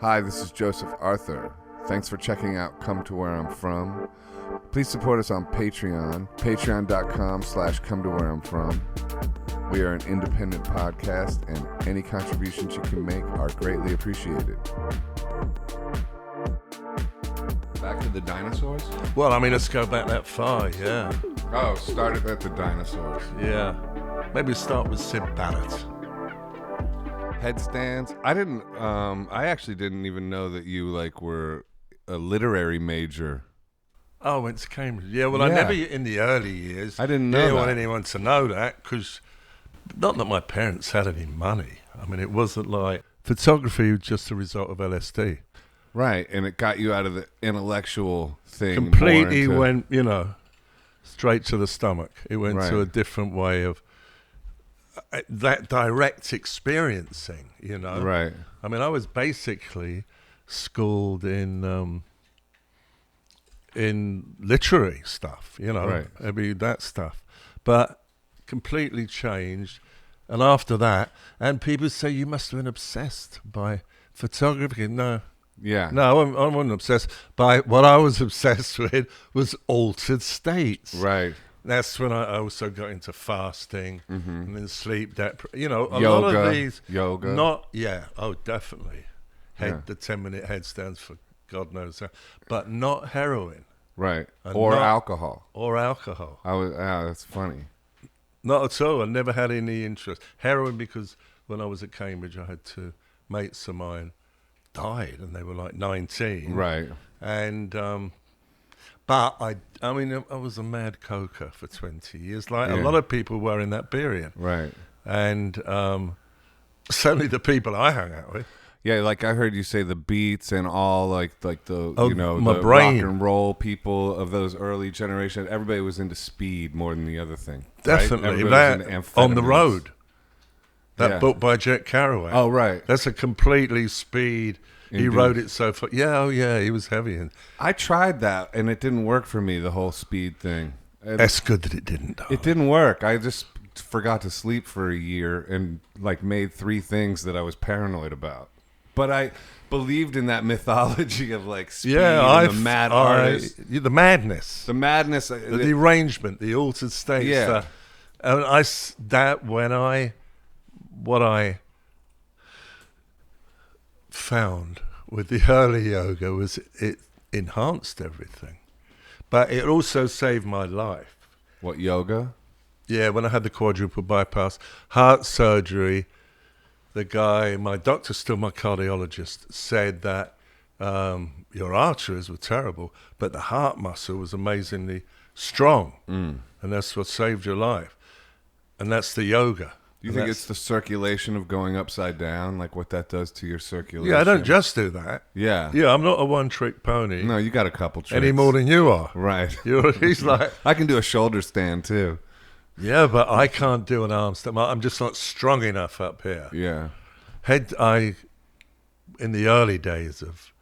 Hi, this is Joseph Arthur. Thanks for checking out Come to Where I'm From. Please support us on Patreon, patreon.com/come to where I'm from. We are an independent podcast, and any contributions you can make are greatly appreciated. Back to the dinosaurs? Well, I mean, let's go back that far, yeah. Oh, started at the dinosaurs. Yeah. Maybe start with Syd Barrett. Headstands. I actually didn't even know that you were a literary major. Oh, I went to Cambridge. Yeah, well, I never, in the early years, I didn't know want anyone to know that, because not that my parents had any money. I mean, it wasn't like photography was just a result of LSD. Right, and it got you out of the intellectual thing. Completely went, straight to the stomach. It went Right. to a different way of that direct experiencing, Right. I mean, I was basically schooled in literary stuff, Right. I mean, that stuff, but completely changed. And after that, and people say you must have been obsessed by photography. No, Yeah. I wasn't obsessed by. What I was obsessed with was altered states. Right. That's when I also got into fasting and then sleep deprivation. A Yoga. lot of these. Yoga. Definitely. Yeah. The 10-minute headstands for God knows how. But not heroin. Right. And Or not- alcohol. Or alcohol. That's funny. Not at all. I never had any interest. Heroin, because when I was at Cambridge, I had two mates of mine died, and they were like 19. Right. And but I mean, I was a mad coker for 20 years, like a lot of people were in that period. Right. And certainly the people I hung out with. Yeah, like I heard you say the Beats and all like the my the brain. rock and roll people of those early generations. Everybody was into speed more than the other thing. Definitely, Right? that Everybody was into On the amphetamines. Road. That Yeah. book by Jack Kerouac. Oh, right. That's a completely speed. He Indeed. wrote it so far. Yeah, he was heavy. And I tried that and it didn't work for me. The whole speed thing. that's good that it didn't, though. It didn't work. I just forgot to sleep for a year and made 3 things that I was paranoid about. But I believed in that mythology of speed and the mad artist. The madness. The madness. The derangement, the altered states. Yeah. And what I found with the early yoga was it enhanced everything. But it also saved my life. What, yoga? Yeah, when I had the quadruple bypass, heart surgery, my doctor, still my cardiologist, said that your arteries were terrible, but the heart muscle was amazingly strong. And that's what saved your life. And that's the yoga. Do you think it's the circulation of going upside down, what that does to your circulation? Yeah, I don't just do that. Yeah. Yeah, I'm not a one-trick pony. No, you got a couple tricks. Any more than you are. Right. He's like... I can do a shoulder stand, too. Yeah, but I can't do an arm stand. I'm just not strong enough up here. Yeah. In the early days of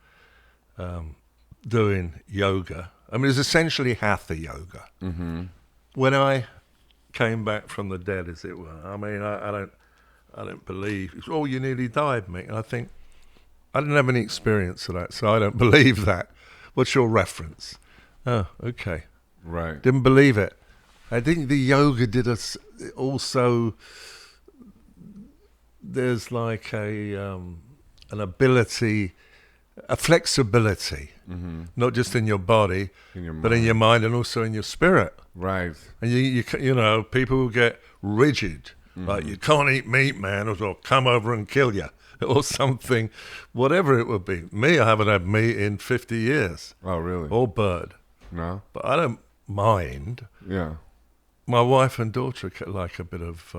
doing yoga, I mean, it's essentially hatha yoga. Mm-hmm. When I came back from the dead, as it were, I mean, I don't believe. Oh, you nearly died, Mick. And I think I didn't have any experience of that, so I don't believe that. What's your reference? Oh, okay. Right. Didn't believe it. I think the yoga did us also. There's like an ability, a flexibility, not just in your body, but in your mind and also in your spirit. Right. And you people will get rigid, like you can't eat meat, man, or come over and kill you, or something, whatever it would be. Me, I haven't had meat in 50 years. Oh, really? Or bird. No? But I don't mind. Yeah. My wife and daughter like a bit of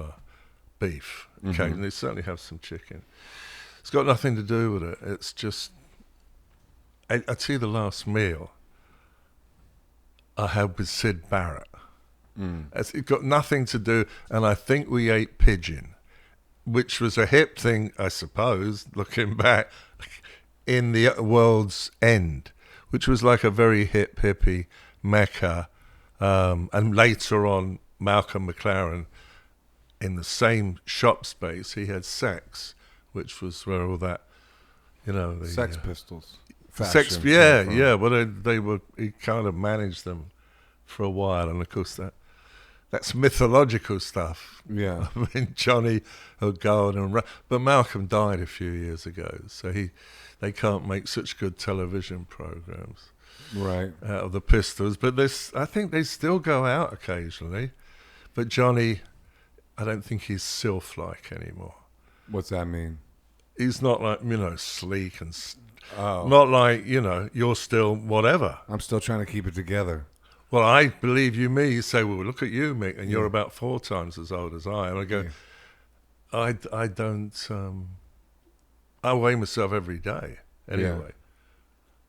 beef. Occasionally, they certainly have some chicken. It's got nothing to do with it. It's just, I tell you, the last meal I had with Syd Barrett. It got nothing to do, and I think we ate pigeon, which was a hip thing, I suppose, looking back, in the world's end, which was like a very hip, hippie Mecca. And later on, Malcolm McLaren, in the same shop space, he had sex, which was where all that you know, the Sex Pistols. Sex, Fashion yeah, came from. yeah. Well, he kind of managed them for a while, and of course that's mythological stuff. Yeah. I mean, Johnny would go on but Malcolm died a few years ago, so they can't make such good television programs Right. out of the Pistols. But I think they still go out occasionally. But Johnny, I don't think he's sylph-like anymore. What's that mean? He's not like, sleek and Oh. not like, you're still whatever. I'm still trying to keep it together. Well, I believe me. You say, well, look at you, Mick, and you're Yeah. about 4 times as old as I am. I go, Yeah. I don't, I weigh myself every day anyway.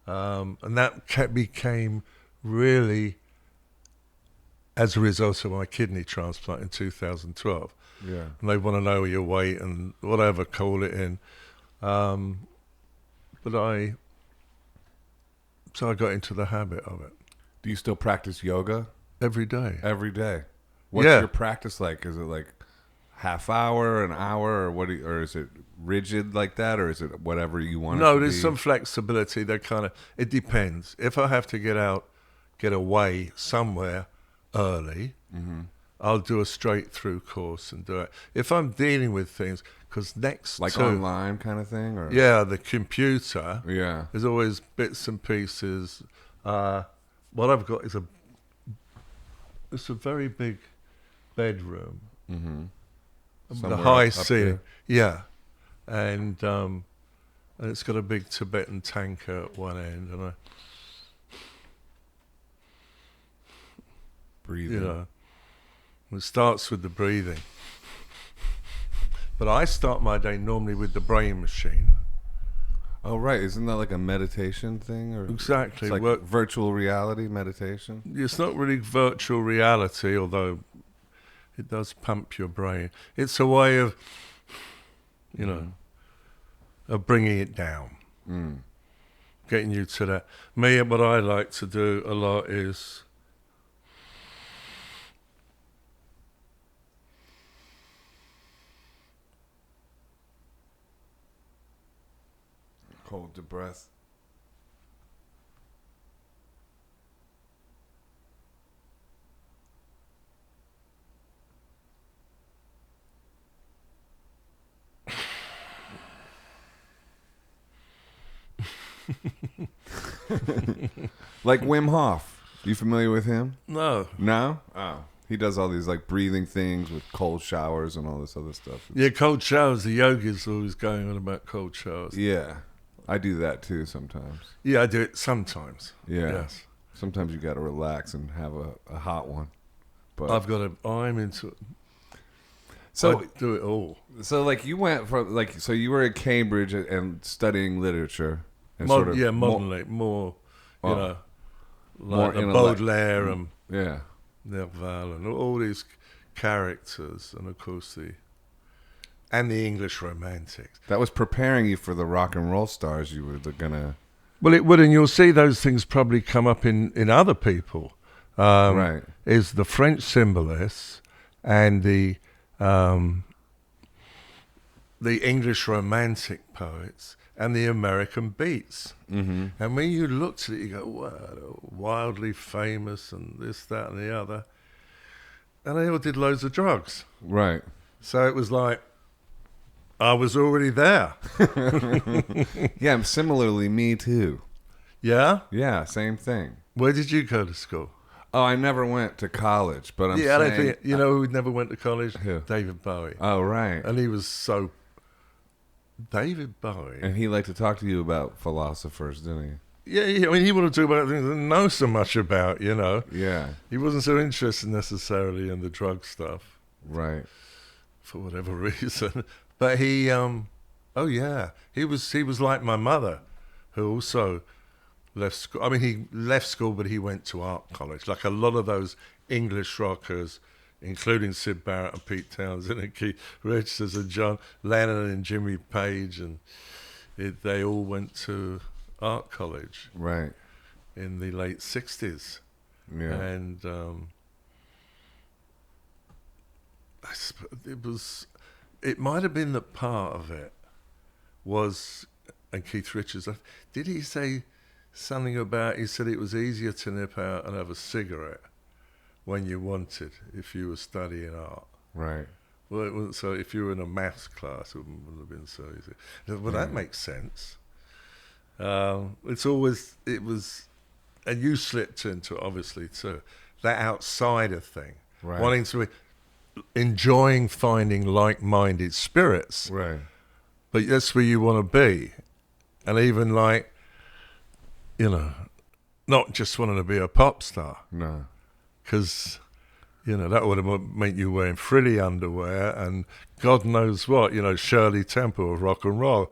And that became really as a result of my kidney transplant in 2012. Yeah. And they want to know your weight and whatever, call it in. So I got into the habit of it. Do you still practice yoga? Every day. Every day. What's Yeah. your practice like? Is it like half hour, an hour, or or is it rigid like that, or is it whatever you want? No, it to there's be? some flexibility. It depends. If I have to get away somewhere early, I'll do a straight through course and do it. If I'm dealing with things, because like online kind of thing, or the computer, yeah, there's always bits and pieces. What I've got is it's a very big bedroom. The high ceiling, and it's got a big Tibetan tanker at one end, and breathing. It starts with the breathing. But I start my day normally with the brain machine. Oh right, isn't that like a meditation thing, or Exactly. It's like virtual reality meditation? It's not really virtual reality, although it does pump your brain. It's a way of, of bringing it down, getting you to that. What I like to do a lot is hold the breath. Like Wim Hof. You familiar with him? No. No? Oh. He does all these like breathing things with cold showers and all this other stuff. Yeah, cold showers. The yogi's always going on about cold showers. Yeah. I do that too sometimes. Yeah, I do it sometimes. Yeah. Yes. Sometimes you got to relax and have a hot one. But I'm into it. So I do it all. So like you went from so you were at Cambridge and studying literature and modernly, more like more Baudelaire and yeah. Nerval and all these characters, and of course the English romantics. That was preparing you for the rock and roll stars you were gonna. Well, it would, and you'll see those things probably come up in other people. Right. Is the French symbolists and the English romantic poets and the American beats. Mm-hmm. And when you looked at it, you go, wow, wildly famous and this, that, and the other. And they all did loads of drugs. Right. So it was like, I was already there. Yeah, similarly, me too. Yeah? Yeah, same thing. Where did you go to school? Oh, I never went to college, but I'm I don't saying... think, who never went to college? Who? David Bowie. Oh, right. And he was so... David Bowie. And he liked to talk to you about philosophers, didn't Yeah, I mean, he wanted to talk about things he didn't know so much about, he? Yeah. He wasn't so interested necessarily in the drug stuff. Right. For whatever reason. But he, he was like my mother, who also left school. I mean, he left school, but he went to art college. Like a lot of those English rockers, including Syd Barrett and Pete Townsend and Keith Richards and John Lennon and Jimmy Page, and they all went to art college. Right. In the late 60s. Yeah. And it might have been that part of it was and Keith Richards, did he say something about, he said it was easier to nip out and have a cigarette when you wanted if you were studying art. Right. Well, it wasn't so, if you were in a maths class, it wouldn't have been so easy. Well, that makes sense. It was, and you slipped into it, obviously, too, that outsider thing. Right. Wanting to, enjoying finding like-minded spirits. Right. But that's where you want to be. And even like, you know, not just wanting to be a pop star. No. Because, you know, that would have meant you wearing frilly underwear and God knows what, you know, Shirley Temple of rock and roll.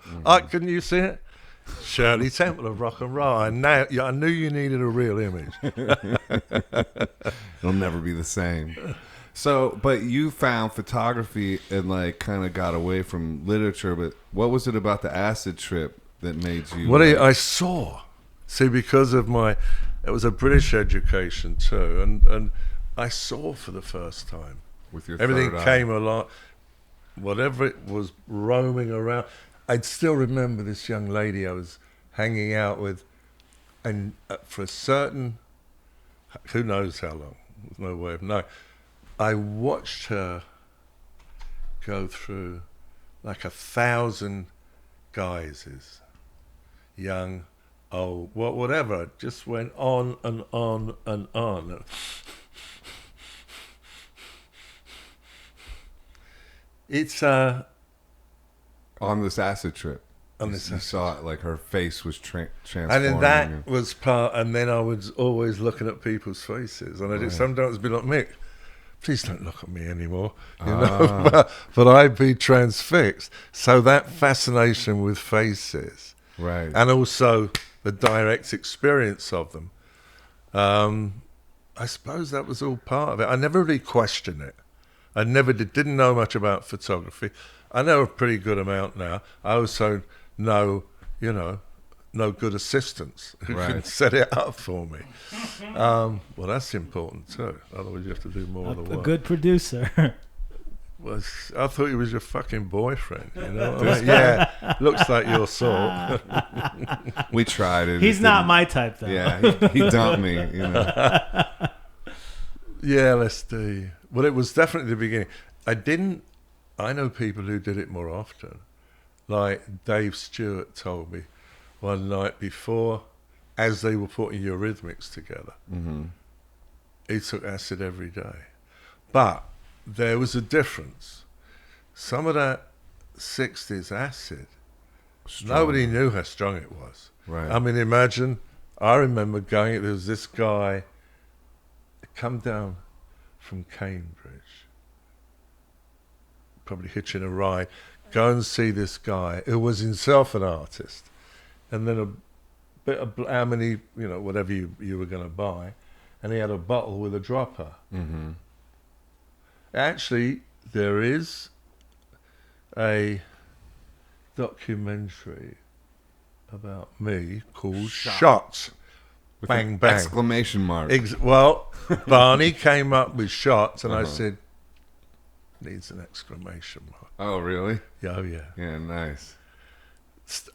Couldn't you see it? Shirley Temple of rock and roll. And now, I knew you needed a real image. It'll never be the same. So, but you found photography and like kind of got away from literature, but what was it about the acid trip that made you... What I saw, see, because of it was a British education too, and I saw for the first time. With your everything third eye. came along, whatever it was roaming around. I'd still remember this young lady I was hanging out with, and for a certain, who knows how long, there's no way of knowing, I watched her go through like 1,000 guises, young, old, whatever. It just went on and on and on. It's on this acid trip. On this you acid saw it, like her face was transforming. and then that was part, and then I was always looking at people's faces, and I did sometimes be like, Mick, please don't look at me anymore, you know. But I'd be transfixed. So that fascination with faces, right, and also the direct experience of them, I suppose that was all part of it. I never really questioned it. I never didn't know much about photography. I know a pretty good amount now. I also know, you know, no good assistants who can set it up for me. Well, that's important too. Otherwise, you have to do more of the work. A good producer. Well, I thought he was your fucking boyfriend. You know? I mean, yeah, looks like your sort. we tried it. He's not my type, though. Yeah, he dumped me. You know. Yeah, let's do. Well, it was definitely the beginning. I know people who did it more often. Like Dave Stewart told me one night before, as they were putting Eurythmics together, he took acid every day. But there was a difference. Some of that 60s acid, nobody knew how strong it was. Right. I mean, imagine, I remember going, there was this guy, come down from Cambridge, probably hitching a ride, go and see this guy who was himself an artist, and then a bit of how many, you know, whatever you were going to buy, and he had a bottle with a dropper. Actually, there is a documentary about me called Shots. With Bang, an bang. exclamation mark. Well, Barney came up with Shots, and I said, needs an exclamation mark. Oh, really? Yeah, oh yeah. Yeah, nice.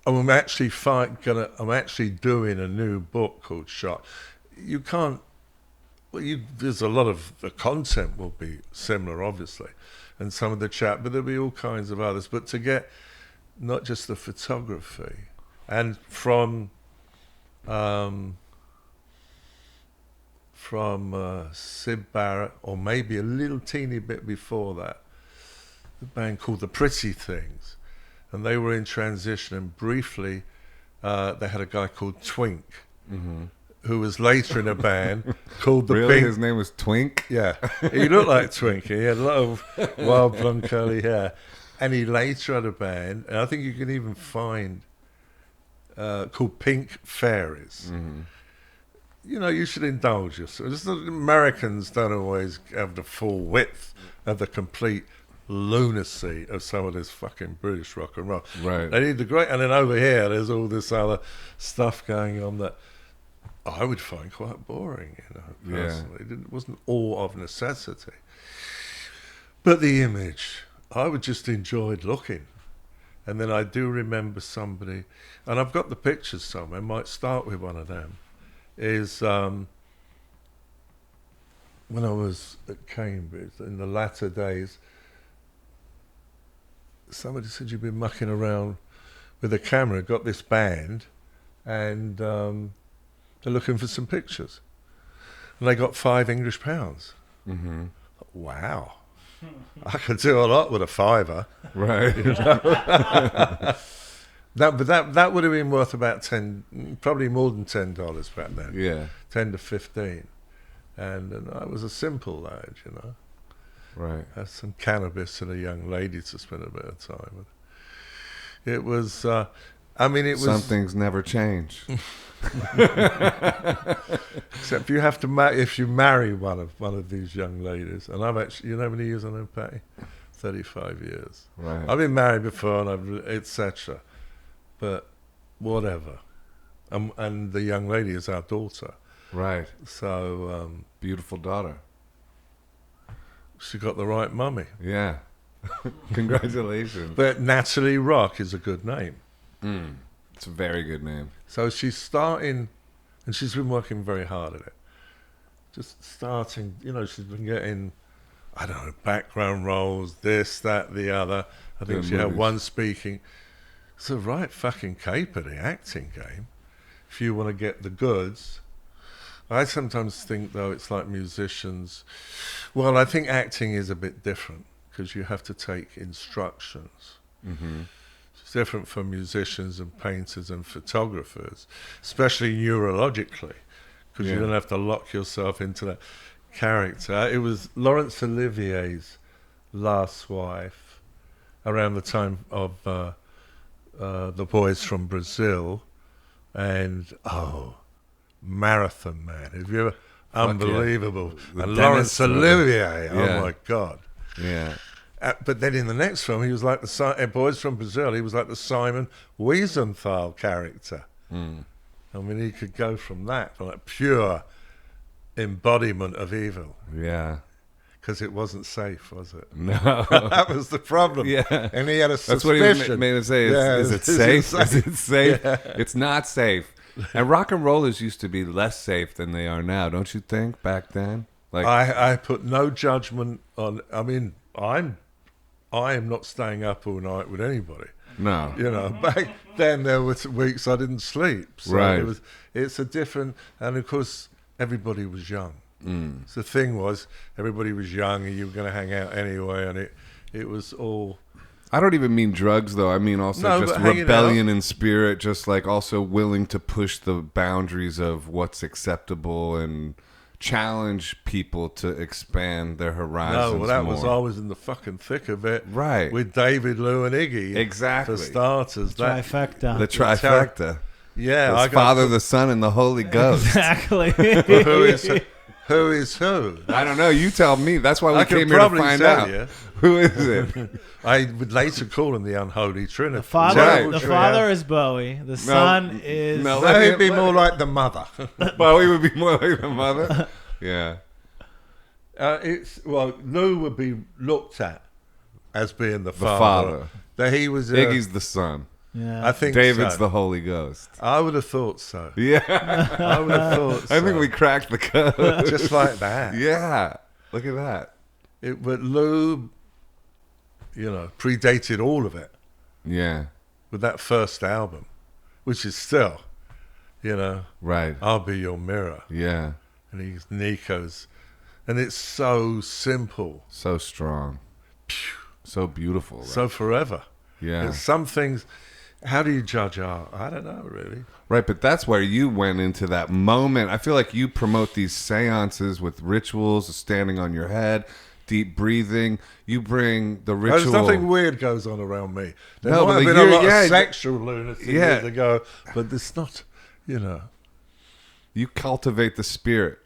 I'm actually doing a new book called Shot. You can't. Well, there's a lot of the content will be similar, obviously, and some of the chat, but there'll be all kinds of others. But to get not just the photography, and from Syd Barrett, or maybe a little teeny bit before that, a band called The Pretty Things, and they were in transition, and briefly they had a guy called Twink, who was later in a band called The Really? Pink. His name was Twink? Yeah, he looked like Twink. He had a lot of wild blonde curly hair, and he later had a band, and I think you can even find called Pink Fairies. You know, you should indulge yourself. Just the Americans don't always have the full width of the complete lunacy of some of this fucking British rock and roll. Right. They need the great, and then over here, there's all this other stuff going on that I would find quite boring, you know, personally. It wasn't all of necessity. But the image, I would just enjoyed looking. And then I do remember somebody, and I've got the pictures somewhere, I might start with one of them, is when I was at Cambridge, in the latter days, somebody said, you've been mucking around with a camera, got this band, and they're looking for some pictures. And they got £5 pounds. Mm-hmm. Wow. I could do a lot with a fiver. Right. You know? that would have been worth about probably more than $10 back then. Yeah. 10 to 15. And I was a simple lad, you know. Right. Had some cannabis and a young lady to spend a bit of time with. It was, it was... Some things never change. Except you have to if you marry one of these young ladies, and I've actually, you know how many years I know Patty? 35 years. Right. I've been married before, and I've etc. But whatever. And the young lady is our daughter. Right. So beautiful daughter. She got the right mummy. Yeah. Congratulations. But Natalie Rock is a good name. It's a very good name. So she's starting, and she's been working very hard at it. Just starting, you know, she's been getting, I don't know, background roles, this, that, the other. I think she had one speaking. It's a right fucking caper, the acting game, if you want to get the goods. I sometimes think, though, it's like musicians. Well, I think acting is a bit different because you have to take instructions. Mm-hmm. It's different for musicians and painters and photographers, especially neurologically, because you don't have to lock yourself into that character. It was Laurence Olivier's last wife around the time of The Boys from Brazil and, Marathon Man. Have you ever... Unbelievable. Yeah. And Laurence Olivier, oh my God. Yeah. But then in the next film, he was like the Boys from Brazil. He was like the Simon Wiesenthal character. I mean, he could go from that, from like pure embodiment of evil. Yeah. Because it wasn't safe, was it? No. That was the problem. Yeah. And he had a suspicion. That's what he made me say. Is it safe? Is it safe? Yeah. It's not safe. And rock and rollers used to be less safe than they are now, don't you think? Back then, like I put no judgment on. I mean, I am not staying up all night with anybody. no. You know, back then there were weeks I didn't sleep. So Right. It's a different, and of course everybody was young. So the thing was, everybody was young, and you were going to hang out anyway, and it was all. I don't even mean drugs, though. I mean also just rebellion in spirit, just like also willing to push the boundaries of what's acceptable and challenge people to expand their horizons. No, well, that more. was always in the fucking thick of it. Right. With David, Lou, and Iggy. Exactly. For starters. Trifecta. The trifecta. Yeah. The Father, the Son, and the Holy Ghost. Exactly. Who is who? I don't know. You tell me. That's why we I came could here to probably find tell out. you. Who is it? I would later call him the Unholy Trinity. The father, Right. the father is Bowie. The son is. no. That would be more like the mother. Bowie would be more like the mother. Yeah. Lou would be looked at as being the father. father. That he was. Iggy's the son. Yeah. I think David's so. the Holy Ghost. I would have thought so. Yeah. I would have thought so. I think we cracked the code. Just like that. Yeah. Look at that. But Lou, predated all of it Yeah. with that first album, which is still, Right. I'll Be Your Mirror. Yeah. And he's Nico's. And it's so simple. So strong. So beautiful. Right? So forever. Yeah. And some things, how do you judge art? I don't know, really. Right, but that's where you went into that moment. I feel like you promote these seances with rituals, standing on your head, deep breathing. You bring the ritual. There's nothing weird goes on around me. There No, might but have been a lot yeah, of sexual lunacy years ago, but it's not, You cultivate the spirit.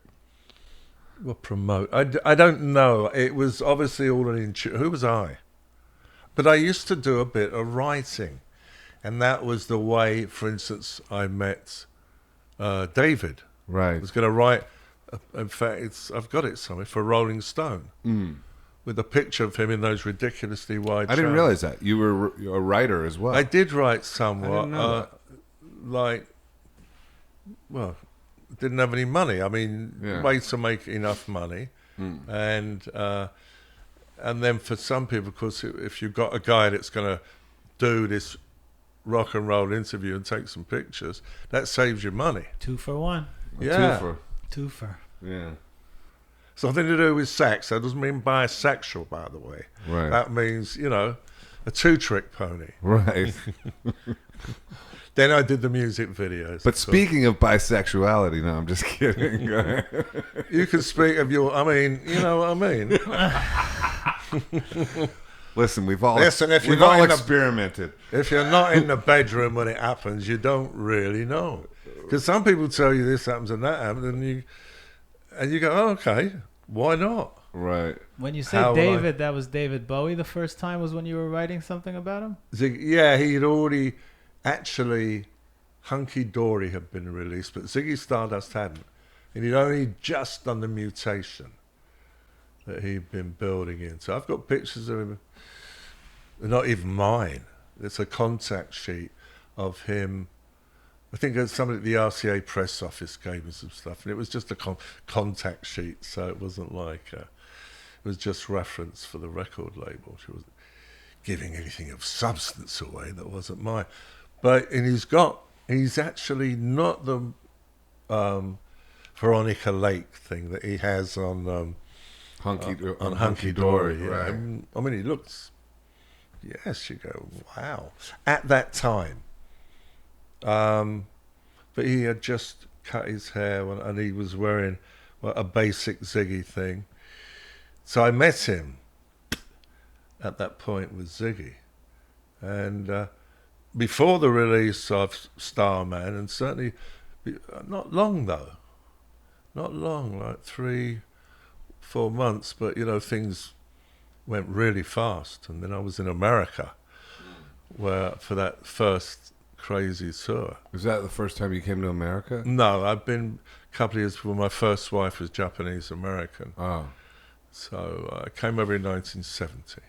Well, promote. I don't know. It was obviously all an who was I? But I used to do a bit of writing. And that was the way, for instance, I met David. Right. I was going to write, in fact, I've got it somewhere, for Rolling Stone. with a picture of him in those ridiculously wide. I didn't trousers. realize that you were a writer as well. I did write somewhat. I didn't know that. Like, well, didn't have any money. I mean, Yeah. ways to make enough money, and then for some people, of course, if you've got a guy that's going to do this rock and roll interview and take some pictures, that saves you money. 2 for 1. Yeah. Twofer. Yeah. Something to do with sex. That doesn't mean bisexual, by the way. Right. That means, a two-trick pony. Right. Then I did the music videos. But speaking of bisexuality, no, I'm just kidding. Go ahead. You can speak of your... I mean, you know what I mean? Listen, we've all If you're we've all not in experimented. If you're not in the bedroom when it happens, you don't really know. Because some people tell you this happens and that happens, and you go, oh, okay, why not? Right. When you say How would David, that was David Bowie the first time was when you were writing something about him? Yeah, he had already... Actually, Hunky Dory had been released, but Ziggy Stardust hadn't. And he'd only just done the mutation that he'd been building in. So I've got pictures of him. They're not even mine. It's a contact sheet of him. I think somebody at the RCA press office gave me some stuff, and it was just a contact sheet, so it wasn't like... it was just reference for the record label. She wasn't giving anything of substance away that wasn't mine. But he's actually not the Veronica Lake thing that he has on Hunky Dory. Yeah. Right. I mean, he looks. Yes, you go, wow. At that time, but he had just cut his hair and he was wearing a basic Ziggy thing. So I met him at that point with Ziggy, and. Before the release of Starman, and certainly not long though, not long, like 3-4 months, but things went really fast. And then I was in America for that first crazy tour. Was that the first time you came to America? No, I've been a couple of years before. My first wife was Japanese American. Oh. So I came over in 1970.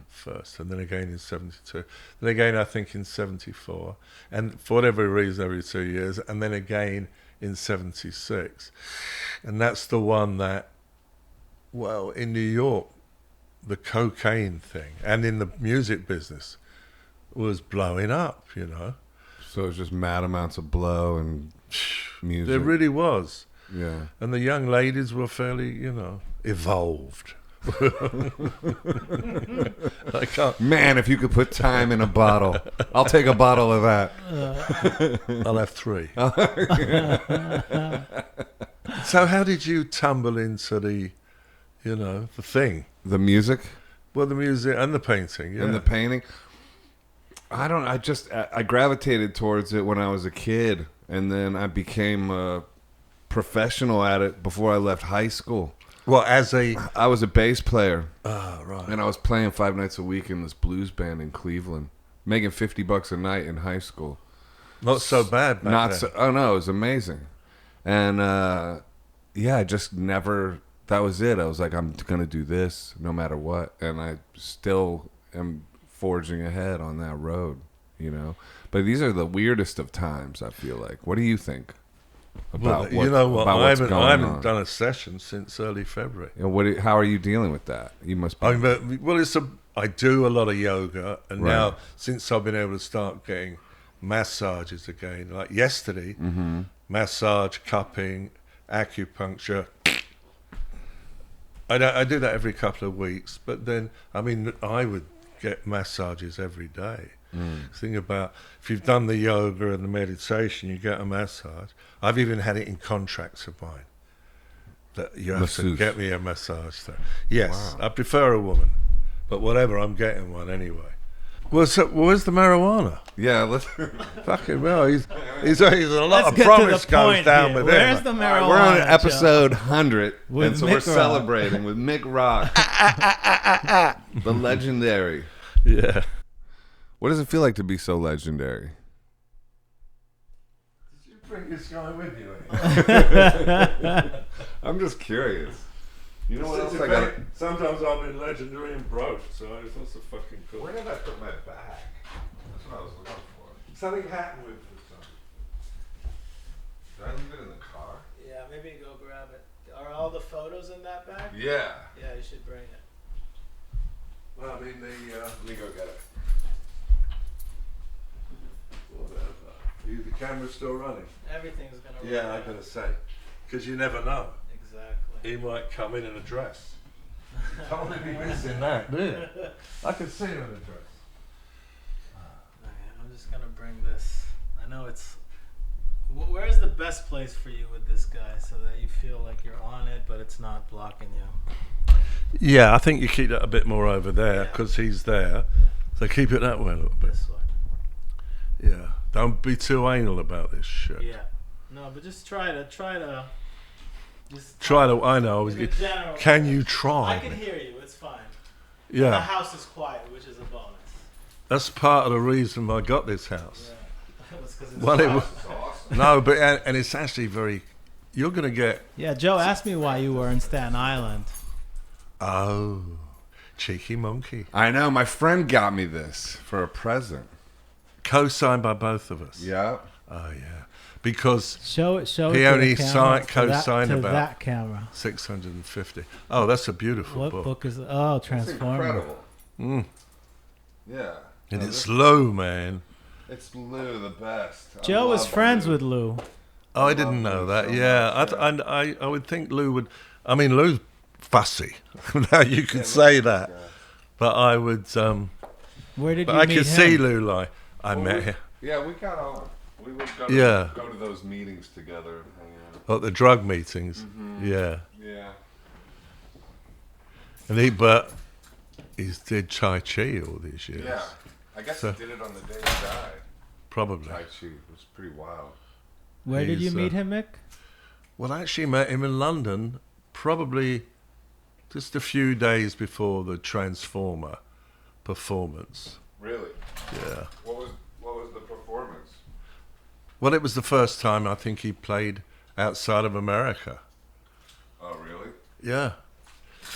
First, and then again in 72, then again I think in 74, and for whatever reason every 2 years, and then again in 76. And that's the one that, well, in New York, the cocaine thing and in the music business was blowing up, So it was just mad amounts of blow and music. There really was. Yeah. And the young ladies were fairly, evolved. I can't. Man, if you could put time in a bottle, I'll take a bottle of that. I'll have 3. So how did you tumble into the thing? The music? Well, the music and the painting, yeah. And the painting? I gravitated towards it when I was a kid, and then I became a professional at it before I left high school. Well, I was a bass player. Oh, right. And I was playing 5 nights a week in this blues band in Cleveland, making $50 a night in high school. Not so bad back then. Oh no, it was amazing. And I just never. That was it. I was like, I'm gonna do this no matter what, and I still am forging ahead on that road, But these are the weirdest of times. I feel like. What do you think? About I haven't done a session since early February. How are you dealing with that? You must be. I do a lot of yoga, and Right. now since I've been able to start getting massages again, like yesterday, massage, cupping, acupuncture. I do that every couple of weeks, but then I would get massages every day. Think about if you've done the yoga and the meditation, you get a massage. I've even had it in contracts of mine that you have to get me a massage. Yes, wow. I prefer a woman, but whatever, I'm getting one anyway. Well, so where's the marijuana? Yeah, let's. Fucking well, he's a lot of promise goes down here. with Where's him. the marijuana? We're on episode 100, With and so Mick we're Rock. celebrating with Mick Rock, the legendary. Yeah. What does it feel like to be so legendary? Did you bring this guy with you? I'm just curious. You know what else I got? Sometimes I'm in legendary and broke, so it's also fucking cool. Where did I put my bag? That's what I was looking for. Something happened with the song. Did I leave it in the car? Yeah, maybe go grab it. Are all the photos in that bag? Yeah. Yeah, you should bring it. Well, I mean, Let me go get it. whatever. The camera's still running. Everything's gonna run. Yeah, I'm going to say. Because you never know. Exactly. He might come in a dress. You don't want to be missing that, do you? I can see him in a dress. Okay, I'm just gonna bring this. I know it's. Where's the best place for you with this guy so that you feel like you're on it, but it's not blocking you? Yeah, I think you keep that a bit more over there because he's there. Yeah. So keep it that way a little bit. This way. Yeah. Don't be too anal about this shit. Yeah. No, but just try to. Just Try to. I know. in a general Can way. you try? I can hear you. It's fine. The Yeah. house is quiet, which is a bonus. That's part of the reason I got this house. Yeah. It was 'cause it's Well, it quiet. was. No, but and it's actually very. You're gonna get. Yeah, Joe asked me why you were in Staten Island. Oh, cheeky monkey. I know. My friend got me this for a present. Co-signed by both of us. Yeah. Oh yeah, because Show it. Show He it. to only the camera, co-signed to about- that camera. 650. Oh, that's a beautiful What book. book is? Oh, It's Transformer. incredible. Mm. Yeah. And No, it's this- Lou, man. It's Lou, the best. I Joe is love friends Lou. with Lou. Oh, I didn't know Lou that. so Yeah, much, I would think Lou would. I mean, Lou's fussy. Now you can say that, but I would. Where did But you I meet could him? see Lou like I Well, met we- him Yeah, we got on. We would go Yeah. go to those meetings together. And hang out. at the drug meetings. Mm-hmm. Yeah, Yeah. and he's did Tai Chi all these years. Yeah. I guess So- he did it on the day he died. Probably. Tai Chi. It was pretty wild. Where did you He's, meet him, Mick? Well, I actually met him in London, probably just a few days before the Transformer performance. Really? Yeah. What was the performance? Well, it was the first time I think he played outside of America. Oh, really? Yeah.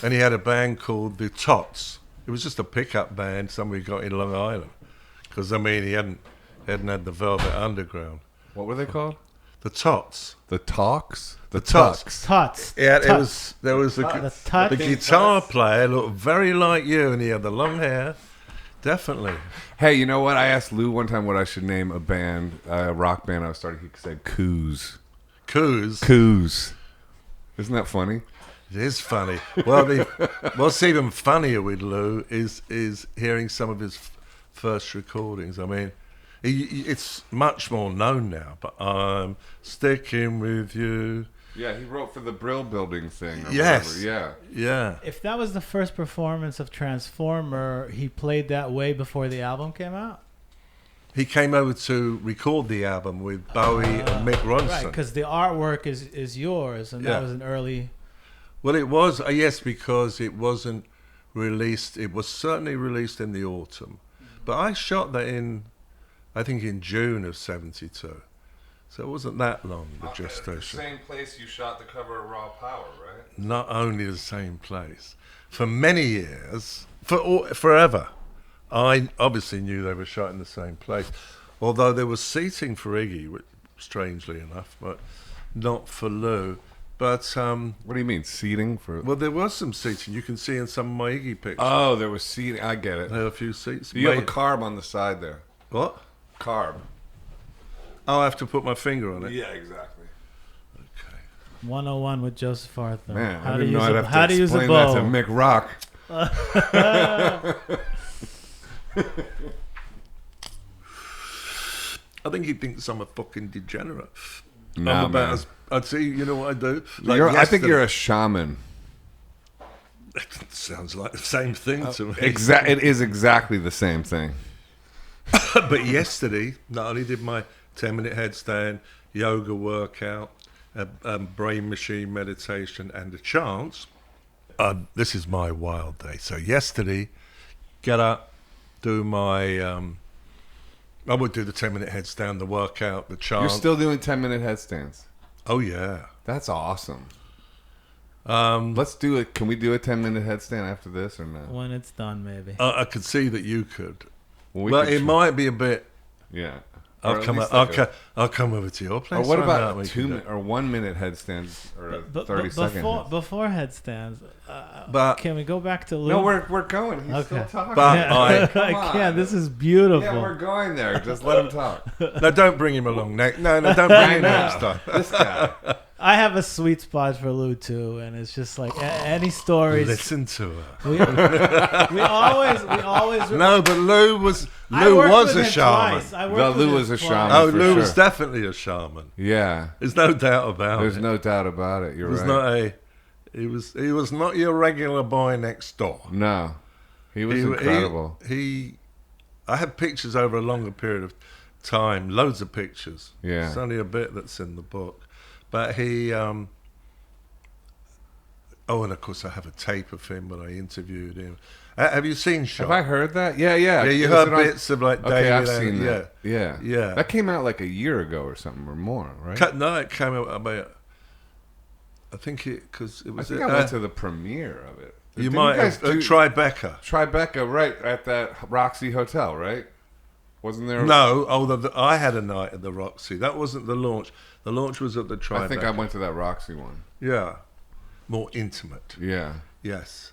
And he had a band called the Tots. It was just a pickup band somebody got in Long Island. Because, I mean, he hadn't had the Velvet Underground. What were they called? The Tots. The Talks? The Tots. Tuts. Yeah, Tuts. there was The the Tuts. guitar player looked very like you, and he had the long hair. Definitely. Hey, you know what? I asked Lou one time what I should name a band, a rock band I was starting. He said Coos. Coos. Coos. Isn't that funny? It is funny. Well, what's even funnier with Lou is hearing some of his first recordings. I mean, it's much more known now, but I'm sticking with you. Yeah, he wrote for the Brill Building thing. Or Yes. whatever. Yeah. If that was the first performance of Transformer, he played that way before the album came out? He came over to record the album with Bowie and Mick Ronson. Right, because the artwork is yours, and Yeah. that was an early... Well, it was, yes, because it wasn't released. It was certainly released in the autumn. But I shot that I think in June of 72. So it wasn't that long, the gestation. same place you shot the cover of Raw Power, right? Not only the same place. For many years, forever, I obviously knew they were shot in the same place. Although there was seating for Iggy, strangely enough, but not for Lou. But, What do you mean, seating for? well, there was some seating. You can see in some of my Iggy pictures. Oh, there was seating. I get it. There were a few seats. You have a carb on the side there. What? Carb. Oh, I have to put my finger on it. Yeah, exactly. Okay. 101 with Joseph Arthur. Man, How I to didn't know use I'd a- have how to to use a explain that to bow. Mick Rock. I think he thinks I'm a fucking degenerate. Nah, I'm man. I'd see, you know what I do? I think you're a shaman. Sounds like the same thing to me. It is exactly the same thing. But yesterday, not only did my 10-minute headstand, yoga workout, brain machine meditation, and a chant. This is my wild day. So yesterday, get up, do my... I would do the 10-minute headstand, the workout, the chant. You're still doing 10-minute headstands. Oh, yeah. That's awesome. Let's do it. Can we do a 10-minute headstand after this or not? When it's done, maybe. I could see that you could. Well, But it might be a bit... Yeah. I'll come over to your place. Or what right about now, 2 or 1 minute headstands or 30-second? Before headstands, But- can we go back to Lou? No, we're going. He's Okay. still talking. But I Come on. can't. This is beautiful. Yeah, we're going there. Just let him talk. No, don't bring him along. No, don't bring him next time. This guy. I have a sweet spot for Lou too, and it's just like any stories. Listen to her. We always. No, but Lou was I worked a with him shaman. twice. I worked Lou with was him a twice. shaman. Oh, for Lou sure. was definitely a shaman. Yeah. There's no doubt about There's it. no doubt about it. You're He was right. not a. He was not your regular boy next door. No. He was incredible. I have pictures over a longer period of time, loads of pictures. Yeah. It's only a bit that's in the book. But he... and of course I have a tape of him when I interviewed him. Have you seen Shot? Have I heard that? Yeah. Yeah, you Is heard it on- bits of like Okay, I've David. seen that. Yeah. Yeah. That came out like a year ago or something or more, right? No, it came out about... I think because it I was... think I went to the premiere of it. You Didn't might guys have... do- Tribeca. Tribeca, right, at that Roxy Hotel, right? Wasn't there? No, I had a night at the Roxy. That wasn't the launch. The launch was at the Tribeca. I think I went to that Roxy one. Yeah. More intimate. Yeah. Yes.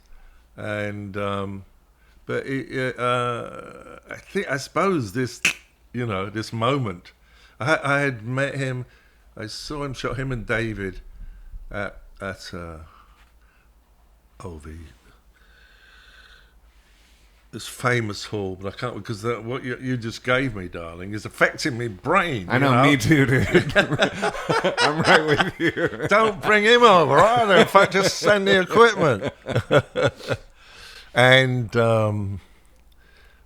And... but I suppose this, this moment, I had met him, I saw him, shot him and David at this famous hall, but I can't, because what you just gave me, darling, is affecting me brain. I know, me too, dude. I'm right with you. Don't bring him over either. In fact, just send the equipment. And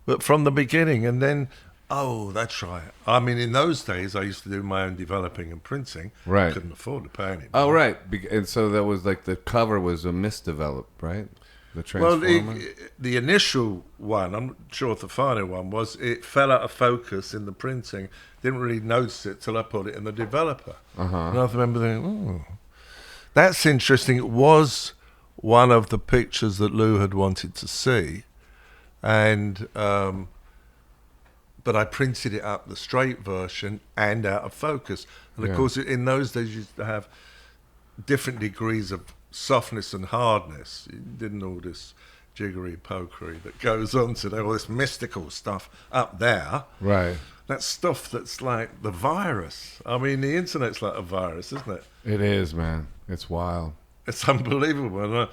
but from the beginning, and then that's right. I mean, in those days, I used to do my own developing and printing. Right. Couldn't afford to pay anybody. Oh, right. And so that was like the cover was a misdeveloped, right? The Transformer. Well, the initial one, I'm not sure if the final one was, it fell out of focus in the printing. Didn't really notice it till I put it in the developer. And I remember thinking, that's interesting. It was one of the pictures that Lou had wanted to see, and but I printed it up, the straight version, and out of focus. And of course, in those days, you used to have different degrees of softness and hardness. You didn't all this jiggery pokery that goes on today, all this mystical stuff up there. Right. That stuff that's like the virus. I mean, the internet's like a virus, isn't it? It is, man. It's wild. It's unbelievable. And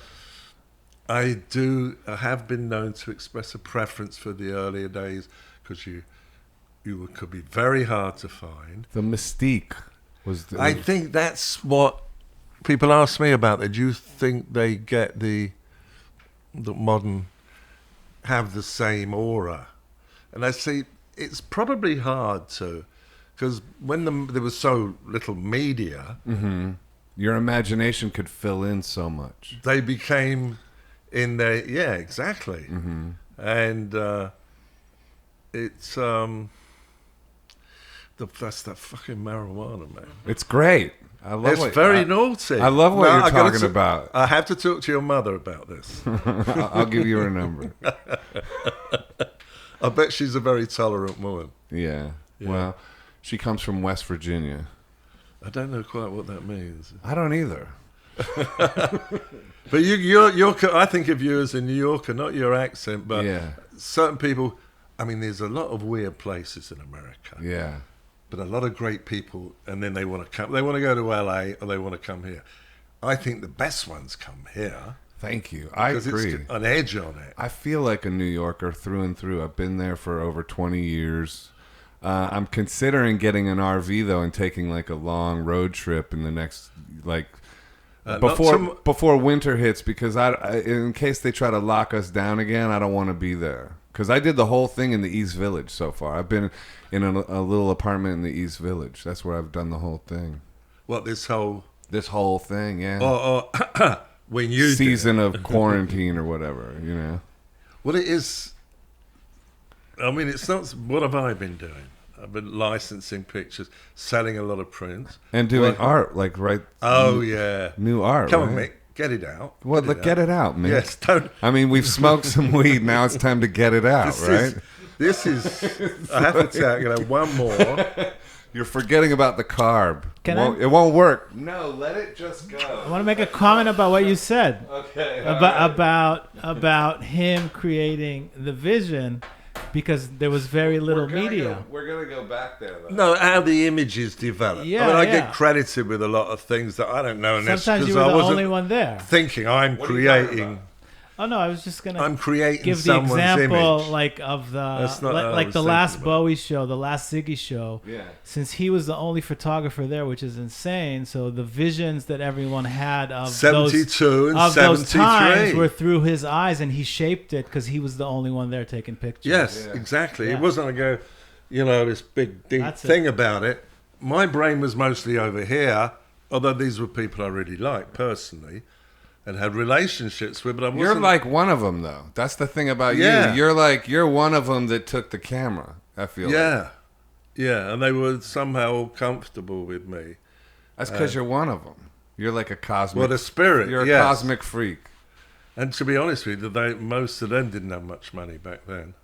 I have been known to express a preference for the earlier days because you could be very hard to find. The mystique was... I think that's what people ask me about. Do you think they get the modern have the same aura? And I say it's probably hard to, because when there was so little media, your imagination could fill in so much. they became in their exactly. And it's that's that fucking marijuana, man. It's great. I love It's very naughty. I love what you're I gotta talking about. I have to talk to your mother about this. I'll give you her number. I bet she's a very tolerant woman. Yeah. Well, she comes from West Virginia. I don't know quite what that means. I don't either. But you're I think of you as a New Yorker, not your accent, but certain people. I mean, there's a lot of weird places in America. Yeah. But a lot of great people, and then they want to come. They want to go to LA, or they want to come here. I think the best ones come here. Thank you. I Because agree. it's an edge on it. I feel like a New Yorker through and through. I've been there for over 20 years. I'm considering getting an RV though and taking like a long road trip in the next before winter hits, because I in case they try to lock us down again, I don't want to be there. Because I did the whole thing in the East Village so far. I've been in a little apartment in the East Village. That's where I've done the whole thing. What, this whole thing, yeah. or when you season of quarantine or whatever, you know. Well, it is. I mean, it's not. What have I been doing? I've been licensing pictures, selling a lot of prints, and doing art, like Oh yeah, new art. Come on, right? Mick. Get it out. Well, get it out, man. Yes, don't. I mean, we've smoked some weed. Now it's time to get it out, right? This is. I have to tell you, one more. You're forgetting about the carb. It won't work. No, let it just go. I want to make a comment about what you said. Okay. About him creating the vision, because there was very little media. We're gonna go back there, though. No, how the images develop. Yeah, I mean, I get credited with a lot of things that I don't know. Sometimes you were the only one there. Thinking I'm creating. Oh no, I was just gonna. I'm creating give the someone's example image. like of the like the last Bowie show, the last Ziggy show. Yeah. Since he was the only photographer there, which is insane. So the visions that everyone had of 72 and of 73 those times were through his eyes, and he shaped it because he was the only one there taking pictures. Yes, exactly. Yeah. It wasn't this big deep thing about it. My brain was mostly over here, although these were people I really liked personally and had relationships with, but I wasn't. You're like one of them, though. That's the thing about you. You're one of them that took the camera, I feel like. Yeah, and they were somehow all comfortable with me. That's because you're one of them. You're like a cosmic... Well, the spirit, You're a cosmic freak. And to be honest with you, most of them didn't have much money back then.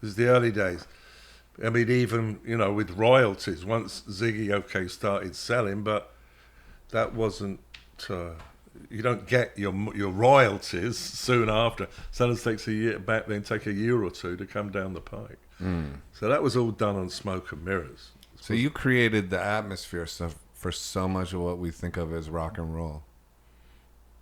It was the early days. I mean, even, with royalties, once Ziggy started selling, but that wasn't... you don't get your royalties soon after. Sometimes takes a year back, then take a year or two to come down the pike. So that was all done on smoke and mirrors. So you created the atmosphere for so much of what we think of as rock and roll.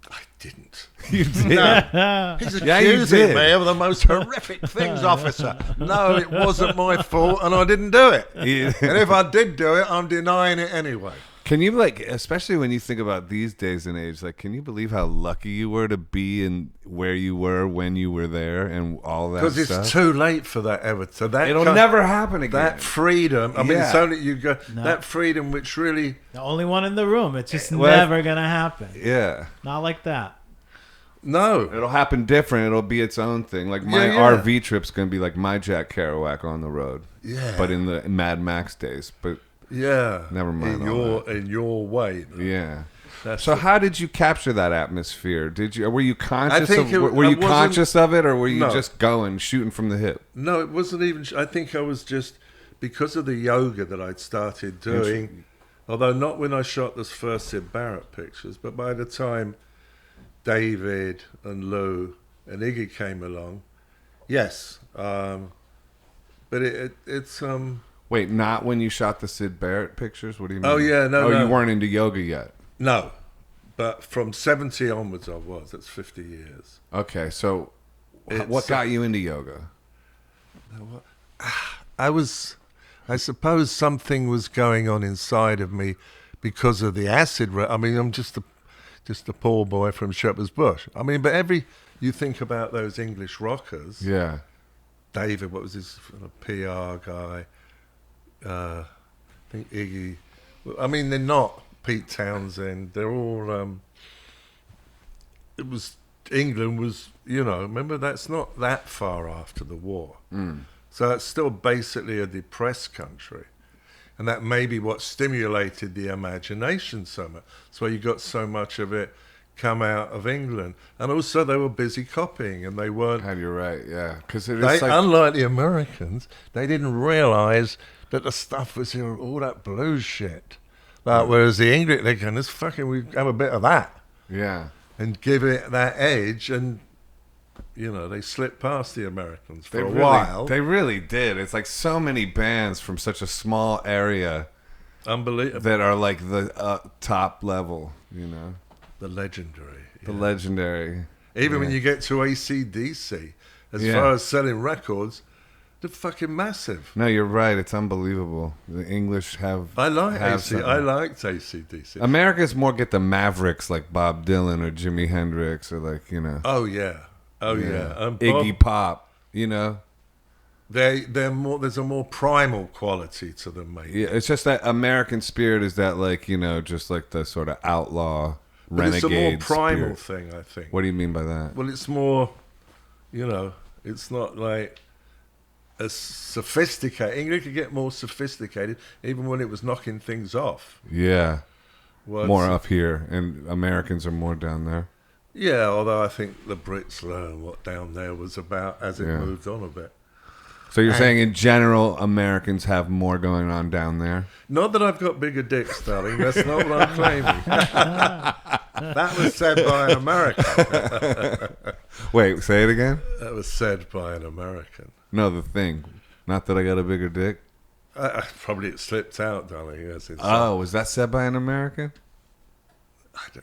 I didn't. You did? No. He's accusing me of the most horrific things, officer. No, it wasn't my fault, and I didn't do it. And if I did do it, I'm denying it anyway. Can you, especially when you think about these days and age, can you believe how lucky you were to be in where you were when you were there and all that stuff? Because it's too late for that ever. So it'll never happen again. That freedom, I mean, it's only you go, that freedom which really... The only one in the room. It's just never going to happen. Yeah. Not like that. No. It'll happen different. It'll be its own thing. Like my RV trip's going to be like my Jack Kerouac on the road. Yeah. But in the Mad Max days. But... Yeah, never mind. In your way. Though. Yeah. So how did you capture that atmosphere? Were you conscious conscious of it, or were you just shooting from the hip? No, it wasn't even. I think I was just because of the yoga that I'd started doing. Although not when I shot those first Syd Barrett pictures, but by the time David and Lou and Iggy came along, yes. But it's. Wait, not when you shot the Syd Barrett pictures? What do you mean? Oh, yeah, no. You weren't into yoga yet? No, but from 70 onwards I was. That's 50 years. Okay, so what got you into yoga? I suppose something was going on inside of me because of the acid. I mean, I'm just a poor boy from Shepherd's Bush. I mean, but you think about those English rockers. Yeah. David, what was his PR guy? I think Iggy. I mean, they're not Pete Townsend. They're all. It was England was, remember that's not that far after the war, so it's still basically a depressed country, and that may be what stimulated the imagination so much. That's why you got so much of it come out of England, and also they were busy copying, and they weren't. You're right, yeah, because unlike the Americans, they didn't realise that the stuff was all that blues shit. Whereas the English, they can we have a bit of that. Yeah. And give it that edge, and, they slipped past the Americans for a while. They really did. It's like so many bands from such a small area. Unbelievable. That are like the top level, The legendary. The legendary. Even when you get to AC/DC, as far as selling records, they're fucking massive. No, you're right. It's unbelievable. The English have. I liked AC/DC. Americans more get the Mavericks like Bob Dylan or Jimi Hendrix or Oh yeah. Iggy Pop. They're more. There's a more primal quality to them, mate. Yeah, it's just that American spirit is that just like the sort of outlaw renegade. It's a more primal spirit. thing, I think. What do you mean by that? Well, it's more. It's not like. As sophisticated. England could get more sophisticated even when it was knocking things off. Yeah. More up here, and Americans are more down there. Yeah, although I think the Brits learned what down there was about as it moved on a bit. So you're saying in general, Americans have more going on down there? Not that I've got bigger dicks, darling. That's not what I'm claiming. That was said by an American. Wait, say it again? That was said by an American. No, the thing. Not that I got a bigger dick. Probably it slipped out, darling. Yes, was that said by an American?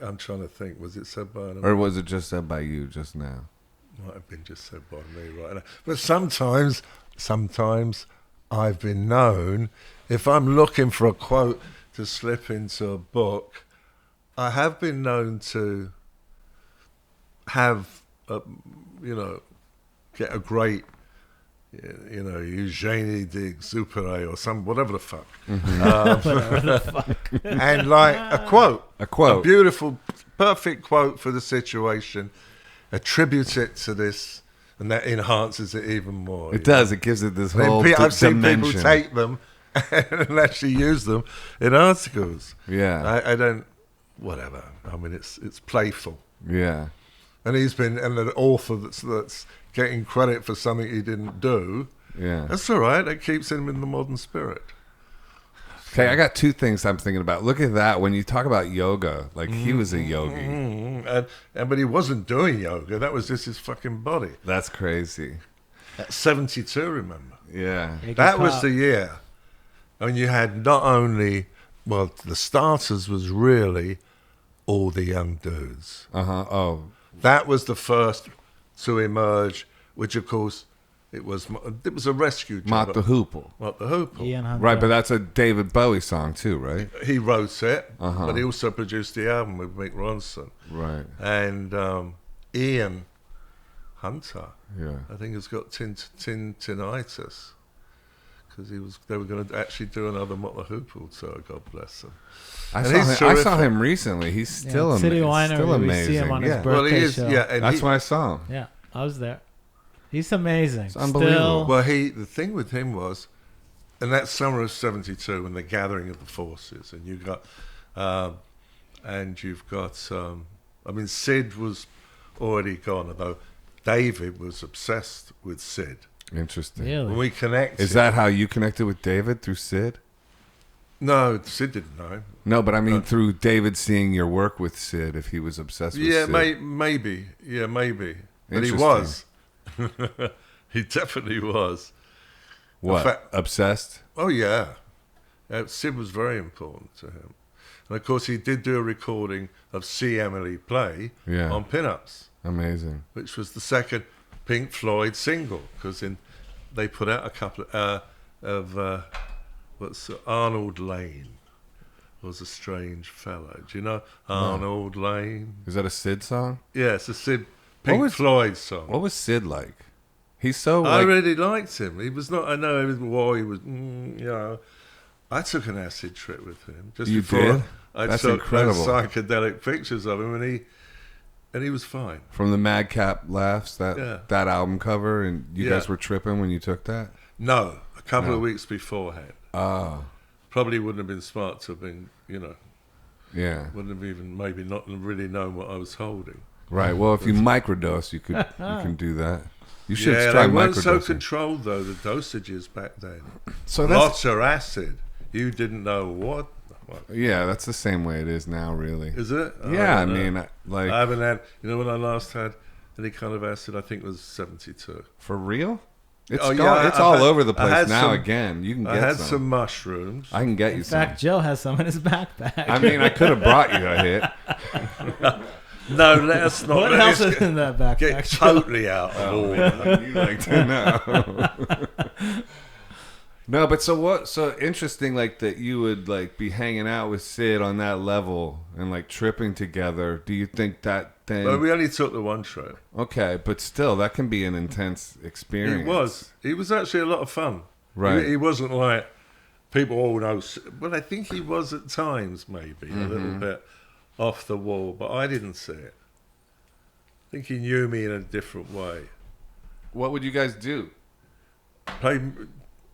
I'm trying to think. Was it said by an American? Or was it just said by you just now? Might have been just said by me right now. But sometimes I've been known, if I'm looking for a quote to slip into a book, I have been known to have, get a great, Eugenie de Exupéry or whatever the fuck. Whatever the fuck. And like a quote. A beautiful, perfect quote for the situation. Attribute it to this, and that enhances it even more. It does. It gives it this whole I've seen dimension. people take them and actually use them in articles. Yeah. I don't. Whatever. I mean, it's playful. Yeah. And an author that's getting credit for something he didn't do. Yeah. That's all right. That keeps him in the modern spirit. Okay, I got two things I'm thinking about. Look at that. When you talk about yoga, like he was a yogi. But he wasn't doing yoga. That was just his fucking body. That's crazy. At 72, remember? Yeah. That was the year. And you had not only, well, the starters was really all the young dudes. Uh-huh. Oh. That was the first to emerge, which of course it was a rescue job. Mott the Hoople. Mott the Hoople. Ian Hunter. Right, but that's a David Bowie song too, right? He wrote it, Uh-huh. but he also produced the album with Mick Ronson. Right. And Ian Hunter, Yeah. I think, has got tinnitus. Because they were going to actually do another Mott the Hoople, so God bless him. I And saw he's him recently. He's still, City still Winery, amazing. we see him on his yeah. birthday Well, he is, show. yeah. And That's when I saw him. Yeah, I was there. He's amazing. It's unbelievable. Well, the thing with him was, and that summer of '72, when the gathering of the forces, and you've got, Syd was already gone, although David was obsessed with Syd. Interesting. Really? When we connected, Is that how you connected with David, through Syd? No, Syd didn't know. No, but I mean through David seeing your work with Syd, if he was obsessed with Yeah, Syd. maybe. Yeah, maybe. But he Interesting. was. He definitely was. What? In fact- Obsessed? Oh, yeah. Syd was very important to him. And, of course, he did do a recording of See Emily Play Yeah. on Pin-Ups, Amazing. which was the second Pink Floyd single, because they put out a couple of Arnold Lane was a strange fellow. Do you know Arnold Lane? Is that a Syd song? Yeah, it's a Pink Floyd song. What was Syd like? He's so I like... really liked him. He was not. I know why he was. I took an acid trip with him just You before did? I That's took incredible. those psychedelic pictures of him, and he was fine. From the Madcap Laughs, that album cover, and you guys were tripping when you took that? No, a couple No. of weeks beforehand. Oh. Probably wouldn't have been smart to have been. Yeah. Wouldn't have even maybe not really known what I was holding. Right. Well, if you microdose, you can do that. You should try they weren't so microdosing. controlled though, the dosages back then. So that's Lots of acid. You didn't know what. yeah, that's the same way it is now, really. Is it? Yeah, I don't know. mean, like I haven't had. When I last had any kind of acid, I think it was 72. for real. It's Oh, yeah, it's I all had- over the I place had now. some- Again, you can get I had some. some mushrooms. I can get you In some. fact, Joe has some in his backpack. I mean, I could have brought you a hit. No, let us not. What let else us is in that backpack? get Joe? totally out of order. You like to know. No, but so interesting, like that you would like be hanging out with Syd on that level and like tripping together. Do you think that thing? But we only took the one trip. Okay, but still, that can be an intense experience. It was. It was actually a lot of fun. Right. He wasn't like people all know. Well, I think he was at times, maybe a little bit off the wall, but I didn't see it. I think he knew me in a different way. What would you guys do? Play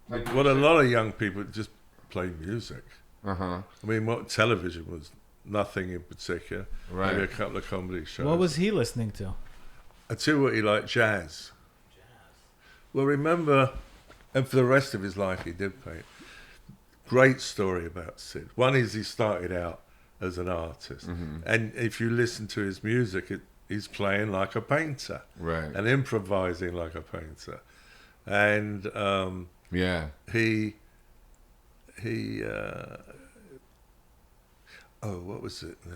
what a lot of young people just play music. Uh huh. I mean, what television was nothing in particular. Right. Maybe a couple of comedy shows. What was he listening to? I tell you what he liked, jazz. Well, remember, and for the rest of his life he did paint. Great story about Syd. One is he started out as an artist. And if you listen to his music, he's playing like a painter. Right. And improvising like a painter. And he what was it now?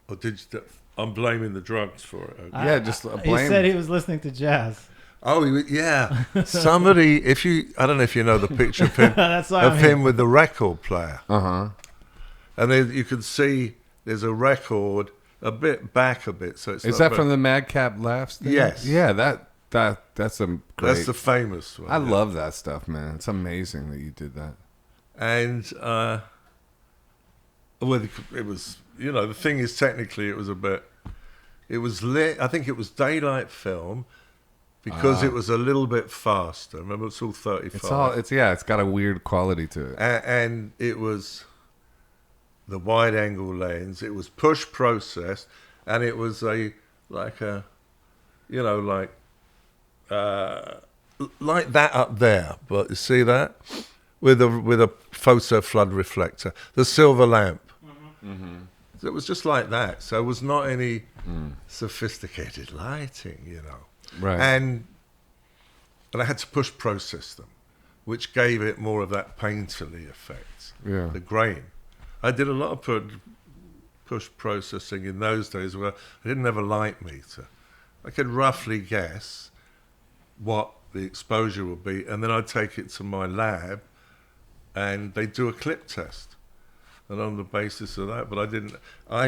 Or did you, I'm blaming the drugs for it. Okay. Yeah, just He blame. said he was listening to jazz. Oh, yeah. Somebody, I don't know if you know the picture of him, That's why I'm him with the record player. Uh-huh. And then you can see there's a record a bit back a bit. So it's Is that from the Madcap Laughs thing? Yes. Yeah, that's a great... That's the famous one. I love that stuff, man. It's amazing that you did that. And well, it was, the thing is, technically, it was lit. I think it was daylight film because it was a little bit faster. Remember, it's all 35. It's got a weird quality to it. And it was the wide angle lens. It was push processed, and it was like that up there. But you see that with a photo flood reflector, the silver lamp. So it was just like that. So it was not any sophisticated lighting, Right. And I had to push process them, which gave it more of that painterly effect. Yeah. The grain. I did a lot of push processing in those days where I didn't have a light meter. I could roughly guess what the exposure would be, and then I'd take it to my lab and they'd do a clip test. And on the basis of that, but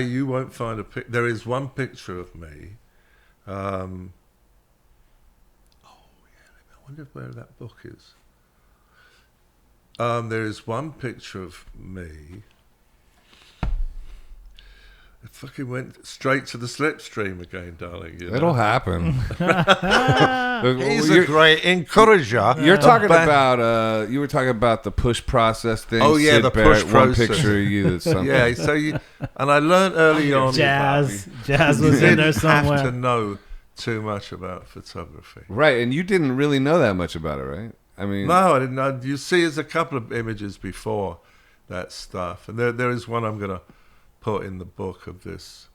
you won't find there is one picture of me. I wonder where that book is. There is one picture of me. It fucking went straight to the slipstream again, darling. It'll happen. He's a great encourager. You're talking about you were talking about the push process thing. Oh yeah, Syd the Barrett, push one process. picture of you. That's something. Yeah, so and I learned early on. Jazz was you in there didn't somewhere. have to know too much about photography. Right, and you didn't really know that much about it, right? I mean, No, I didn't know. You see, there's a couple of images before that stuff, and there is one I'm gonna put in the book of this.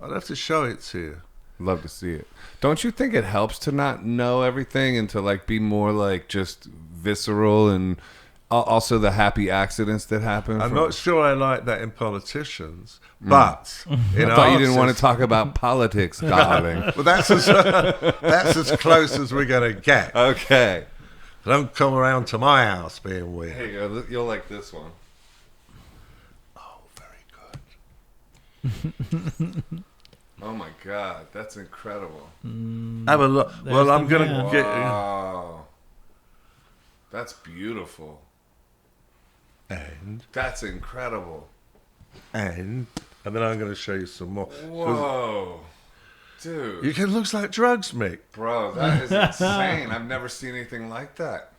I'd have to show it to you. love to see it. Don't you think it helps to not know everything and to like be more like just visceral and also the happy accidents that happen? I'm not sure I like that in politicians, but in I thought you didn't want to artists- talk about politics, darling. Well, that's as close as we're gonna get. Okay. Don't come around to my house being weird. Here you go. You'll like this one. Oh, very good. Oh my God, that's incredible. Have a look. Well, I'm the gonna man. get. Wow. That's beautiful. And That's incredible. then I'm gonna show you some more. 'Cause Whoa. Dude. it looks like drugs, Mick. Bro, that is insane. I've never seen anything like that.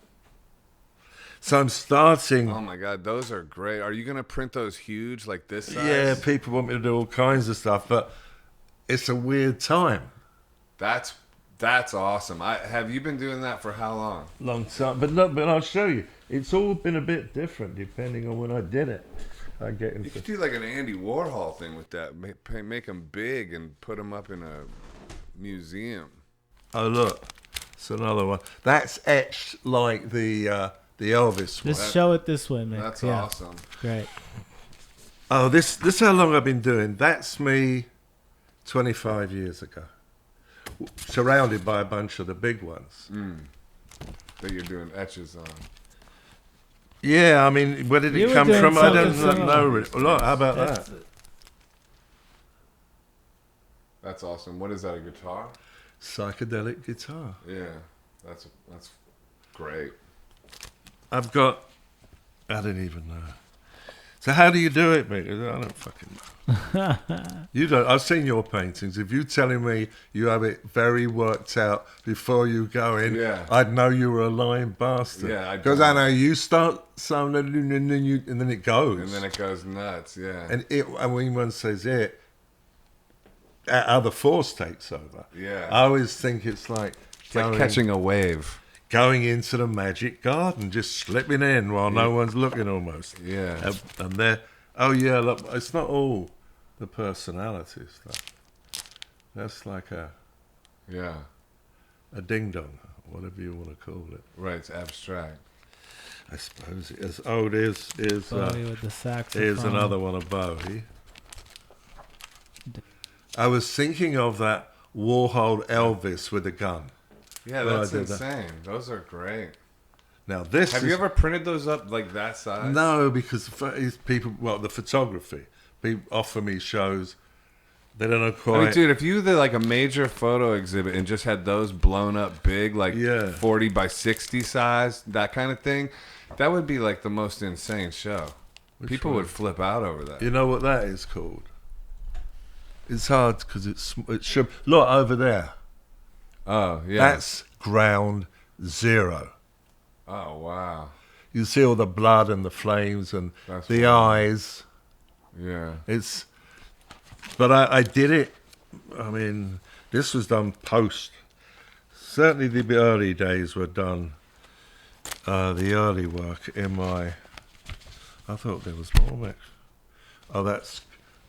So I'm starting. Oh my God, those are great. Are you going to print those huge like this size? Yeah, people want me to do all kinds of stuff, but it's a weird time. That's awesome. Have you been doing that for how long? Long time, but I'll show you. It's all been a bit different depending on when I did it. I get You into. could do like an Andy Warhol thing with that. Make them big and put them up in a museum. Oh look, it's another one. That's etched like the Elvis one. Just show it this way, Mick. That's yeah. awesome. Great. Oh, this how long I've been doing. That's me 25 years ago. Surrounded by a bunch of the big ones. That you're doing etches on. Yeah, I mean, where did You it were come doing from? I don't something know. similar. Look, how about That's that? it. That's awesome. What is that, a guitar? Psychedelic guitar. Yeah, that's great. I've got, I don't even know. So how do you do it, Mick? I don't fucking know. You don't. I've seen your paintings. If you're telling me you have it very worked out before you go in, I'd know you were a lying bastard. Yeah, because I know you start some and then it goes. And then it goes nuts, yeah. And when one says it, other force takes over. Yeah. I always think it's like catching a wave. Going into the magic garden, just slipping in while no one's looking almost. Yeah. And they're, look, it's not all the personality stuff. That's like a ding-dong, whatever you want to call it. Right, it's abstract. I suppose it is. Oh, there's Bowie with the saxophone. Here's another one of Bowie. I was thinking of that Warhol Elvis with a gun. Yeah, that's insane. Those are great. Now Have you ever printed those up like that size? No, because people, the photography, people offer me shows. They don't know quite. I mean, dude, if you did like a major photo exhibit and just had those blown up big, like 40 by 60 size, that kind of thing, that would be like the most insane show. People would flip out over that. You know what that is called? It's hard because it should look over there. Oh, yeah. That's ground zero. Oh, wow. You see all the blood and the flames and the eyes. Yeah. But I did it. I mean, this was done post. Certainly the early days were done. The early work in my... I thought there was more, Micks. Oh, that's...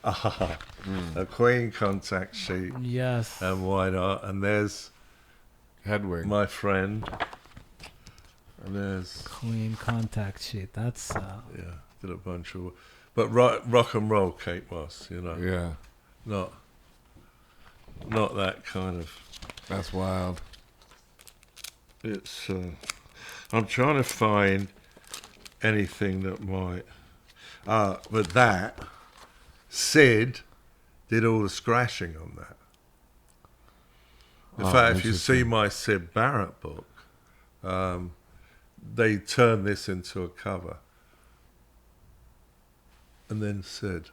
a Queen contact sheet. Yes. And why not? And there's... Hedwig. My friend. And there's... Queen contact sheet. That's... did a bunch of... But rock and roll Kate Moss, you know. Yeah. Not that kind of... That's wild. It's... I'm trying to find anything that might... but that... Syd did all the scratching on that. In fact, if you see my Syd Barrett book, they turned this into a cover. And then Syd.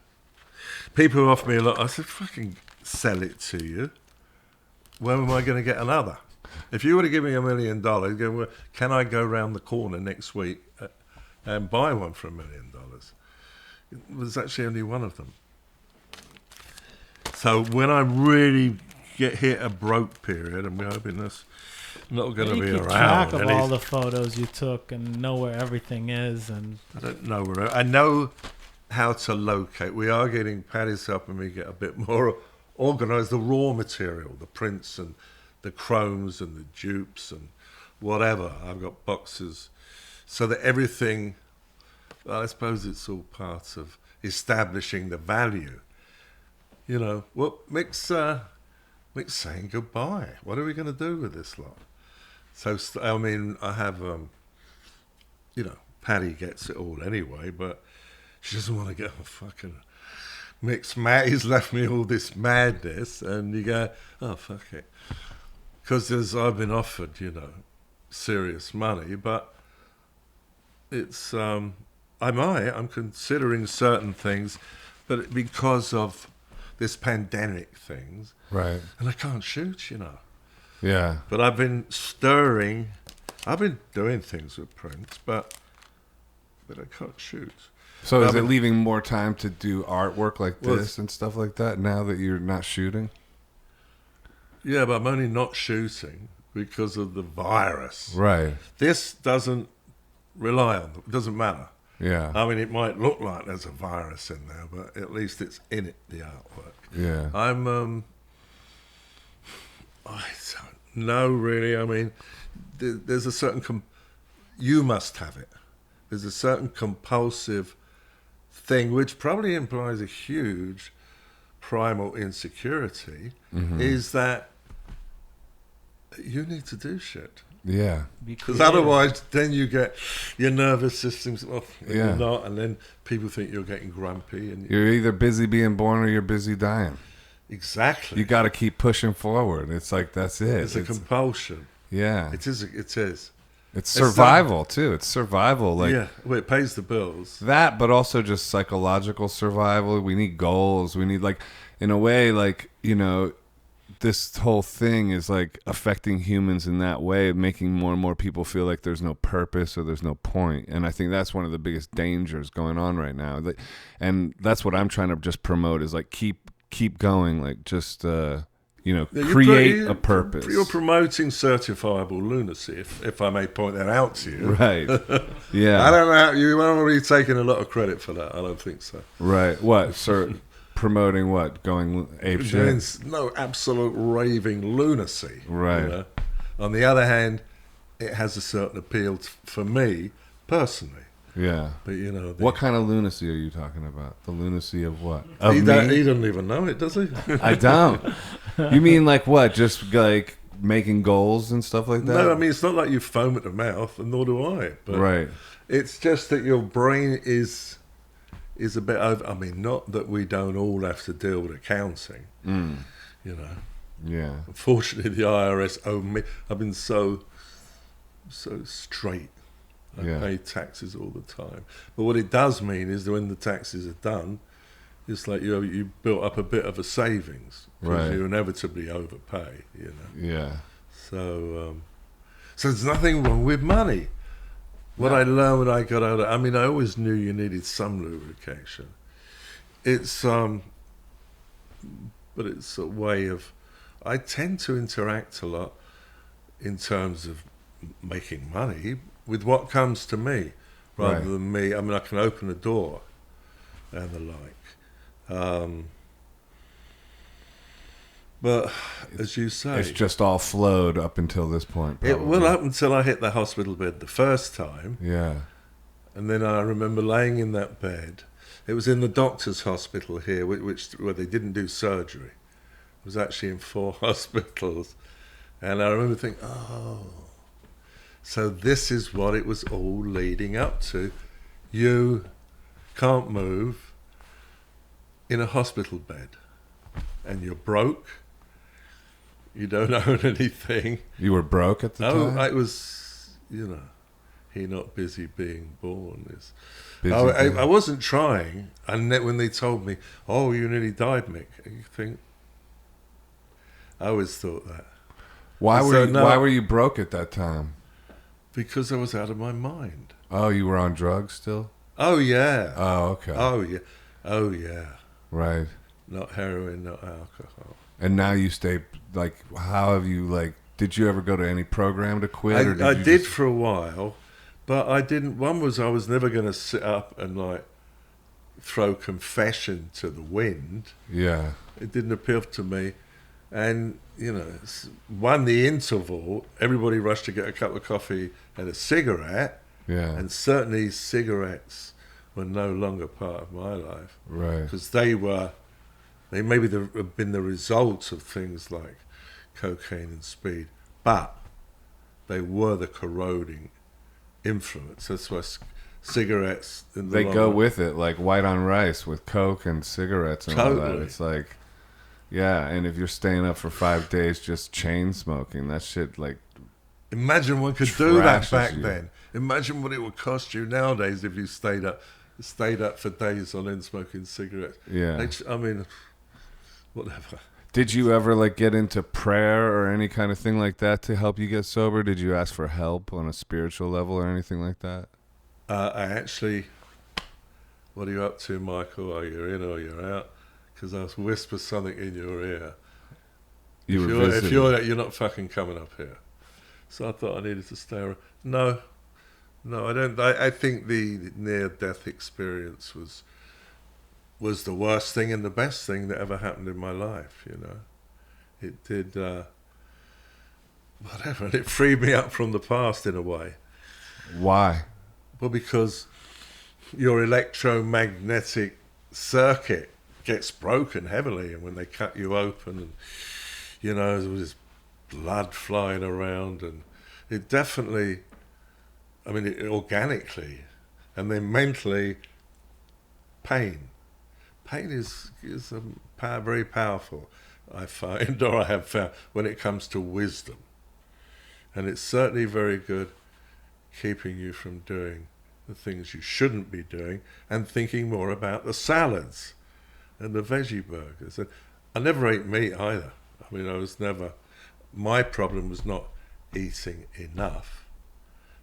People offer me a lot. I said, fucking sell it to you. When am I going to get another? If you were to give me $1 million, go, well, can I go round the corner next week and buy one for $1 million? There's actually only one of them. So when I really hit a broke period, and we're hoping that's not going to be keep around. Track of all the photos you took and know where everything is, and I don't know where. I know how to locate. We are getting Paddy's up, and we get a bit more organised. The raw material, the prints and the chromes and the dupes and whatever. I've got boxes, so that everything. Well, I suppose it's all part of establishing the value. You know, what Mick's saying goodbye. What are we going to do with this lot? So, I mean, I have, Paddy gets it all anyway, but she doesn't want to get a fucking Mick's mad. He's left me all this madness, and you go, oh, fuck it. Because I've been offered, serious money, but it's, I'm considering certain things, but because of this pandemic things. Right. And I can't shoot, Yeah. But I've been doing things with prints, but I can't shoot. So is it leaving more time to do artwork like this and stuff like that now that you're not shooting? Yeah, but I'm only not shooting because of the virus. Right. This doesn't rely on it. It doesn't matter. Yeah. I mean, it might look like there's a virus in there, but at least it's in it, the artwork. Yeah. I don't know, really. I mean, there's a certain... you must have it. There's a certain compulsive thing, which probably implies a huge primal insecurity, is that you need to do shit. Yeah. Because otherwise, then you get your nervous system's off, and you're not, and then people think you're getting grumpy. And you're either busy being born or you're busy dying. Exactly. You got to keep pushing forward. It's like, that's it. It's a compulsion. Yeah. It is. It's survival too. It's survival. Like, yeah, well, it pays the bills. that, but also just psychological survival. We need goals. We need, like, in a way, like, you know, this whole thing is like affecting humans in that way, making more and more people feel like there's no purpose or there's no point. And I think that's one of the biggest dangers going on right now. Like, and that's what I'm trying to just promote is like keep going, like just you know, create a purpose. You're promoting certifiable lunacy, if I may point that out to you. Right. Yeah. I don't know. You aren't really taking a lot of credit for that. I don't think so. Right. What, sir? Promoting what? Going ape shit? No, absolute raving lunacy. Right. You know? On the other hand, it has a certain appeal for me personally. Yeah. But you know, what kind of lunacy are you talking about? The lunacy of what? He doesn't even know it, does he? I don't. You mean like what? Just like making goals and stuff like that? No, I mean it's not like you foam at the mouth, and nor do I. But right. It's just that your brain is a bit over. I mean, not that we don't all have to deal with accounting. You know. Yeah. Unfortunately, the IRS owe me. I've been so straight. I pay taxes all the time. But what it does mean is that when the taxes are done, it's like you built up a bit of a savings because you inevitably overpay. You know. Yeah. So there's nothing wrong with money. What I learned when I got older, I mean, I always knew you needed some lubrication. It's but it's a way of. I tend to interact a lot in terms of making money with what comes to me, rather than me. I mean, I can open a door and the like. But as you say, it's just all flowed up until this point. Probably. It will up until I hit the hospital bed the first time. Yeah. And then I remember laying in that bed. It was in the doctor's hospital here, where they didn't do surgery. It was actually in 4 hospitals. And I remember thinking, oh, so this is what it was all leading up to. You can't move in a hospital bed. And you're broke. You don't own anything. You were broke at the time? No, I was, you know, he not busy being born. I wasn't trying. And when they told me, oh, you nearly died, Mick, you think, I always thought that. Why were you broke at that time? Because I was out of my mind. Oh, you were on drugs still? Oh, yeah. Oh, okay. Oh, yeah. Oh, yeah. Right. Not heroin, not alcohol. And now you stay, like, how have you, like, did you ever go to any program to quit? I did for a while, but I didn't. One was I was never going to sit up and, like, throw confession to the wind. Yeah. It didn't appeal to me. And, you know, the interval, everybody rushed to get a cup of coffee and a cigarette. Yeah. And certainly cigarettes were no longer part of my life. Right. Because they maybe have been the results of things like cocaine and speed, but they were the corroding influence. That's why cigarettes... They go with it, like white on rice with Coke and cigarettes and all that. It's like... Yeah, and if you're staying up for 5 days just chain smoking, that shit, like... Imagine one could do that back then. Imagine what it would cost you nowadays if you stayed up for days on end smoking cigarettes. Yeah. I mean, whatever. Did you ever, like, get into prayer or any kind of thing like that to help you get sober? Did you ask for help on a spiritual level or anything like that? I actually... What are you up to, Michael? Are you in or you're out? Because I whisper something in your ear. If you're not fucking coming up here. So I thought I needed to stay around. No, I don't. I think the near-death experience was the worst thing and the best thing that ever happened in my life. You know, it did whatever, and it freed me up from the past in a way. Why? Well, because your electromagnetic circuit gets broken heavily, and when they cut you open, and you know, there was blood flying around, and it definitely, I mean, organically, and then mentally, pain is very powerful, I find, or I have found, when it comes to wisdom, and it's certainly very good keeping you from doing the things you shouldn't be doing and thinking more about the salads and the veggie burgers. And I never ate meat either. I mean, my problem was not eating enough.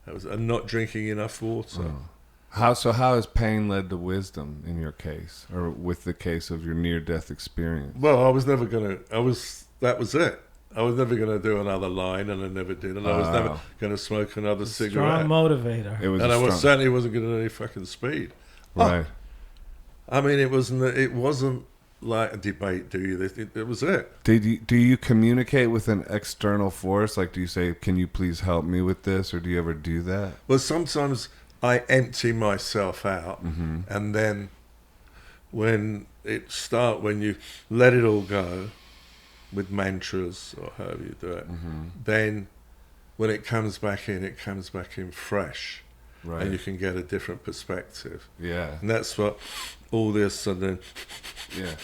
It was not drinking enough water. Oh. How has pain led to wisdom in your case, or with the case of your near-death experience? Well, that was it. I was never going to do another line, and I never did, and I was never going to smoke another cigarette. Strong motivator. Certainly wasn't going to do any fucking speed. Right. I mean, it wasn't like a debate, do you? It was it. Do you communicate with an external force? Like, do you say, can you please help me with this? Or do you ever do that? Well, sometimes I empty myself out, and then when you let it all go with mantras or however you do it, then when it comes back in fresh. Right. And you can get a different perspective. Yeah. And that's what all this and then... Yeah.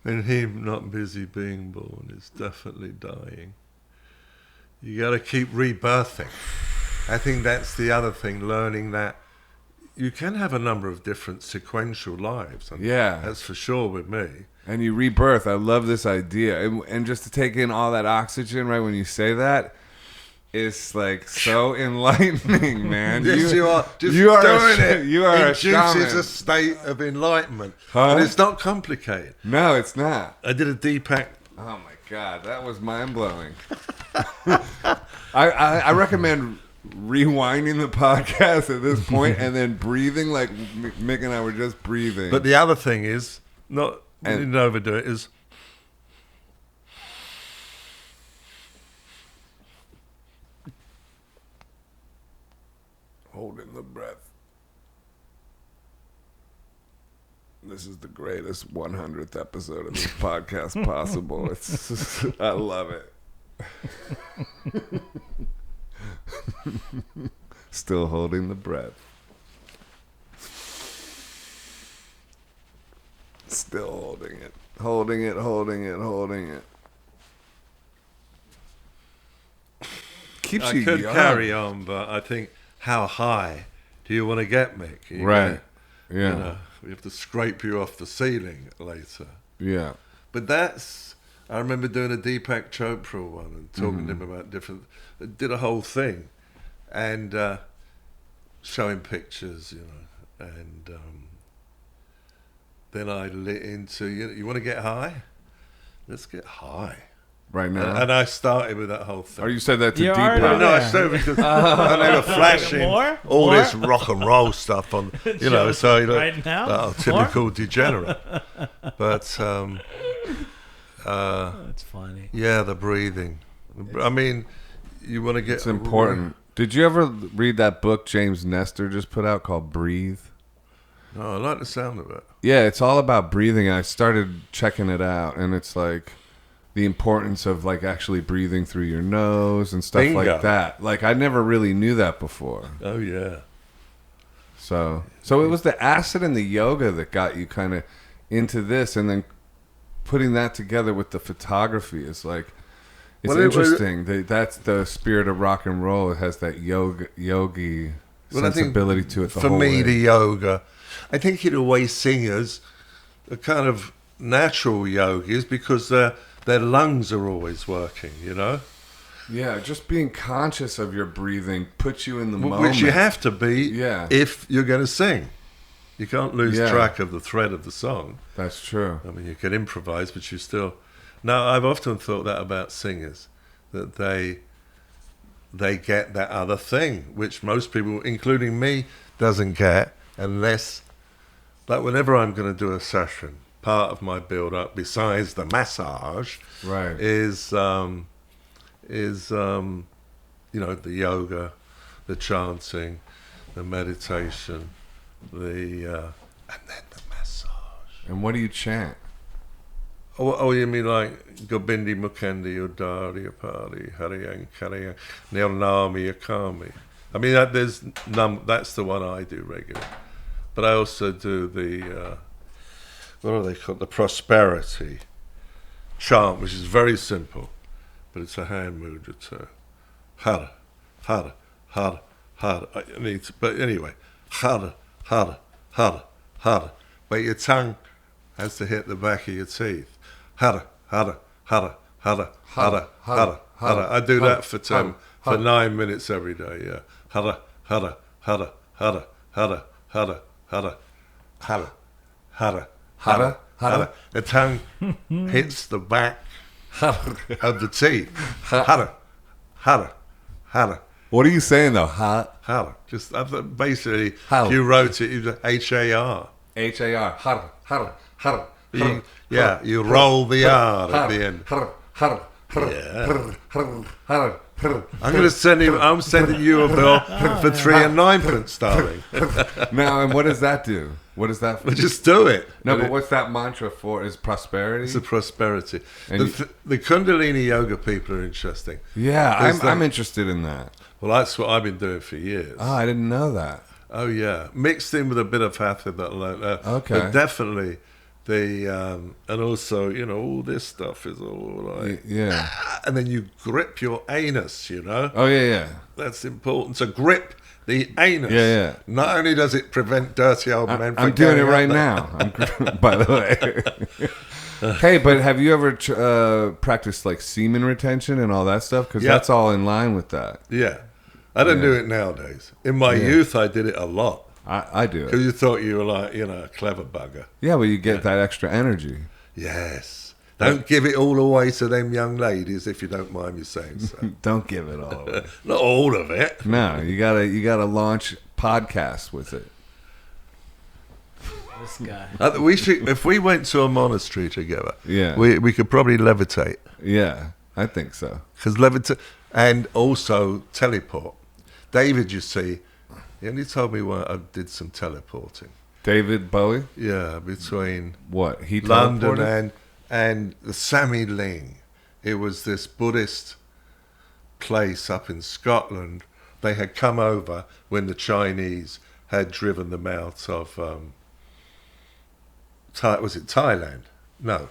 And him not busy being born is definitely dying. You got to keep rebirthing. I think that's the other thing, learning that you can have a number of different sequential lives. And yeah. That's for sure with me. And you rebirth. I love this idea. And just to take in all that oxygen, right, when you say that, it's like so enlightening, man. Yes, you are. Just you are doing it. You are induces a shaman. A state of enlightenment. Huh? And it's not complicated. No, it's not. I did a Deepak. Oh my God, that was mind-blowing. I recommend rewinding the podcast at this point and then breathing like Mick and I were just breathing. But the other thing is, we didn't overdo it, is holding the breath. This is the greatest 100th episode of this podcast possible. It's just, I love it. Still holding the breath. Still holding it. Holding it, holding it, holding it. Keeps you I could young. carry on, but I think, how high do you want to get, Mick? Right. Yeah. You know, we have to scrape you off the ceiling later. Yeah. But I remember doing a Deepak Chopra one and talking to him about did a whole thing and showing pictures, you know, and then I lit into, you want to get high? Let's get high. Right now. And I started with that whole thing. Or you said that to You're Deepak. already No, I said because and they were flashing all this rock and roll stuff on, you know, so you know, right now? typical degenerate. But That's funny. yeah, the breathing. I mean, you want to get. It's important. Did you ever read that book James Nestor just put out called Breathe? No, I like the sound of it. Yeah, it's all about breathing. I started checking it out, and it's like the importance of like actually breathing through your nose and stuff like that. Like I never really knew that before. Oh yeah. So it was the acid and the yoga that got you kind of into this, and then putting that together with the photography is like it's interesting. That's the spirit of rock and roll. It has that yogi sensibility to it. For me, the yoga, I think in a way singers are kind of natural yogis because their lungs are always working, you know? Yeah, just being conscious of your breathing puts you in the moment. Which you have to be Yeah. if you're going to sing. You can't lose Yeah. track of the thread of the song. That's true. I mean, you can improvise, but you still... Now, I've often thought that about singers, that they get that other thing, which most people, including me, doesn't get unless... Like, whenever I'm going to do a session, part of my build-up, besides the massage, Right. is you know, the yoga, the chanting, the meditation, and then the massage. And what do you chant? Oh, you mean like Gobindi Mukendi Udari Apari Hariyang Kariyang Nirnami Akami? I mean that's the one I do regularly. But I also do the what are they called? The prosperity chant, which is very simple, but it's a hand mudra too. Hara, hara, hara, hara. But anyway, hara, hara, hara, hara. But your tongue has to hit the back of your teeth. Hara, hara, hara, hara, hara, hara, hara. I do that for 9 minutes every day. Yeah, hara, hara, hara, hara, hara, hara, hara, hara, hara, hara, hara. The tongue hits the back of the teeth. Hara, hara, hara. What are you saying though? Hara. Just basically, How? if you wrote it, you'd H-A-R. H-A-R. Har, har, har. Yeah, you roll the R at the end. Har, har, har, Yeah. har, har, har, har. I'm sending you a bill for 3 and 9pence, darling. Now, and what does that do? What is that for? But just do it. No, but what's that mantra for? Is prosperity? It's a prosperity. And The Kundalini yoga people are interesting. Yeah, Is that- I'm interested in that. Well, that's what I've been doing for years. Oh, I didn't know that. Oh, yeah. Mixed in with a bit of hatha that I learned. Okay. But definitely and also, you know, all this stuff is all like... Yeah. And then you grip your anus, you know? Oh, yeah. That's important. To grip the anus. Yeah. Not only does it prevent dirty old men from I'm doing it going right up there. now. By the way. Hey, but have you ever practiced like semen retention and all that stuff? Because Yeah. that's all in line with that. Yeah. I don't Yeah. do it nowadays. In my Yeah. youth, I did it a lot. I do Because it. you thought you were like, you know, a clever bugger. Yeah, but you get that extra energy. Yes. Don't give it all away to them young ladies, if you don't mind me saying so. Don't give it all away. Not all of it. No, you gotta launch podcasts with it. This guy. We should, if we went to a monastery together, Yeah. we could probably levitate. Yeah, I think so. Because levitate, and also teleport. David, you see, he only told me when I did some teleporting. David Bowie? Yeah, between What? He London teleported? and the Sami Ling. It was this Buddhist place up in Scotland. They had come over when the Chinese had driven them out of was it Thailand? No,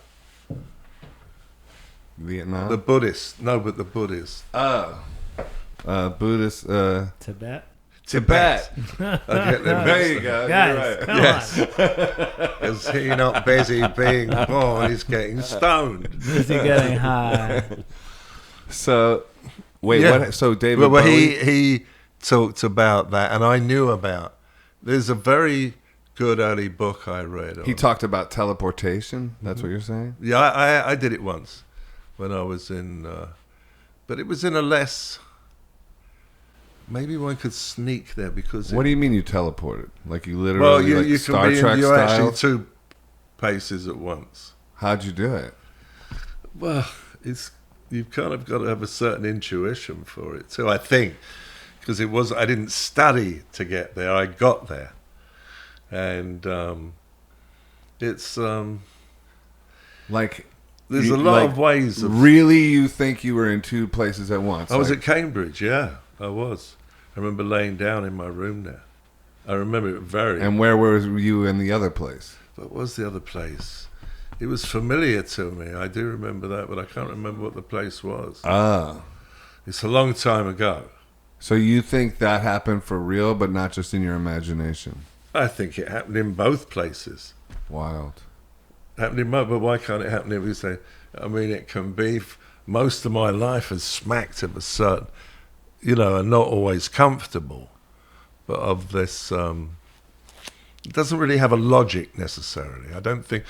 Vietnam? the Buddhists. No, but the Buddhists. Buddhist. Tibet. Tibet. I get them There you go. Guys, You're right. come Yes. Is he not busy being born? He's getting stoned. Busy getting high. So, wait, Yeah. what? So David Well, Bowie? he talked about that, and I knew about. There's a very good early book I read. He talked about teleportation. That's what you're saying? Yeah, I did it once when I was in, but it was in a less. Maybe one could sneak there because. What do you mean you teleported? Like you literally Well, you like can Star be Trek in. You're style? actually 2 places at once. How'd you do it? Well, you've kind of got to have a certain intuition for it too. I think because I didn't study to get there. I got there, and it's Like there's you- a lot like, of ways of. Really, you think you were in 2 places at once? I was like, at Cambridge, yeah, I was. I remember laying down in my room there. I remember it very. And where were you in the other place? What was the other place? It was familiar to me. I do remember that, but I can't remember what the place was. Ah. It's a long time ago. So you think that happened for real, but not just in your imagination? I think it happened in both places. Wild. Happened in both, but why can't it happen if we say? I mean, it can be most of my life has smacked of a certain, and not always comfortable, but of this. It doesn't really have a logic necessarily. I think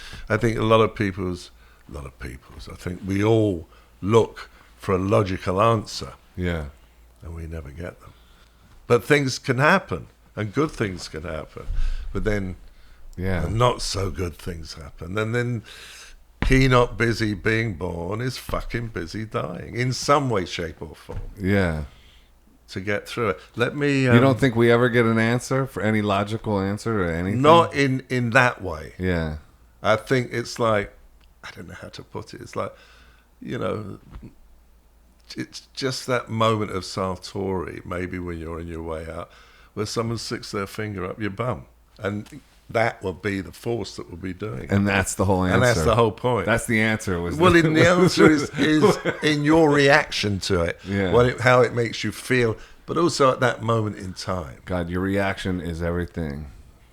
a lot of people's. I think we all look for a logical answer. Yeah. And we never get them. But things can happen, and good things can happen. But then, not so good things happen. And then he not busy being born is fucking busy dying in some way, shape, or form. Yeah. To get through it. Let me... you don't think we ever get an answer, for any logical answer or anything? Not in that way. Yeah. I think it's like, I don't know how to put it. It's like, it's just that moment of Sartori, maybe when you're on your way out, where someone sticks their finger up your bum. And that will be the force that will be doing it. And that's the whole answer. And that's the whole point. That's the answer. The answer is in your reaction to it, how it makes you feel, but also at that moment in time. God, your reaction is everything.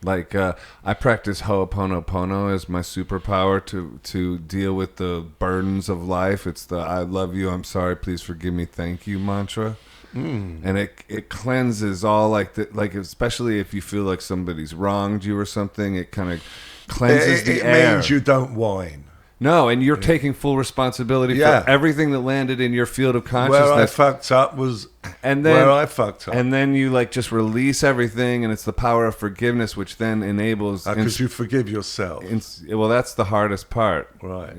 Like, I practice Ho'oponopono as my superpower to deal with the burdens of life. It's the I love you, I'm sorry, please forgive me, thank you mantra. And it cleanses all, like especially if you feel like somebody's wronged you or something, it kind of cleanses the air. It means you don't whine. No, and you're taking full responsibility for everything that landed in your field of consciousness. Where I fucked up was where I fucked up. And then you just release everything, and it's the power of forgiveness, which then enables... Because you forgive yourself. Well, that's the hardest part. Right.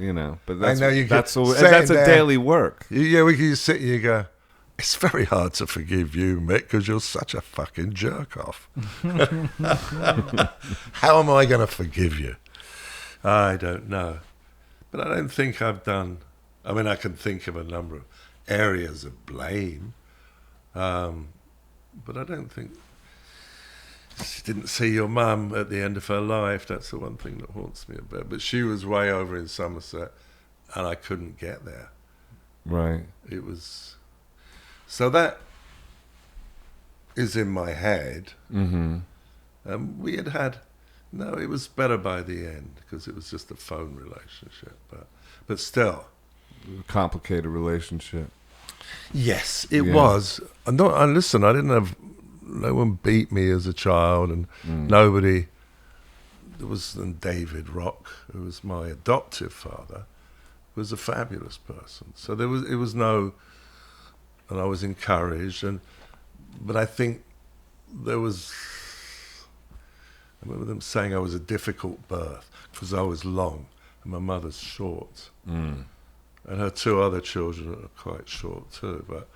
But that's that's a daily work. You sit and you go, it's very hard to forgive you, Mick, because you're such a fucking jerk-off. How am I going to forgive you? I don't know. But I don't think I've done... I mean, I can think of a number of areas of blame, but I don't think... She didn't see your mum at the end of her life. That's the one thing that haunts me a bit. But she was way over in Somerset, and I couldn't get there. Right. It was... So that is in my head. Mm-hmm. We had... No, it was better by the end because it was just a phone relationship, but still, complicated relationship. Yes, it was. Listen, I didn't have no one beat me as a child, and nobody. There was David Rock, who was my adoptive father, was a fabulous person. So it was no, and I was encouraged, but I think there was. I remember them saying I was a difficult birth because I was long and my mother's short. And her two other children are quite short too. But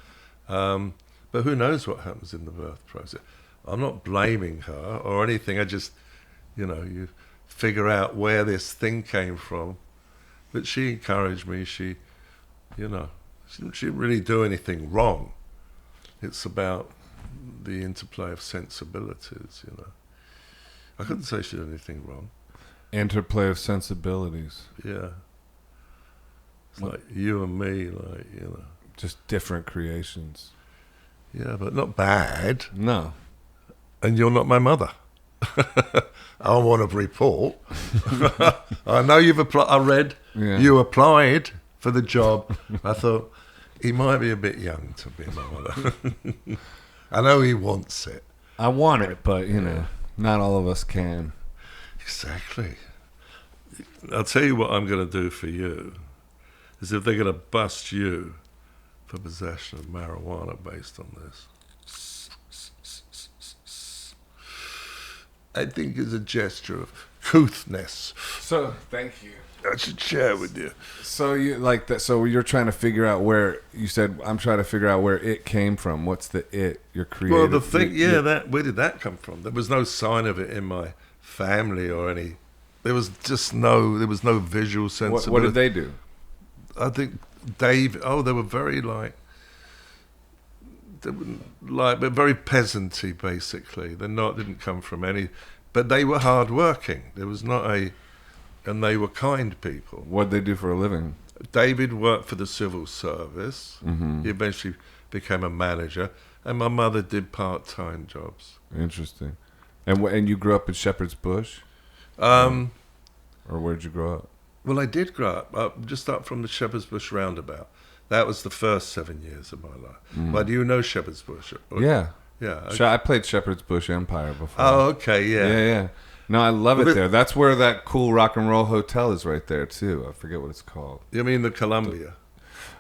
who knows what happens in the birth process. I'm not blaming her or anything. I just, you figure out where this thing came from. But she encouraged me. She didn't really do anything wrong. It's about the interplay of sensibilities, I couldn't say she did anything wrong. Interplay of sensibilities. Yeah. It's like you and me, just different creations. Yeah, but not bad. No. And you're not my mother. I want to report. I know you've applied. I read you applied for the job. I thought he might be a bit young to be my mother. I know he wants it. I want it, but not all of us can. Exactly. I'll tell you what I'm going to do for you is if they're going to bust you for possession of marijuana based on this, I think is a gesture of couthness. So, thank you. I should share with you. So you like that? So you're trying to figure out where you said I'm trying to figure out where it came from. What's the it? Your creative. Well, the thing, where did that come from? There was no sign of it in my family or any. There was no visual sensibility. What did they do? I think Dave. Oh, they were very but very peasanty basically. Didn't come from any, but they were hardworking. There was not a. And they were kind people. What'd they do for a living? David worked for the civil service. Mm-hmm. He eventually became a manager. And my mother did part-time jobs. Interesting. And you grew up in Shepherd's Bush? Or where'd you grow up? Well, I did grow up just up from the Shepherd's Bush roundabout. That was the first 7 years of my life. But do you know Shepherd's Bush? Yeah. Yeah. I played Shepherd's Bush Empire before. Oh, okay, yeah. Yeah. No, I love it there. That's where that cool rock and roll hotel is right there, too. I forget what it's called. You mean the Columbia?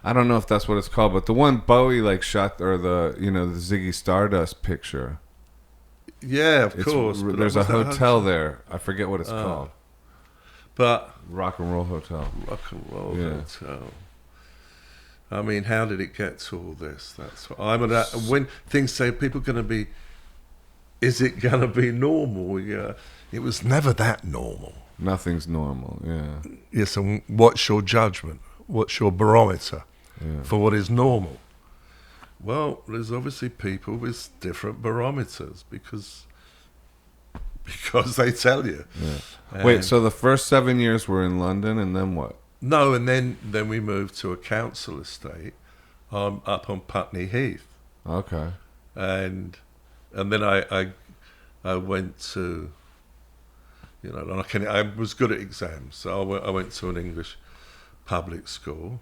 I don't know if that's what it's called, but the one Bowie like shot, or the Ziggy Stardust picture. Yeah, of course. There's a hotel there. I forget what it's called. But Rock and Roll Hotel. Rock and Roll Hotel. I mean, how did it get to all this? That's what when things say people going to be, is it going to be normal? Yeah, it was never that normal. Nothing's normal. Yeah. Yes, and what's your judgment? What's your barometer for what is normal? Well, there's obviously people with different barometers because they tell you. Yeah. Wait, so the first 7 years were in London, and then what? No, and then we moved to a council estate up on Putney Heath. Okay. And then I went to, I was good at exams, so I went to an English public school,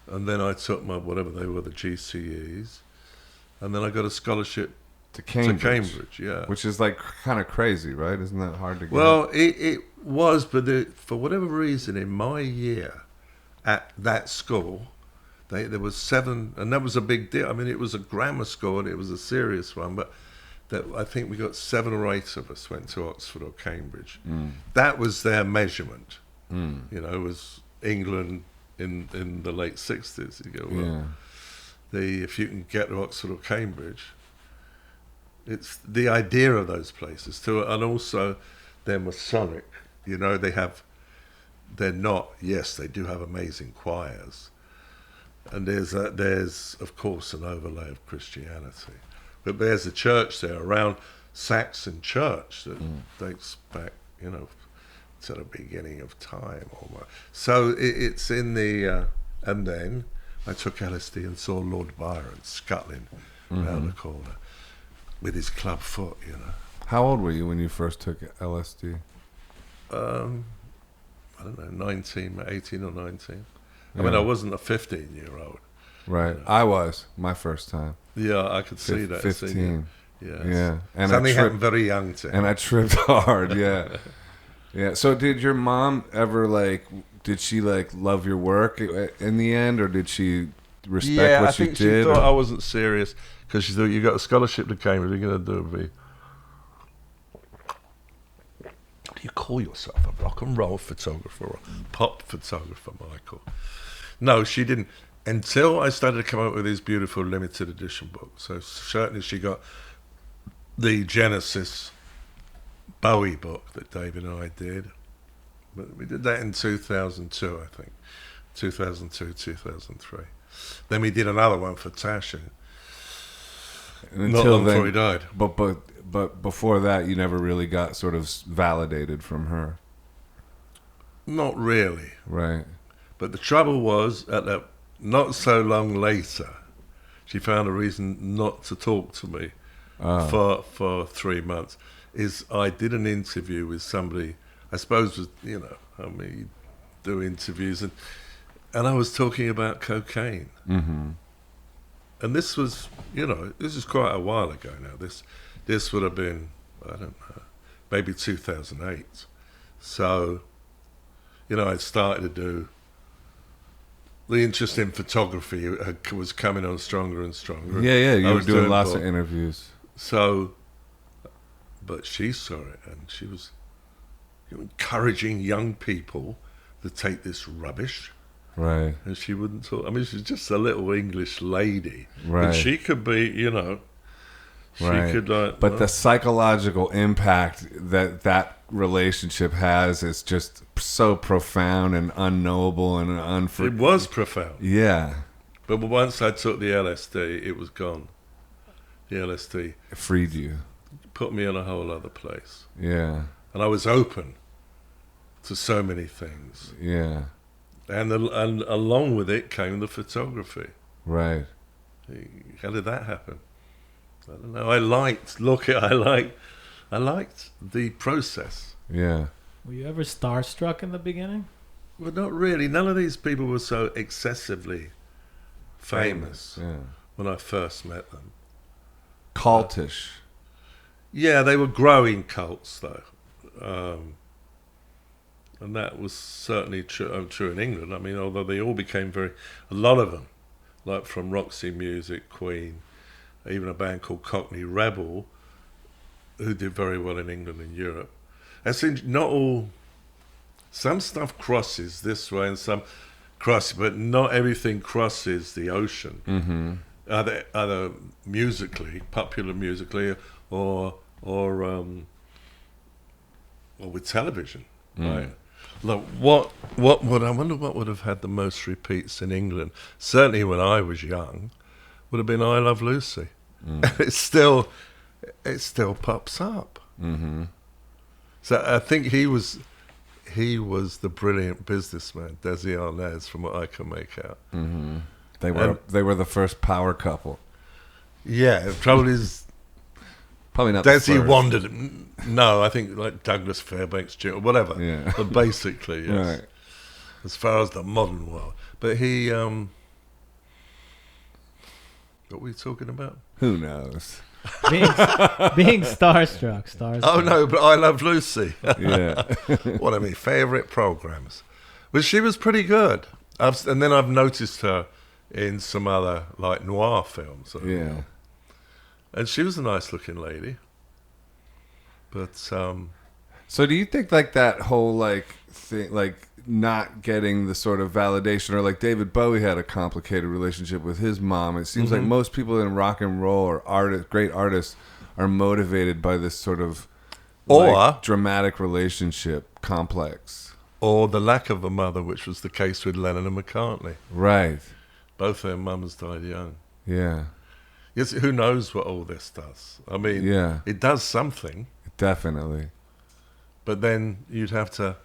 and then I took my whatever they were, the GCEs, and then I got a scholarship to Cambridge. Yeah, which is like kind of crazy, right? Isn't that hard to get? Well, it was, but for whatever reason, in my year at that school, there was 7, and that was a big deal. I mean, it was a grammar school and it was a serious one, but I think we got 7 or 8 of us went to Oxford or Cambridge. That was their measurement. It was England in the late 60s. You go, well, if you can get to Oxford or Cambridge, it's the idea of those places too, and also they're Masonic. They're not. Yes, they do have amazing choirs, and there's of course an overlay of Christianity, but there's a church there around Saxon Church that dates back, to the beginning of time almost. So it's in the and then I took LSD and saw Lord Byron scuttling around the corner with his club foot. How old were you when you first took LSD? I don't know, 18 or 19. I mean, I wasn't a 15-year-old. Right. I was, my first time. Yeah, I could see that. 15. Yeah. And something happened very young to him. And I tripped hard, yeah. Yeah. So did your mom ever, did she, love your work in the end, or did she respect what you did? Yeah, I think she thought I wasn't serious, because she thought, you got a scholarship to Cambridge, you're going to do you call yourself a rock and roll photographer or pop photographer, Michael? No, she didn't. Until I started to come up with these beautiful limited edition books. So certainly she got the Genesis Bowie book that David and I did. But we did that in 2002, I think. 2002, 2003. Then we did another one for Tasha. Not long before he died. But before that, you never really got sort of validated from her. Not really. Right. But the trouble was, not so long later, she found a reason not to talk to me for 3 months. I did an interview with somebody, I suppose, you do interviews, and I was talking about cocaine. Mm-hmm. And this was, this is quite a while ago now. This would have been, I don't know, maybe 2008. So, I started to do, the interest in photography was coming on stronger and stronger. Yeah, you were doing lots of interviews. So, but she saw it, and she was encouraging young people to take this rubbish. Right. And she wouldn't talk. I mean, she's just a little English lady. Right. But she could be, she could But the psychological impact that relationship has is just so profound and unknowable and It was profound. Yeah. But once I took the LSD, it was gone. The LSD. It freed you. Put me in a whole other place. Yeah. And I was open to so many things. Yeah. And along with it came the photography. Right. How did that happen? I don't know. I liked the process. Yeah. Were you ever starstruck in the beginning? Well, not really. None of these people were so excessively famous Yeah. when I first met them. Cultish. Yeah, they were growing cults, though. And that was certainly true in England. I mean, although they all became a lot of them, like from Roxy Music, Queen, even a band called Cockney Rebel, who did very well in England and Europe. And so not all, some stuff crosses this way and some crosses, but not everything crosses the ocean. Mm-hmm. Either musically, popular musically, or with television, right? Look, what would I wonder what would have had the most repeats in England? Certainly, when I was young, would have been "I Love Lucy." It still pops up. Mm-hmm. So I think he was the brilliant businessman, Desi Arnaz, from what I can make out. Mm-hmm. They were the first power couple. Yeah, the trouble is, probably not. Desi wandered. No, I think like Douglas Fairbanks Jr. whatever. Yeah. But basically, yes. Right. As far as the modern world, but he. What were we talking about? Who knows? being starstruck. Oh no, but I Love Lucy. Yeah. One of my favourite programs. But she was pretty good. And then I've noticed her in some other like noir films. Yeah. And she was a nice looking lady. But So do you think like that whole like thing, like not getting the sort of validation, or like David Bowie had a complicated relationship with his mom? It seems like most people in rock and roll or great artists are motivated by this sort of like, dramatic relationship complex. Or the lack of a mother, which was the case with Lennon and McCartney. Right. Both their mums died young. Yeah. Yes, who knows what all this does? I mean, yeah, it does something. Definitely. But then you'd have to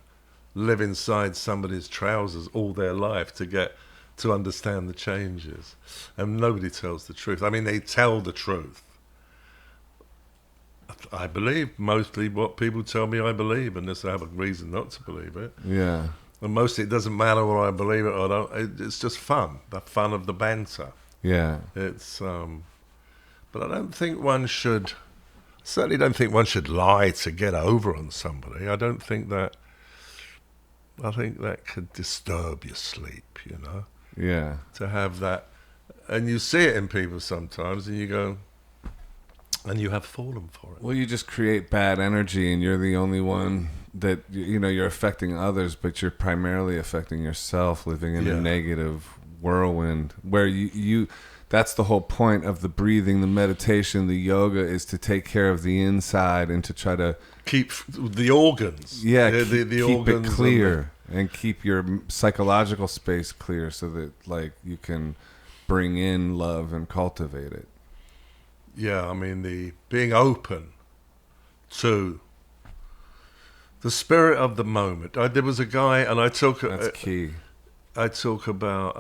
live inside somebody's trousers all their life to understand the changes. And nobody tells the truth. I mean, they tell the truth. I believe mostly what people tell me I believe, unless I have a reason not to believe it. Yeah. And mostly it doesn't matter whether I believe it or don't. It's just fun, the fun of the banter. Yeah. It's, but I don't think one should, certainly don't think one should lie to get over on somebody. I think that could disturb your sleep, you know? Yeah. To have that, and you see it in people sometimes, and you go, and you have fallen for it. Well, you just create bad energy, and you're the only one that, you know, you're affecting others, but you're primarily affecting yourself, living in a negative whirlwind where you that's the whole point of the breathing, the meditation, the yoga, is to take care of the inside and to try to keep the organs. Yeah, the keep organs it clear and keep your psychological space clear so that like you can bring in love and cultivate it. Yeah, I mean, the being open to the spirit of the moment. There was a guy, and I talk. That's key. I talk about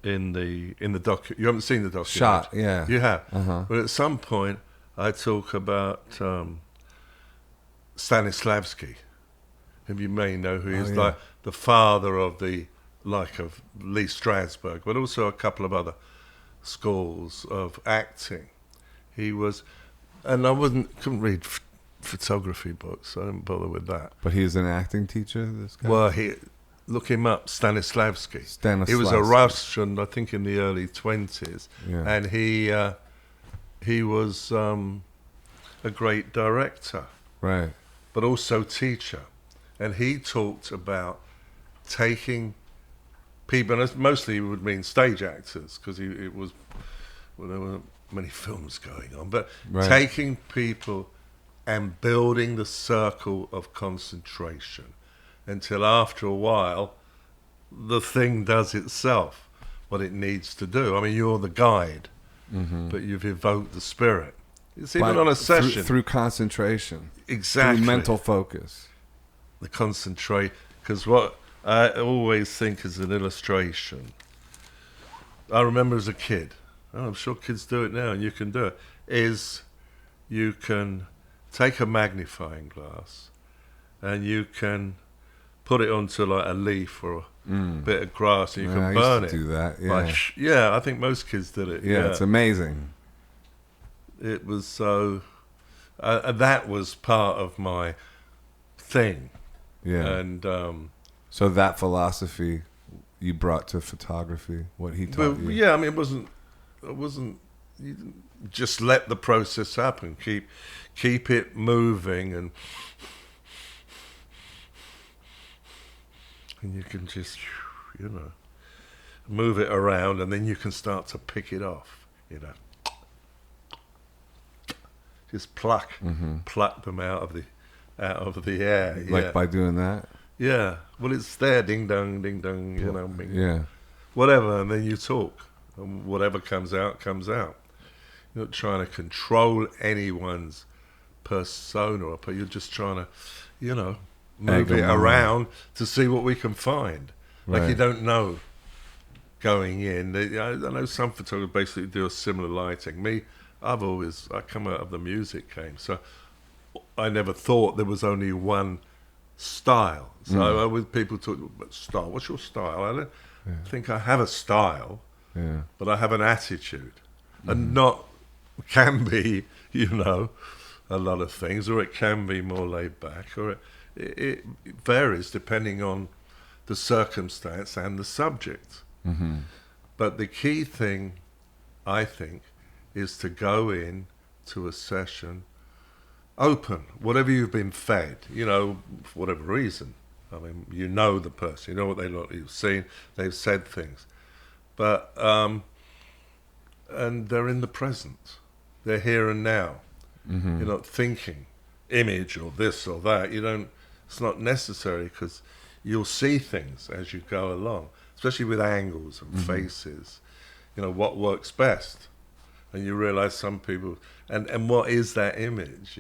in the doc. You haven't seen the documentary. Shot, yeah. You have. Uh-huh. But at some point, I talk about Stanislavski, whom you may know, who is like the father of the of Lee Strasberg, but also a couple of other schools of acting. He was, and I couldn't read photography books, so I didn't bother with that. But he's an acting teacher, this guy? Well, look him up, Stanislavski. He was a Russian, I think, in the early 20s, and he was a great director, right? But also teacher, and he talked about taking people, and mostly it would mean stage actors, because there were many films going on, but taking people and building the circle of concentration until after a while the thing does itself what it needs to do. I mean, you're the guide, but you've evoked the spirit. It's even on a session. Through concentration. Exactly. Through mental focus. The concentrate, because what I always think is an illustration. I remember as a kid, I'm sure kids do it now, and you can do it, is you can take a magnifying glass and you can put it onto like a leaf or a bit of grass, and you can I burn used it. to do that. Yeah, Yeah, I think most kids did it. yeah, it's amazing. It was so. That was part of my thing. Yeah, And so that philosophy you brought to photography, what he taught you. yeah, I mean, it wasn't. You didn't just let the process happen. Keep it moving, and you can just, move it around, and then you can start to pick it off. Just pluck them out of the air. Like by doing that. Yeah. Well, it's there, ding dong, bing, Yeah. whatever, and then you talk, and whatever comes out, comes out. You're not trying to control anyone's persona, but you're just trying to, move it around to see what we can find. Right. Like you don't know going in. I know some photographers basically do a similar lighting. Me, I come out of the music game, so I never thought there was only one style. So with people talk about style, what's your style? I don't think I have a style, but I have an attitude, and can be, a lot of things, or it can be more laid back, or it varies depending on the circumstance and the subject. But the key thing, I think, is to go in to a session open, whatever you've been fed, for whatever reason. I mean, the person, you know what they look, you've seen, they've said things. But, and they're in the present. They're here and now. You're not thinking image or this or that. It's not necessary, because you'll see things as you go along, especially with angles and faces, what works best. And you realize some people, and what is that image,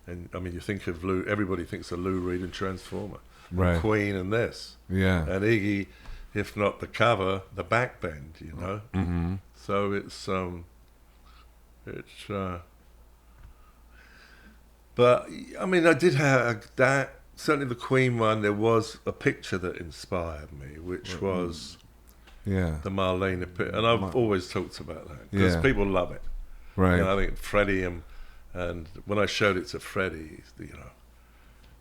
And I mean, you think of Lou, everybody thinks of Lou Reed and Transformer, Right. and Queen and this. Yeah. And Iggy, if not the cover, the back bend, So but I mean, I did have that, certainly the Queen one, there was a picture that inspired me, which was the Marlene picture. And I've always talked about that, because people love it. Right. I think Freddie and when I showed it to Freddie,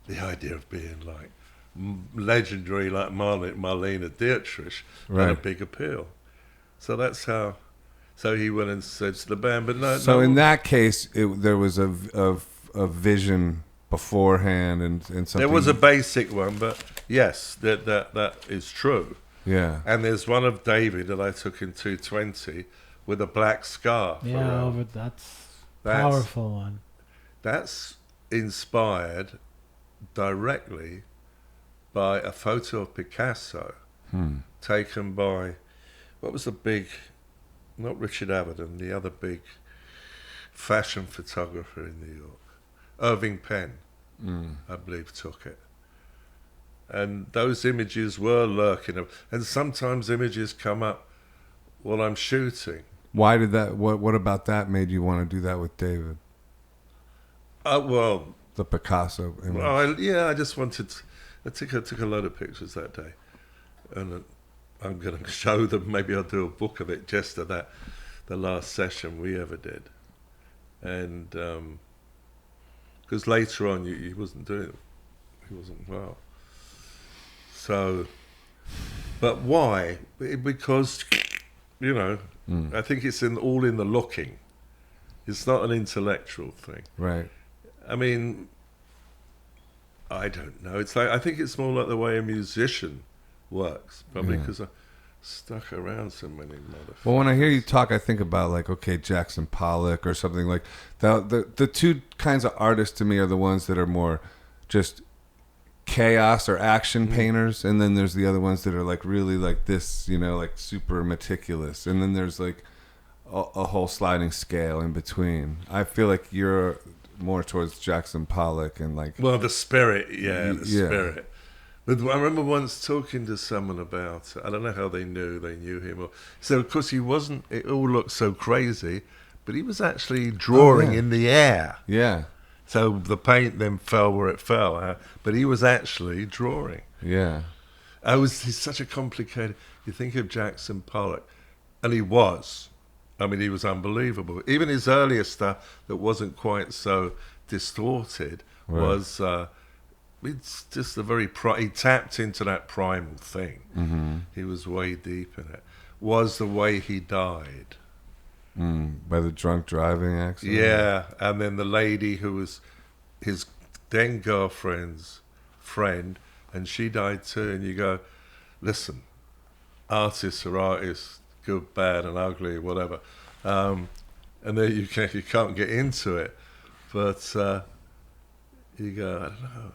the idea of being like legendary like Marlene Dietrich had a big appeal. So that's how. So he went and said to the band, but no. So in that case, there was a vision beforehand and something. There was a basic one, but yes, that is true. Yeah. And there's one of David that I took in 220 with a black scarf. Yeah, that's powerful one. That's inspired directly by a photo of Picasso taken by, what was the big, not Richard Avedon, the other big fashion photographer in New York, Irving Penn, I believe, took it. And those images were lurking, and sometimes images come up while I'm shooting. Why did that? What about that made you want to do that with David? Well, the Picasso image. Well, I just wanted. I took a load of pictures that day, and I'm going to show them. Maybe I'll do a book of it, just of that, the last session we ever did, and because later on he wasn't doing it, he wasn't well. So, but why? Because, I think it's all in the looking. It's not an intellectual thing. Right. I mean, I don't know. It's like, I think it's more like the way a musician works, probably because I stuck around so many motherfuckers. Well, when I hear you talk, I think about like, okay, Jackson Pollock or something like that. The two kinds of artists to me are the ones that are more just chaos or action painters, and then there's the other ones that are like really like this, like super meticulous, and then there's like a whole sliding scale in between. I feel like you're more towards Jackson Pollock and like the spirit, spirit. But I remember once talking to someone about it. I don't know how they knew him. So of course he wasn't. It all looked so crazy, but he was actually drawing in the air. Yeah. So the paint then fell where it fell. But he was actually drawing. Yeah. He's such a complicated... You think of Jackson Pollock, and he was. I mean, he was unbelievable. Even his earlier stuff that wasn't quite so distorted was... it's just a very... he tapped into that primal thing. Mm-hmm. He was way deep in it. Was the way he died. By the drunk driving accident? Yeah, and then the lady who was his then girlfriend's friend, and she died too, and you go, listen, artists are artists, good, bad, and ugly, whatever. And then you can't get into it, but you go, I don't know.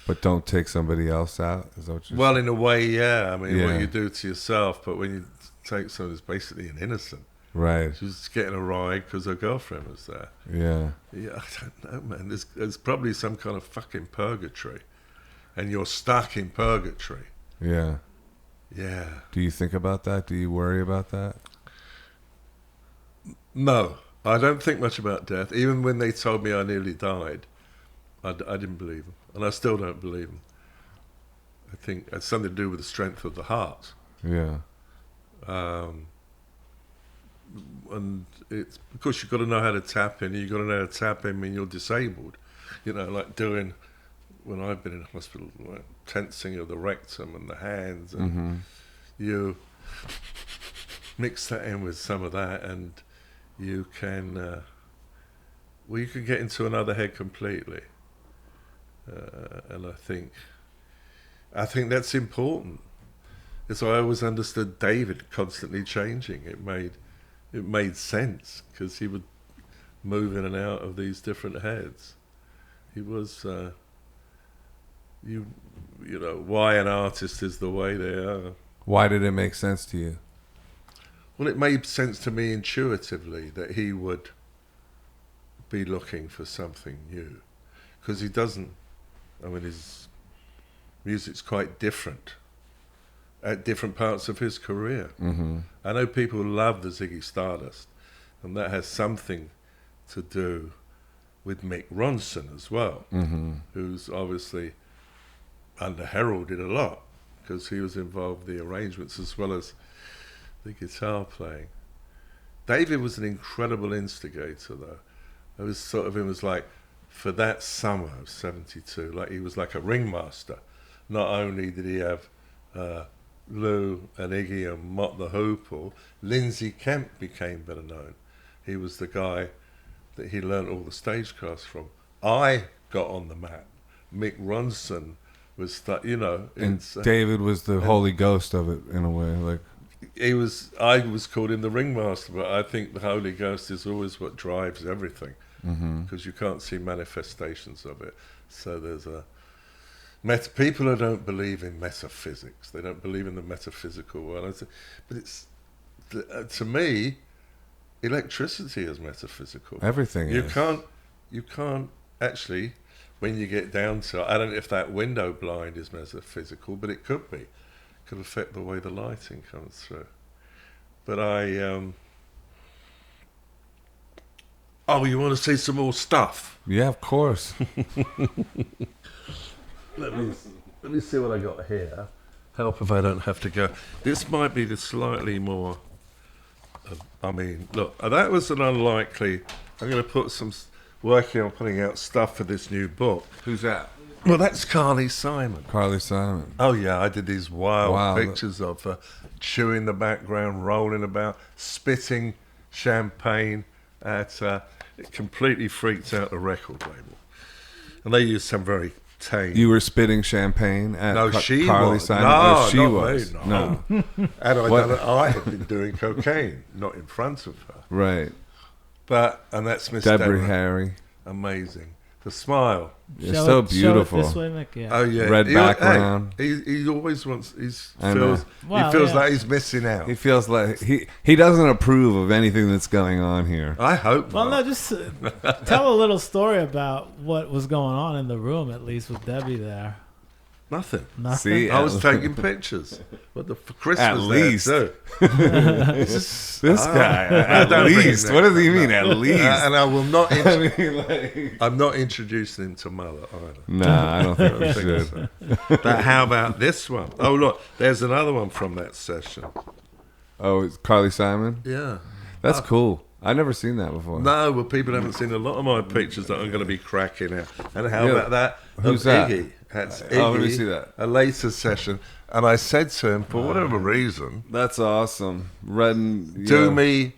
But don't take somebody else out? Is that what you're Well, in a way, yeah. I mean, Yeah. what you do to yourself, but when you take someone who's basically an innocent, Right. she was just getting a ride because her girlfriend was there. Yeah. Yeah, I don't know, man. There's probably some kind of fucking purgatory, and you're stuck in purgatory. Yeah. Yeah. Do you think about that? Do you worry about that? No, I don't think much about death. Even when they told me I nearly died, I didn't believe them, and I still don't believe them. I think it's something to do with the strength of the heart. Yeah. And it's of course you've got to know how to tap in. You've got to know how to tap in when you're disabled. You know, like doing when I've been in hospital, like tensing of the rectum and the hands, and you mix that in with some of that, and you can you can get into another head completely. And I think that's important. As I always understood David constantly changing. It made sense because he would move in and out of these different heads. He was, you know, why an artist is the way they are. Why did it make sense to you? Well, it made sense to me intuitively that he would be looking for something new, because he doesn't. I mean, his music's quite different at different parts of his career. Mm-hmm. I know people love the Ziggy Stardust, and that has something to do with Mick Ronson as well, who's obviously under-heralded a lot because he was involved in the arrangements as well as the guitar playing. David was an incredible instigator, though. It was sort of, it was like, for that summer of 72, like he was like a ringmaster. Not only did he have Lou and Iggy and Mott the Hoople, Lindsay Kemp became better known. He was the guy that he learnt all the stagecrafts from. I got on the map. Mick Ronson was, you know. And David was the Holy Ghost of it, in a way. Like I was called him the ringmaster, but I think the Holy Ghost is always what drives everything, because you can't see manifestations of it. So there's people who don't believe in metaphysics, they don't believe in the metaphysical world. But it's, to me, electricity is metaphysical. Everything you is. You can't actually, when you get down to it, I don't know if that window blind is metaphysical, but it could be. It could affect the way the lighting comes through. But oh, you want to see some more stuff? Yeah, of course. Let me see what I got here. Help if I don't have to go. This might be the slightly more. I mean, look, that was an unlikely. I'm going to put some working on putting out stuff for this new book. Who's that? Well, that's Carly Simon. Carly Simon. Oh yeah, I did these wild Wow. pictures of her chewing the background, rolling about, spitting champagne at. It completely freaked out the record label, and they used some very tame. You were spitting champagne at she Carly was. Simon? No, Oh, she not was. me, no. And I had been doing cocaine, not in front of her. Right. And that's Miss Deborah Deborah. Harry. Amazing. The smile. It's so beautiful. Show it this way, Mick. Yeah. Oh yeah. Red background. He always wants. I know. Well, he feels yeah. like he's missing out. He feels like he doesn't approve of anything that's going on here. I hope. Well, not. no, just tell a little story about what was going on in the room, at least with Debbie there. Nothing. See, I was taking pictures. What the for Christmas? At least. This guy, at least. What does he mean, at least? And I will not. I mean, like... I'm not introducing him to Mother either. Nah, I don't think we should. So. But how about this one? Oh, look, there's another one from that session. Oh, it's Carly Simon? Yeah. That's cool. I've never seen that before. No, well, people haven't seen a lot of my pictures that I'm going to be cracking out. And how about that? Who's that? Iggy. That's Iggy. Oh, let me see that. A later session. And I said to him, for whatever reason, That's awesome. Red and... do me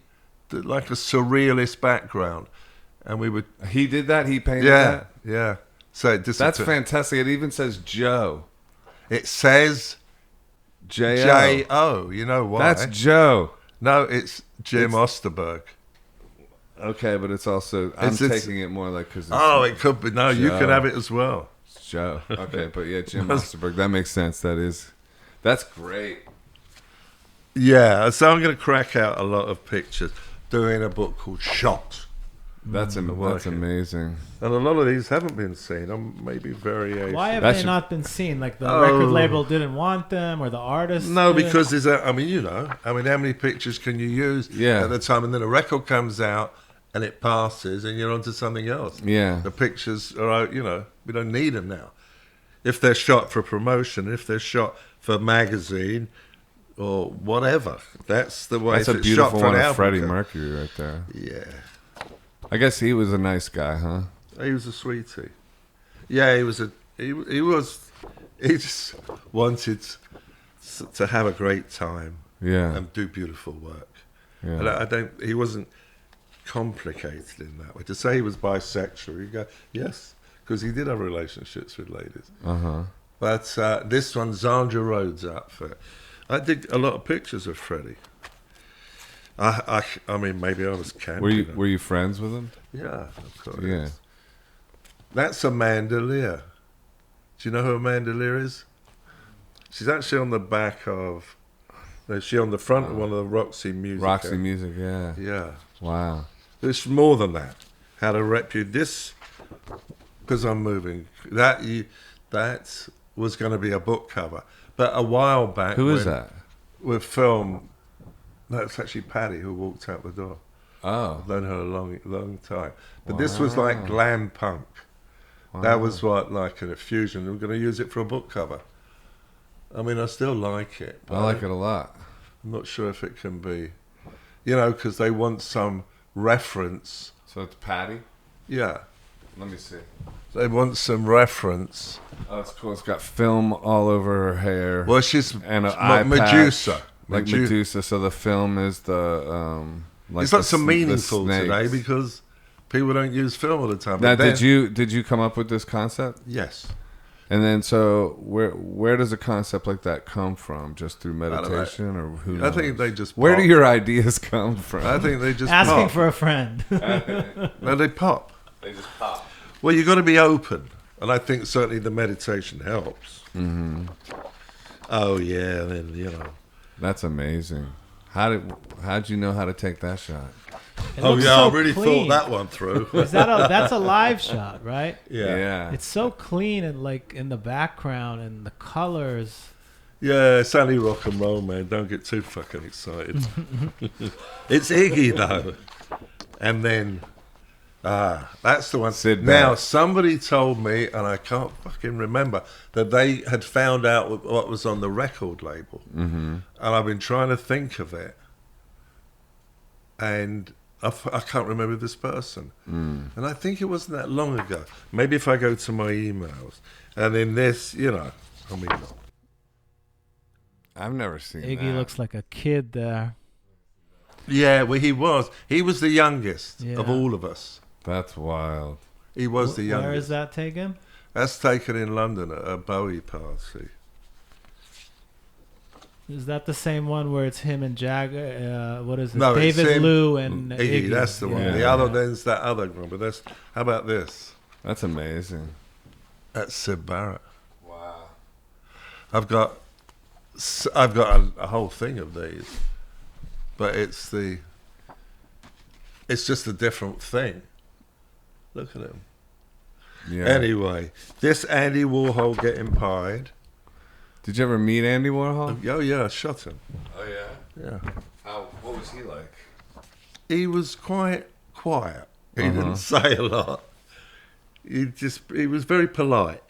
like a surrealist background. And we would... He did that? He painted that? Yeah. So it That's fantastic. It even says Joe. It says J-O. J-O. You know why? That's Joe. No, it's Jim Osterberg. Okay, but it's also... I'm taking it more like... Cause it could be. No, you Joe. could have it as well. It's Joe. Okay, but yeah, Jim Osterberg. That makes sense. That's great. Yeah, so I'm going to crack out a lot of pictures doing a book called Shot. That's amazing. And a lot of these haven't been seen. Maybe variations. Why have they not been seen? Like the record label didn't want them, or the artist? No, didn't? because there's how many pictures can you use at the time? And then a record comes out and it passes and you're onto something else. Yeah. The pictures are out, we don't need them now. If they're shot for promotion, if they're shot for magazine or whatever, that's the way. That's a beautiful one of Freddie Mercury right there. Yeah. I guess he was a nice guy, huh? He was a sweetie. Yeah, he was he just wanted to have a great time. Yeah. And do beautiful work. Yeah. And he wasn't complicated in that way. To say he was bisexual, you go, yes, because he did have relationships with ladies. Uh-huh. But this one, Zandra Rhodes outfit. I did a lot of pictures of Freddie. I mean, maybe I was camping. Were you friends with him? Yeah, of course. Yeah. That's Amanda Lear. Do you know who Amanda Lear is? She's actually on the back of... No, she's on the front of one of the Roxy Music. Roxy Music, yeah. Yeah. Wow. There's more than that. How to rep you. This, because I'm moving, that was going to be a book cover. But a while back... Who is that? With film... No, it's actually Patty who walked out the door. Oh. I've known her a long time. But this was like glam punk. Wow. That was like an fusion. We're going to use it for a book cover. I mean, I still like it. But I like it a lot. I'm not sure if it can be, because they want some reference. So it's Patty? Yeah. Let me see. They want some reference. Oh, it's cool. It's got film all over her hair. Well, she's and an eye Medusa. Patch. Like Medusa, so the film is the it's not so meaningful today because people don't use film all the time. Now, did you come up with this concept? Yes. And then, so where does a concept like that come from? Just through meditation, or who knows? I think they just. Where do your ideas come from? I think they just asking pop. for a friend. No, they pop. They just pop. Well, you got to be open, and I think certainly the meditation helps. Mm-hmm. Oh yeah, then That's amazing. How'd you know how to take that shot? I really thought that one through. That's a live shot, right? Yeah. It's so clean and like in the background and the colors. Yeah, it's only rock and roll, man. Don't get too fucking excited. It's Iggy though, and then that's the one. Syd Now Barrett. somebody told me, and I can't fucking remember, that they had found out what was on the record label, and I've been trying to think of it, and I can't remember this person, and I think it wasn't that long ago. Maybe if I go to my emails, and in this, I've never seen Iggy that. looks like a kid there. Yeah, well, he was the youngest of Yeah. all of us. That's wild. He was the youngest. Where is that taken? That's taken in London at a Bowie party. Is that the same one where it's him and Jagger? What is it? No, it's David him, Lew and Iggy. That's the one. Yeah. The other then's that other one. But how about this? That's amazing. That's Syd Barrett. Wow. I've got a whole thing of these, but it's just a different thing. Look at him. Yeah. Anyway, this Andy Warhol getting pied. Did you ever meet Andy Warhol? Oh yeah, I shot him. Oh yeah. Yeah. What was he like? He was quite quiet. He didn't say a lot. He was very polite.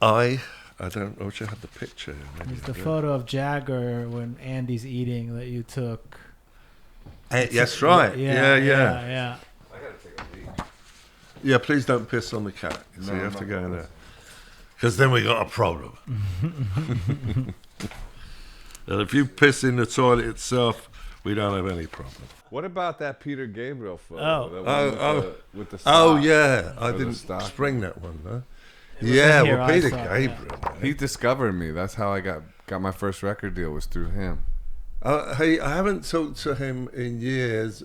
I wish I had the picture. There's the photo of Jagger when Andy's eating that you took. That's right. Yeah. I gotta take a leak. Yeah, please don't piss on the cat. So you have to go in there. Because then we got a problem. And if you piss in the toilet itself, we don't have any problem. What about that Peter Gabriel photo? Oh. That one with the Oh, stock? yeah. I Or the didn't stock? spring that one, though. It was Yeah, in here, well, I Peter saw it, Gabriel. man. He discovered me. That's how I got my first record deal was through him. Hey, I haven't talked to him in years,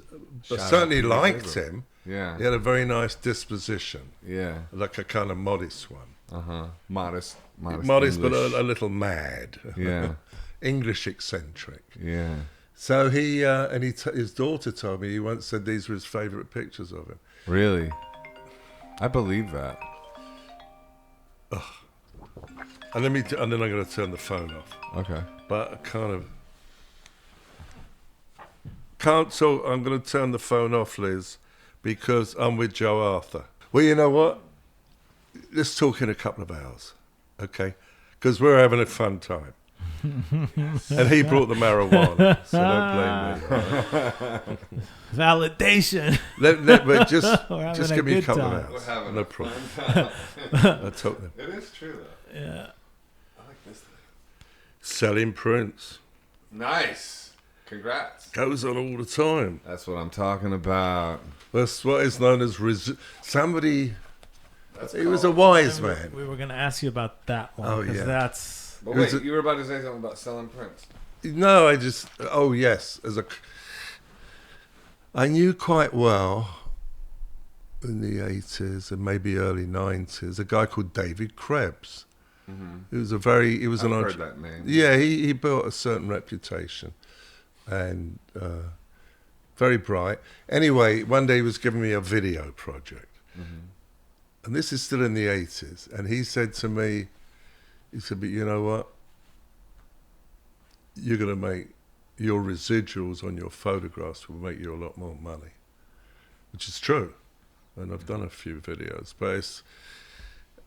but Shout certainly out to liked Gabriel. him. Yeah. He had a very nice disposition, Yeah. like a kind of modest one. Modest Modest, but English. a little mad. Yeah. English eccentric. Yeah. So he his daughter told me he once said these were his favourite pictures of him. Really? I believe that. And then I'm going to turn the phone off. Okay. But I can't talk. I'm going to turn the phone off, Liz, because I'm with Joe Arthur. Well, you know what? Let's talk in a couple of hours, okay? Because we're having a fun time. And he brought the marijuana, so don't blame me. Validation. But just We're having just a give me a good couple time. of hours. We're having No a problem. fun I told them. It is true, though. Yeah. I like this thing. Selling prints. Nice. Congrats. Goes on all the time. That's what I'm talking about. That's what is known as somebody. That's He was a wise man. We were going to ask you about that one. Oh, 'cause yeah. That's. But It was wait, you were about to say something about selling prints. No, yes. I knew quite well in the 80s and maybe early 90s a guy called David Krebs. He was I've heard that name. Yeah, he built a certain reputation and very bright. Anyway, one day he was giving me a video project. And this is still in the 80s. And he said to me, but you know what? You're going to make your residuals on your photographs will make you a lot more money, which is true. And I've done a few videos,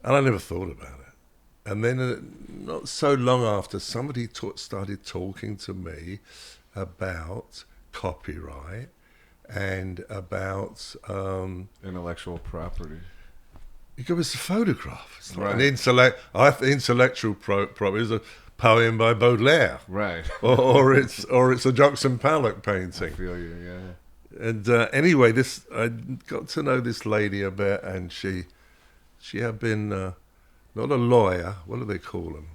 and I never thought about it. And then not so long after, somebody started talking to me about copyright and about Intellectual property. it's a photograph. It's not Right. an intellectual property is a poem by Baudelaire, Right. or it's a Jackson Pollock painting. I feel you, yeah. And anyway, I got to know this lady a bit, and she had been not a lawyer. What do they call them?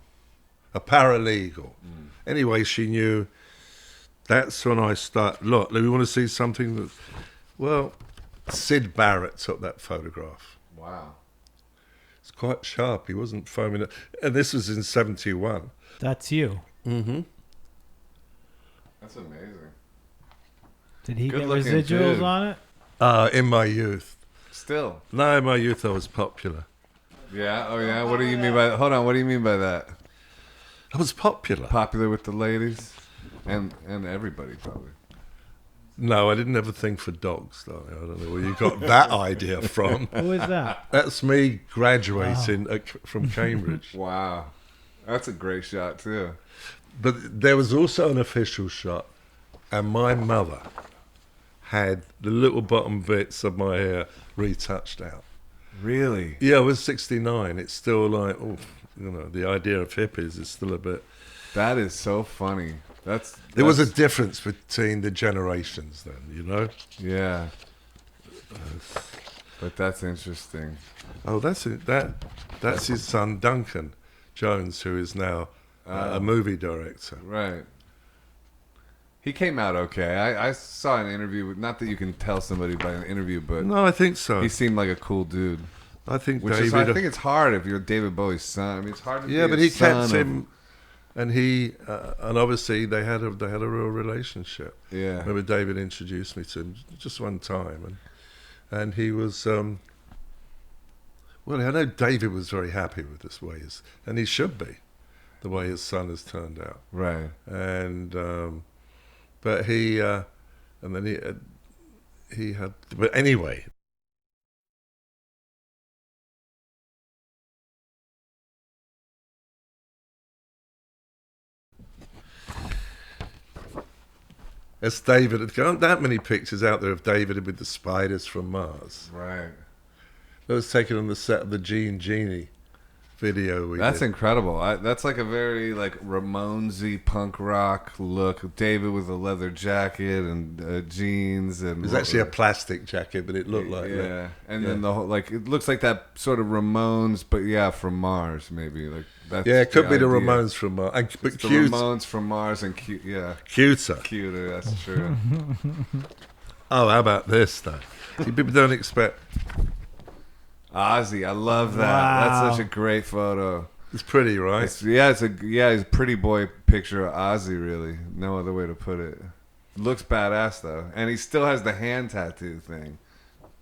A paralegal. Anyway, she knew. That's when I start. Look, we want to see something that. Well, Syd Barrett took that photograph. Wow. It's quite sharp. He wasn't foaming it, and this was in '71. That's you. Mm-hmm. That's amazing. Did he Good get looking residuals dude. on it? In my youth. Still. No, in my youth I was popular. Yeah. Oh, yeah. What do you mean by that? Hold on. What do you mean by that? I was popular. Popular with the ladies, and everybody probably. No, I didn't have a thing for dogs, darling. I don't know where you got that idea from. Who is that? That's me graduating from Cambridge. Wow. That's a great shot too. But there was also an official shot, and my mother had the little bottom bits of my hair retouched out. Really? Yeah, I was 69. It's still like, the idea of hippies is still a bit. That is so funny. There was a difference between the generations then, Yeah. But that's interesting. Oh, that's it. That's his son Duncan Jones, who is now a movie director. Right. He came out okay. I saw an interview with, not that you can tell somebody by an interview, but No, I think so. he seemed like a cool dude. I think Which David. is, I think it's hard if you're David Bowie's son. I mean, it's hard to Yeah, be but a he son kept of- him, and and obviously they had a real relationship. Yeah. Remember, David introduced me to him just one time, and he was. Well, I know David was very happy with this way, and he should be. the way his son has turned out. Right. And but he and then he had. But anyway. As David, there aren't that many pictures out there of David with the spiders from Mars. Right. That was taken on the set of the Genie video we That's did. incredible. That's like a very like Ramonesy punk rock look. David with a leather jacket and jeans, and It was actually a plastic jacket, but it looked like that. Yeah, and then the whole like it looks like that sort of Ramones, but yeah, from Mars maybe. Like that's Yeah, it could be the idea. Ramones from Mars, but It's the cute, Ramones from Mars and cute. Yeah, cuter. cuter. That's true. Oh, how about this though? See, people don't expect. Ozzy, I love that. Wow. That's such a great photo. It's pretty, right? It's a pretty boy picture of Ozzy. Really, no other way to put it. Looks badass though, and he still has the hand tattoo thing,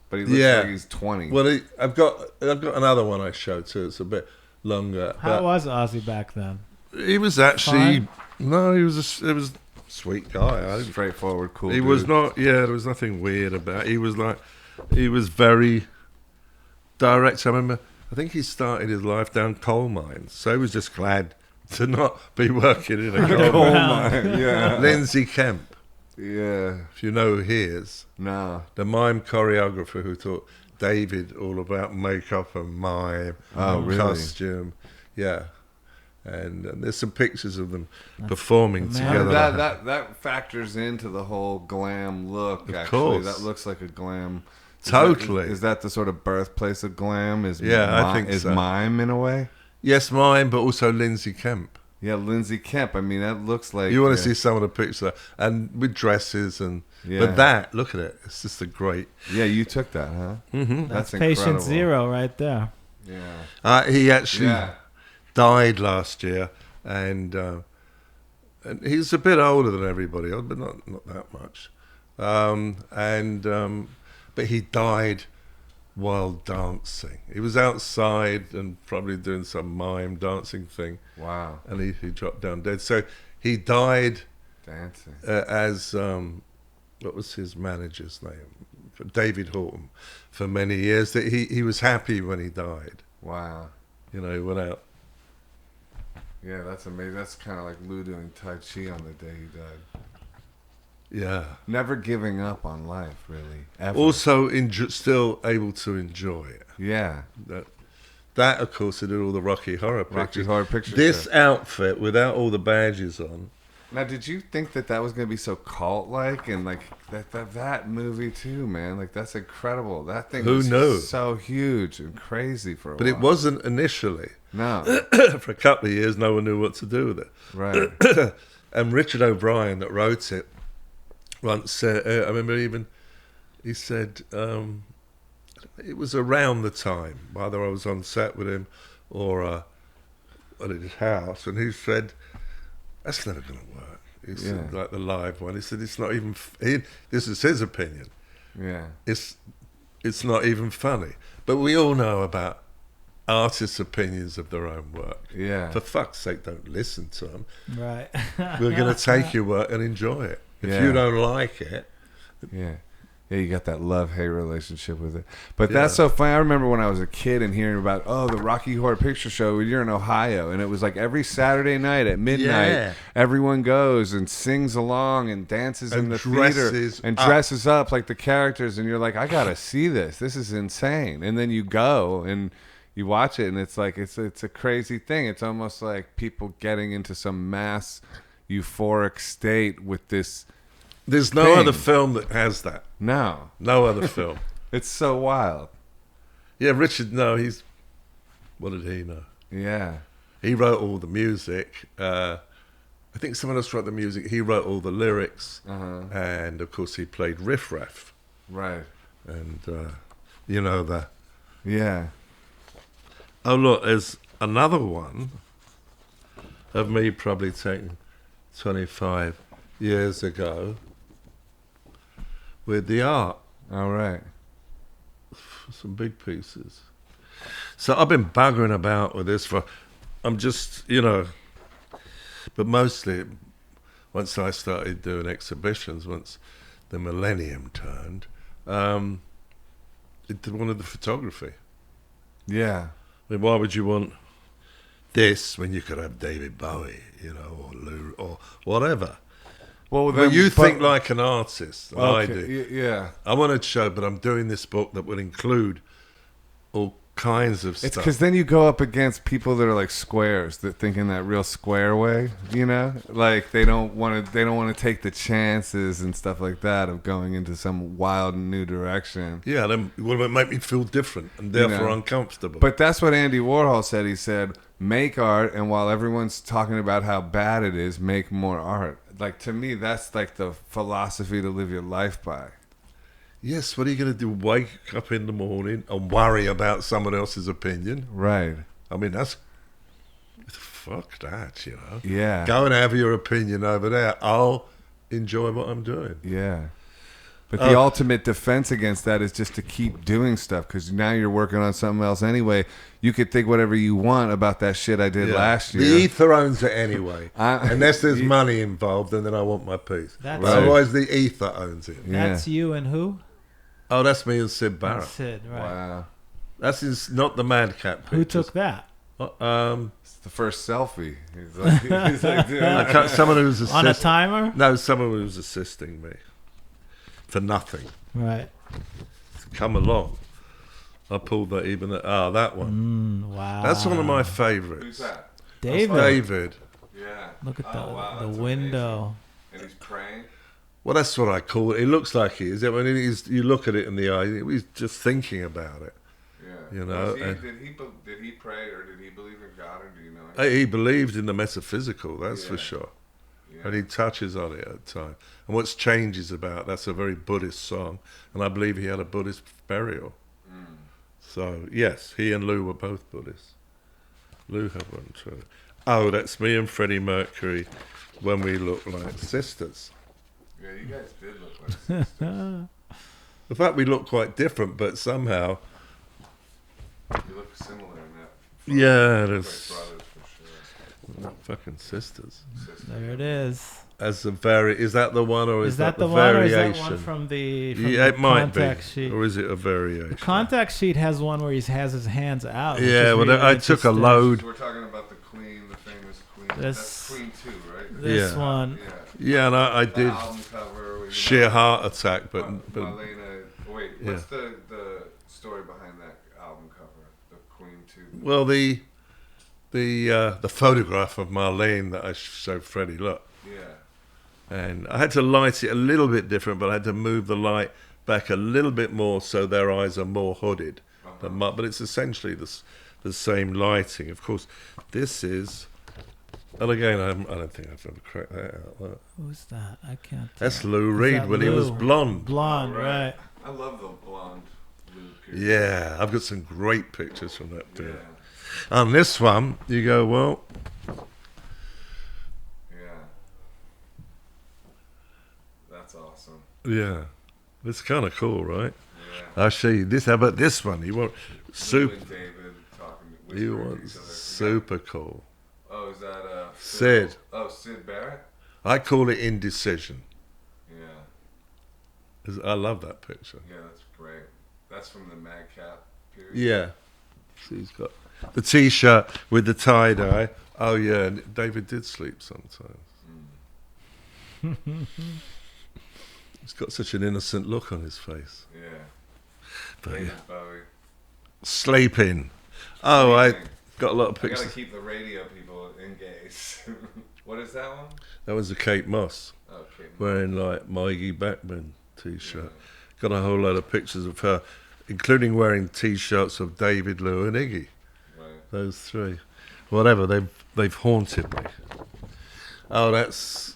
but he looks like he's 20. Well, I've got another one I showed too. It's a bit longer. How but was Ozzy back then? he was actually Fine? he was a sweet guy. Straightforward, cool. He dude. was not. Yeah, there was nothing weird about. He was very direct. I remember. I think he started his life down coal mines, so he was just glad to not be working in a coal Coal mine. mine, yeah. Lindsay Kemp, Yeah. if you know who he is, No. the mime choreographer who taught David all about makeup and mime, Oh, really? costume, yeah. And there's some pictures of them performing man. together. That factors into the whole glam look. Of Actually, course. that looks like a glam. Totally. Is that the sort of birthplace of glam? Yeah, I think is so. mime in a way. Yes, mime, but also Lindsay Kemp. Yeah, Lindsay Kemp. I mean, that looks like You want to see some of the pictures, and with dresses and. Yeah. But that, look at it. It's just a great. Yeah, you took that, huh? Mm-hmm. That's Patient incredible. Zero right there. Yeah. He actually Yeah. died last year, and he's a bit older than everybody else, but not that much. But he died while dancing. He was outside and probably doing some mime dancing thing, Wow. and he dropped down dead. So he died Dancing. as what was his manager's name? David Horton. For many years, that he was happy when he died. Wow. You know, he went out. Yeah, that's amazing. That's kind of like Lou doing Tai Chi on the day he died. Yeah. Never giving up on life, really. Ever. Also, still able to enjoy it. Yeah. That, of course, he did all the Rocky Horror Picture. Rocky Horror Picture This Show. outfit, without all the badges on. Now, did you think that was going to be so cult-like? And, like, that movie, too, man. Like, that's incredible. That thing Who was knew? so huge and crazy for a But while. it wasn't initially. No. For a couple of years, no one knew what to do with it. Right. And Richard O'Brien, that wrote it, once said, I remember he said, it was around the time, either I was on set with him or at his house, and he said, that's never going to work. He said, like the live one. He said, it's not even, this is his opinion. Yeah. It's not even funny. But we all know about artists' opinions of their own work. Yeah. For fuck's sake, don't listen to them. Right. We're going to take your work and enjoy it. If Yeah. you don't like it, Yeah. Yeah, you got that love-hate relationship with it. But that's so funny. I remember when I was a kid and hearing about, the Rocky Horror Picture Show. You're in Ohio. And it was like every Saturday night at midnight, Yeah. everyone goes and sings along and dances in And the theater. dresses And up. dresses up like the characters. And you're like, I got to see this. This is insane. And then you go and you watch it. And it's like, it's a crazy thing. It's almost like people getting into some mass euphoric state with this. there's no Thing. other film that has that. No. No other film. It's so wild. Yeah, Richard, what did he know? Yeah. He wrote all the music. I think someone else wrote the music. He wrote all the lyrics. Uh-huh. And, of course, he played Riff Raff. Right. And, you know that. Yeah. Oh, look, there's another one of me probably taking 25 years ago with the art. All right. Some big pieces. So I've been buggering about with this I'm just, But mostly, once I started doing exhibitions, once the millennium turned, it wanted the photography. Yeah. I mean, why would you want this when you could have David Bowie, or Lou, or whatever? Well, But you think like an artist, and I okay, do. Yeah. I want to show, but I'm doing this book that will include all kinds of It's stuff. because then you go up against people that are like squares that think in that real square way, like they don't want to take the chances and stuff like that of going into some wild new direction. Yeah, then will it make me feel different and therefore uncomfortable? But that's what Andy Warhol said. He said, make art, and while everyone's talking about how bad it is, make more art. Like, to me, that's like the philosophy to live your life by. Yes, what are you going to do? Wake up in the morning and worry about someone else's opinion? Right. I mean, fuck that, Yeah. Go and have your opinion over there. I'll enjoy what I'm doing. Yeah. But the ultimate defense against that is just to keep doing stuff, because now you're working on something else anyway. You could think whatever you want about that shit I did last year. The ether owns it anyway. Unless there's money involved, and then I want my piece. That's Otherwise, the ether owns it. That's you and who? Oh, that's me and Syd Barrett. Syd, right. Wow. That's not the Madcap pictures. Who took that? It's the first selfie. He's like dude. Someone who was assisting. On a timer? No, someone who was assisting me. For nothing. Right. Come along. I pulled that that one. Wow. That's one of my favorites. Who's that? David. David. Yeah. Look at wow, the window. And he's praying. Well, that's what I call it. It looks like he is. I mean, you look at it in the eye, he's just thinking about it. Yeah. Did he pray, or did he believe in God, or do you know? He believed in the metaphysical, that's for sure. Yeah. And he touches on it at times. And what's Change is about, that's a very Buddhist song. And I believe he had a Buddhist burial. So, yes, he and Lou were both Buddhists. Lou had one too. Oh, that's me and Freddie Mercury when we look like sisters. Yeah, you guys did look like sisters. In fact, we look quite different, but somehow... You look similar in that. Yeah, there's brothers for sure. We're not fucking sisters. There it is. As a is that the one, or is that the the one, or variation? is that one from the it might be, contact sheet? or is it a variation? The contact sheet has one where he has his hands out. Yeah, well, I took a load. We're talking about the Queen, the famous Queen. This- That's Queen 2, right? This Yeah. one. Yeah. Yeah, and I The did album cover. Where sheer heart attack, but Marlena. Wait, what's Yeah. the story behind that album cover? The Queen 2. well, the photograph of Marlene that I showed Freddie, look. Yeah. And I had to light it a little bit different, but I had to move the light back a little bit more so their eyes are more hooded. But it's essentially the same lighting. Of course, this is... And again, I don't think I've ever cracked that out. Look. Who's that? I can't. That's Lou Is Reed that when he was Lou? blonde. Blonde, right. I love the blonde Lou period. Yeah, I've got some great pictures from that period. Yeah. On this one, you go, well... Yeah. That's awesome. Yeah, it's kind of cool, right? Yeah. I'll show you this. How about this one? You want Lou super? and David talking. You whispering want to each other. super cool? Oh, is that Syd. Oh, Syd Barrett. I call it indecision. Yeah. 'Cause I love that picture. Yeah, that's great. That's from the Madcap period. Yeah. So he's got the T-shirt with the tie dye. Oh yeah, and David did sleep sometimes. He's got such an innocent look on his face. Yeah. But David yeah. Bowie. Sleeping. Oh, I Sleeping. got a lot of I gotta pictures. keep the radio people engaged. What is that one? That was a Kate Moss Okay. wearing like Maggie Backman T-shirt. Got a whole load of pictures of her, including wearing T-shirts of David, Lou, and Iggy. Right. Those three, whatever they've haunted me. Oh, that's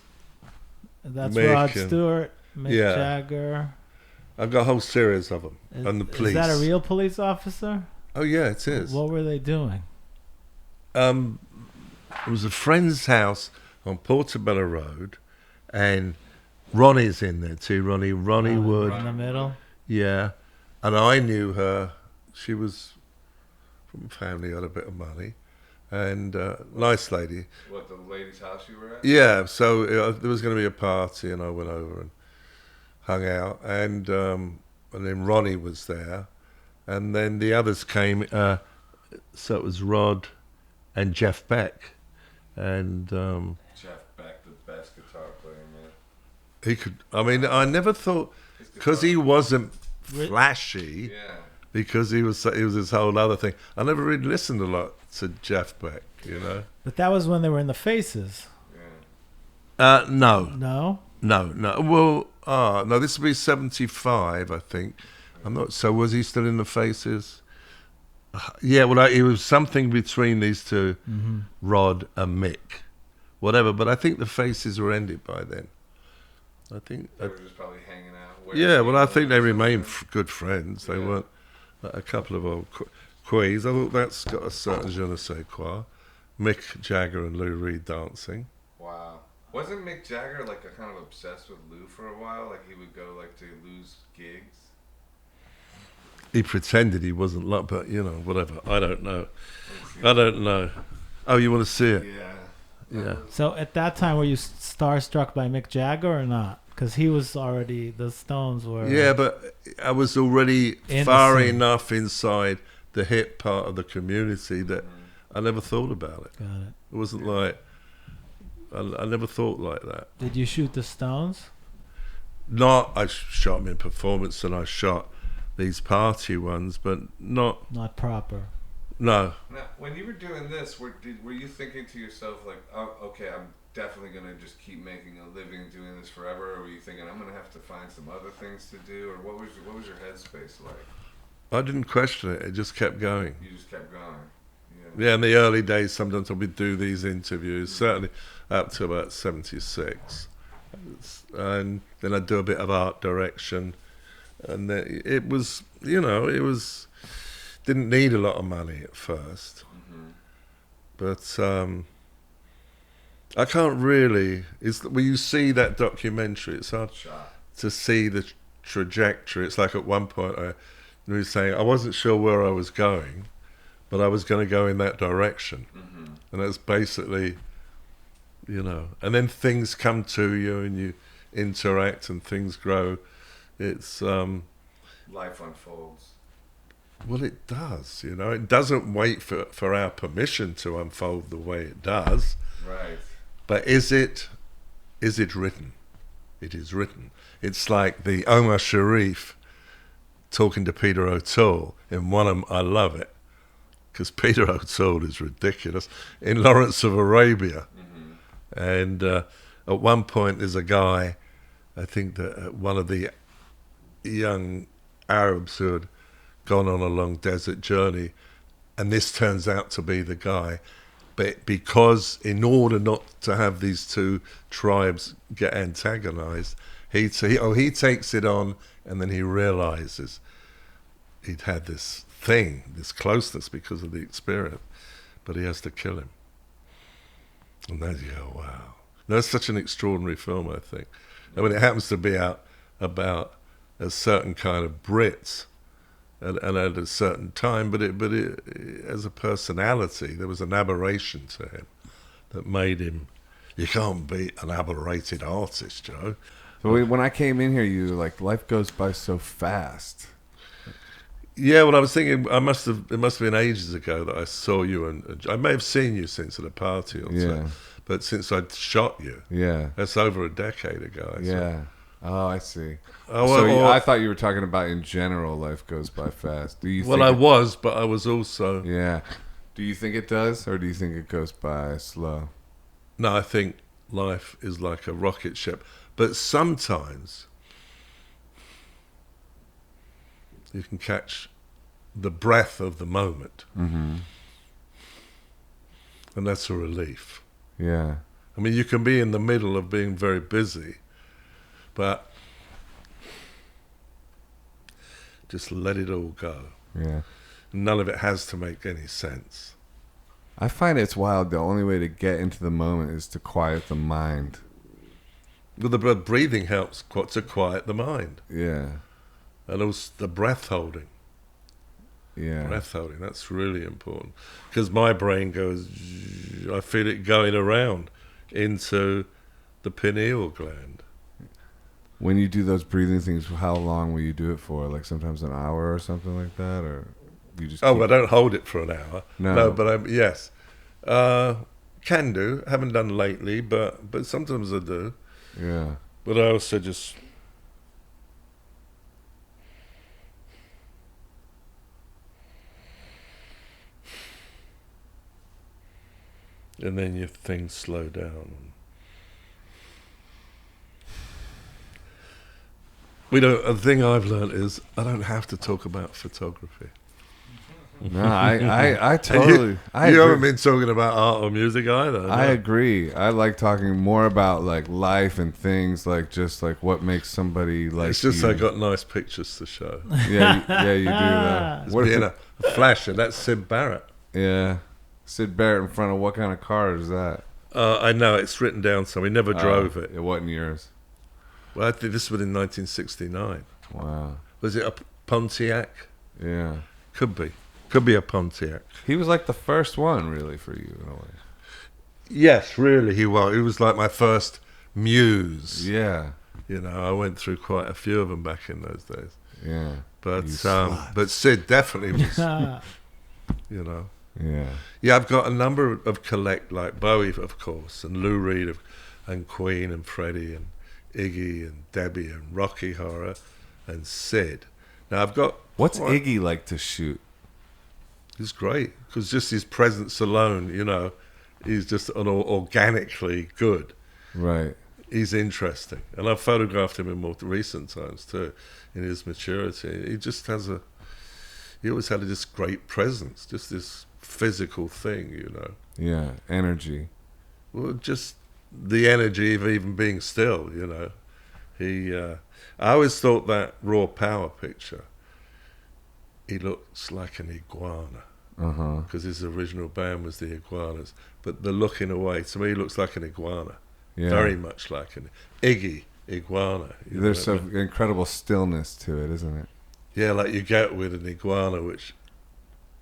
That's Mick Rod and- Stewart, Mick yeah. Jagger. I've got a whole series of them. And the police. Is that a real police officer? Oh yeah, it is. What were they doing? It was a friend's house on Portobello Road, and Ronnie's in there too. Ronnie Wood. In the middle. Yeah, and I knew her. She was from a family who had a bit of money, and nice lady. What, the lady's house you were at? Yeah, so there was going to be a party, and I went over and hung out, and then Ronnie was there, and then the others came. So it was Rod and Jeff Beck, and Jeff Beck, the best guitar player, man. he could. I mean, I never thought because he wasn't flashy. Yeah. Because he was this whole other thing. I never really listened a lot to Jeff Beck, you know. But that was when they were in the Faces. No. No? No. Well, no, this would be 75, I think. I'm not. So was he still in the Faces? Yeah, well, it was something between these two, Rod and Mick, whatever. But I think the Faces were ended by then. I think They were just probably hanging out. Yeah, well, I think they remained good friends. They weren't a couple of old quees. I thought that's got a certain je ne sais quoi. Mick Jagger and Lou Reed dancing. Wow. Wasn't Mick Jagger like a kind of obsessed with Lou for a while? Like he would go like to Lou's gigs? He pretended he wasn't like, but you know, whatever. I don't know. Oh, you want to see it? Yeah. So at that time, were you starstruck by Mick Jagger or not? Because he was already, the Stones were... Yeah, but I was already far enough inside the hip part of the community that I never thought about it. Got it. It wasn't like... I never thought like that. Did you shoot the Stones? I shot them in performance and I shot these party ones, but not... Not proper. No. Now, when you were doing this, were you thinking to yourself like, oh, okay, I'm definitely going to just keep making a living doing this forever, or were you thinking I'm going to have to find some other things to do, or what was your headspace like? I didn't question it. It just kept going. You just kept going. Yeah, in the early days, sometimes I would do these interviews, certainly up to about 76. And then I'd do a bit of art direction. And then it was, didn't need a lot of money at first. But I can't really, when you see that documentary, it's hard to see the trajectory. It's like at one point I was saying I wasn't sure where I was going, but I was going to go in that direction. And that's basically, and then things come to you and you interact and things grow. It's... life unfolds. Well, it does, It doesn't wait for our permission to unfold the way it does. Right. But is it written? It is written. It's like the Omar Sharif talking to Peter O'Toole in one of them. I love it because Peter O'Toole is ridiculous in Lawrence of Arabia. And at one point there's a guy, I think that one of the young Arabs who had gone on a long desert journey, and this turns out to be the guy. But because in order not to have these two tribes get antagonized, he takes it on, and then he realizes he'd had this thing, this closeness because of the experience, but he has to kill him. And then you go, wow. That's such an extraordinary film, I think. I mean, it happens to be about a certain kind of Brits and at a certain time, but it as a personality, there was an aberration to him that made him. You can't beat an aberrated artist, Joe. So when I came in here, you were like, life goes by so fast. Yeah, well, I was thinking it must have been ages ago that I saw you, and I may have seen you since at a party or so, but since I'd shot you, that's over a decade ago. Oh, I see. I thought you were talking about in general, life goes by fast. Do you? Well, I was, but I was also. Yeah. Do you think it does, or do you think it goes by slow? No, I think life is like a rocket ship, but sometimes you can catch the breath of the moment, and that's a relief. Yeah. I mean, you can be in the middle of being very busy, but just let it all go. Yeah. None of it has to make any sense. I find it's wild. The only way to get into the moment is to quiet the mind. Well, the breathing helps to quiet the mind. Yeah. And also the breath holding. Yeah. Breath holding, that's really important. Because my brain goes, I feel it going around into the pineal gland. When you do those breathing things, how long will you do it for? Like sometimes an hour or something like that, or you just? I don't hold it for an hour. No, but yes, can do. Haven't done lately, but sometimes I do. Yeah. But I also just. And then your things slow down. The thing I've learned is I don't have to talk about photography. No, I totally. You I agree. haven't been talking about art or music either. No? I agree. I like talking more about like life and things, like just like what makes somebody like. It's just you. I got nice pictures to show. Yeah, you do that. What being a flasher? That's Syd Barrett. Yeah, Syd Barrett in front of what kind of car is that? I know it's written down somewhere. He never drove it. It wasn't yours. Well, I think this was in 1969. Wow. Was it a Pontiac? Yeah. Could be a Pontiac. He was like the first one, really, for you in a way. Yes, really, he was. He was like my first muse. Yeah. You know, I went through quite a few of them back in those days. Yeah. But Syd definitely was. You know. Yeah. Yeah, I've got a number of collect, like Bowie, of course, and Lou Reed, and Queen, and Freddie, and Iggy, and Debbie, and Rocky Horror, and Syd. Now I've got. What's Iggy like to shoot? He's great because just his presence alone, you know, he's just organically good. Right. He's interesting, and I've photographed him in more recent times too, in his maturity. He just has he always had this great presence, just this physical thing, you know. Yeah, energy. Well, just the energy of even being still, you know. I always thought that Raw Power picture, he looks like an iguana. Because his original band was the Iguanas. But the looking away, to me, looks like an iguana. Yeah. Very much like an Iggy iguana. There's some incredible stillness to it, isn't it? Yeah, like you get with an iguana, which